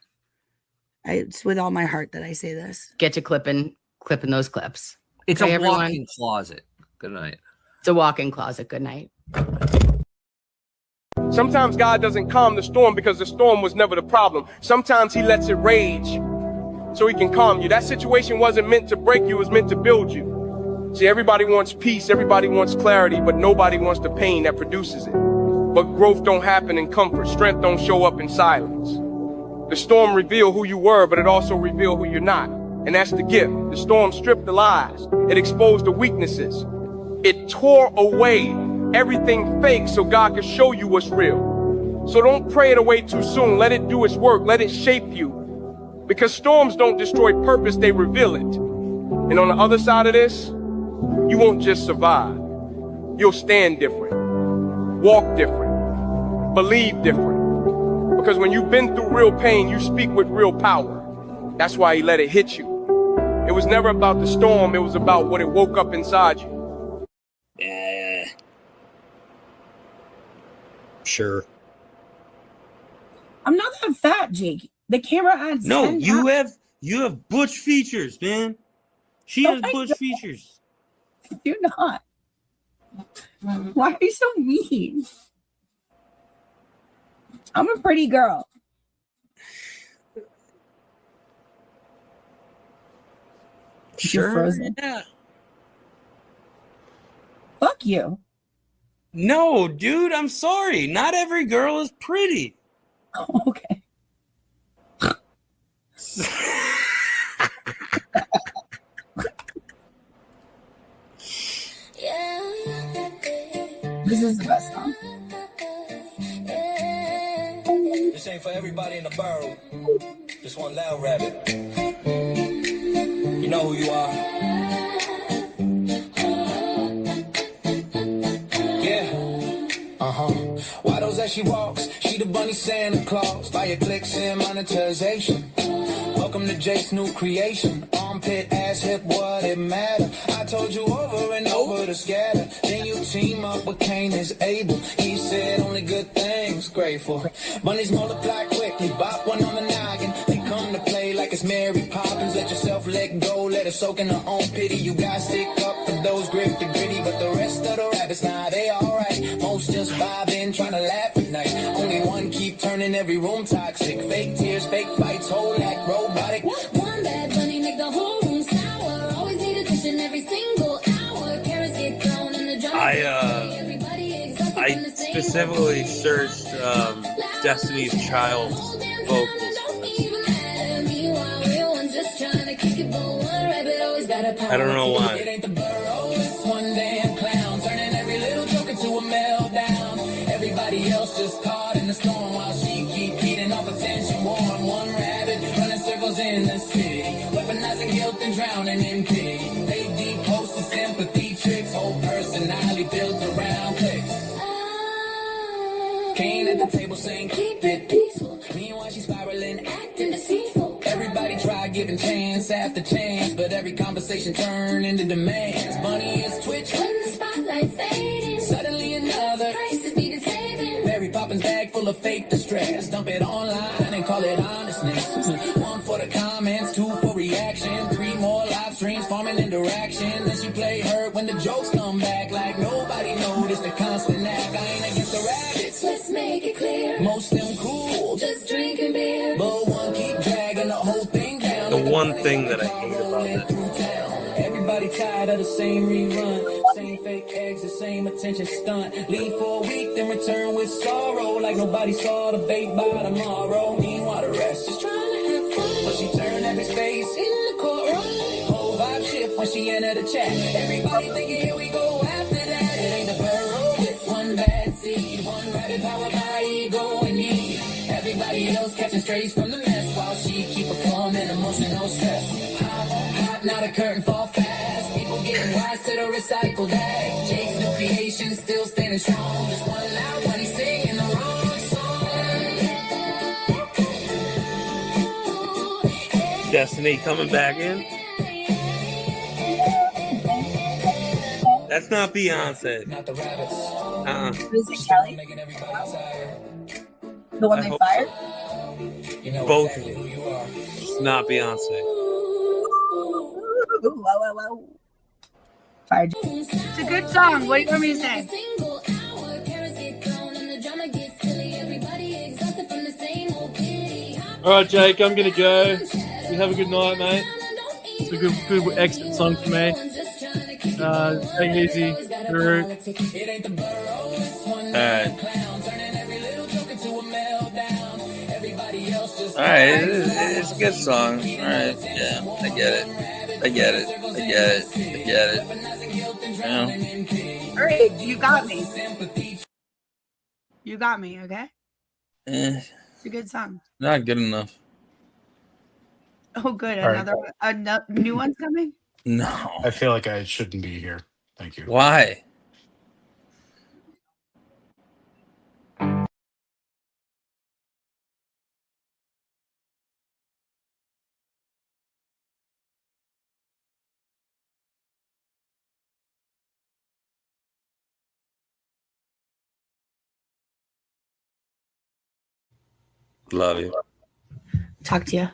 It's with all my heart that I say this. Get to clipping those clips. It's a walk-in closet. Good night. It's a walk-in closet. Good night. Sometimes God doesn't calm the storm because the storm was never the problem. Sometimes he lets it rage so he can calm you. That situation wasn't meant to break you, it was meant to build you. See, everybody wants peace, everybody wants clarity, but nobody wants the pain that produces it. But growth don't happen in comfort. Strength don't show up in silence. The storm revealed who you were, but it also revealed who you're not. And that's the gift. The storm stripped the lies. It exposed the weaknesses. It tore away everything fake so God could show you what's real. So don't pray it away too soon. Let it do its work. Let it shape you. Because storms don't destroy purpose, they reveal it. And on the other side of this, you won't just survive. You'll stand different, walk different, believe different. Because when you've been through real pain, you speak with real power. That's why he let it hit you. It was never about the storm, it was about what it woke up inside you. Sure. I'm not that fat, Jake. The camera adds. No, you have butch features, man. She has butch features. You're not. Why are you so mean? I'm a pretty girl. Sure. Frozen. Yeah. Fuck you. No, dude, I'm sorry. Not every girl is pretty. Okay. This is the best song. This ain't for everybody in the borough. Just one loud rabbit. You know who you are. Yeah. Waddles as she walks. She the bunny Santa Claus. Fire clicks and monetization. Welcome to Jake's new creation. Armpit, ass, hip, what it matter. I told you over and over to scatter. Then you team up with Cain is Abel. He said only good things, grateful. Bunnies multiply quickly, bop one on the noggin. They come to play like it's Mary Poppins. Let yourself let go, let her soak in her own pity. You gotta stick up for those grit the gritty. But the rest of the rabbits, nah, they alright. Most just vibing, trying to laugh at night. Only one keep turning every room toxic. Fake tears, fake fights, whole act robotic. One bad bunny make the whole room sour. Always need attention every single hour. Carrots get thrown in the jar. I specifically searched Destiny's Child's vocals. I don't know why. One damn clown turning every little joke into a meltdown. Everybody else just caught in the storm while she keep feeding off attention. One rabbit running circles in the city, weaponizing guilt and drowning in pity. They deep posted sympathy tricks, whole personality built around clicks. Cain at the table saying keep it peaceful. Meanwhile she's spiraling, acting deceitful. Everybody try giving chance after chance, but every conversation turned into demands. Bunny is twitch when the spotlight fading. Suddenly another crisis needed saving. Mary Poppins bag full of fake distress. Dump it online and call it honestness. One for the comments, two for reaction, three more live streams farming interaction. Then she play hurt when the jokes come back like nobody noticed the constant act. I ain't against the rabbits, Let's make it clear. most them cool, Just drinking beer. but one keep dragging the whole thing down. The one thing that I hate about this. Everybody tired of the same rerun, same fake eggs, the same attention stunt. Leave for a week, then return with sorrow, like nobody saw the bait by tomorrow. Meanwhile, the rest just trying to have fun, but she turned every space in the courtroom. Whole vibe shift when she entered the chat. Everybody thinking here we go after that. It ain't the burrow with one bad seed, one rabbit powered by ego and need. Everybody else catching strays from the mess while she keep performing emotional stress. Hot, now the curtain fall fast. People getting wise to the recycled bag. Jake's new creation still standing strong. Just one loud one, he's singing the wrong song. Destiny coming back in. That's not Beyonce. Is it Kelly? The one they fired? Both of them. It's not Beyonce. Ooh, wow. Fired. It's a good song. What do you want me to say? All right, Jake, I'm gonna go. You have a good night, mate. It's a good exit song for me. Take it easy. Alright. Alright, it's a good song. Alright, yeah, I get it. Yeah. All right, you got me. You got me, okay? It's a good song. Not good enough. Oh, good. All right. Another new one's coming? No. I feel like I shouldn't be here. Thank you. Why? Love you. Talk to you.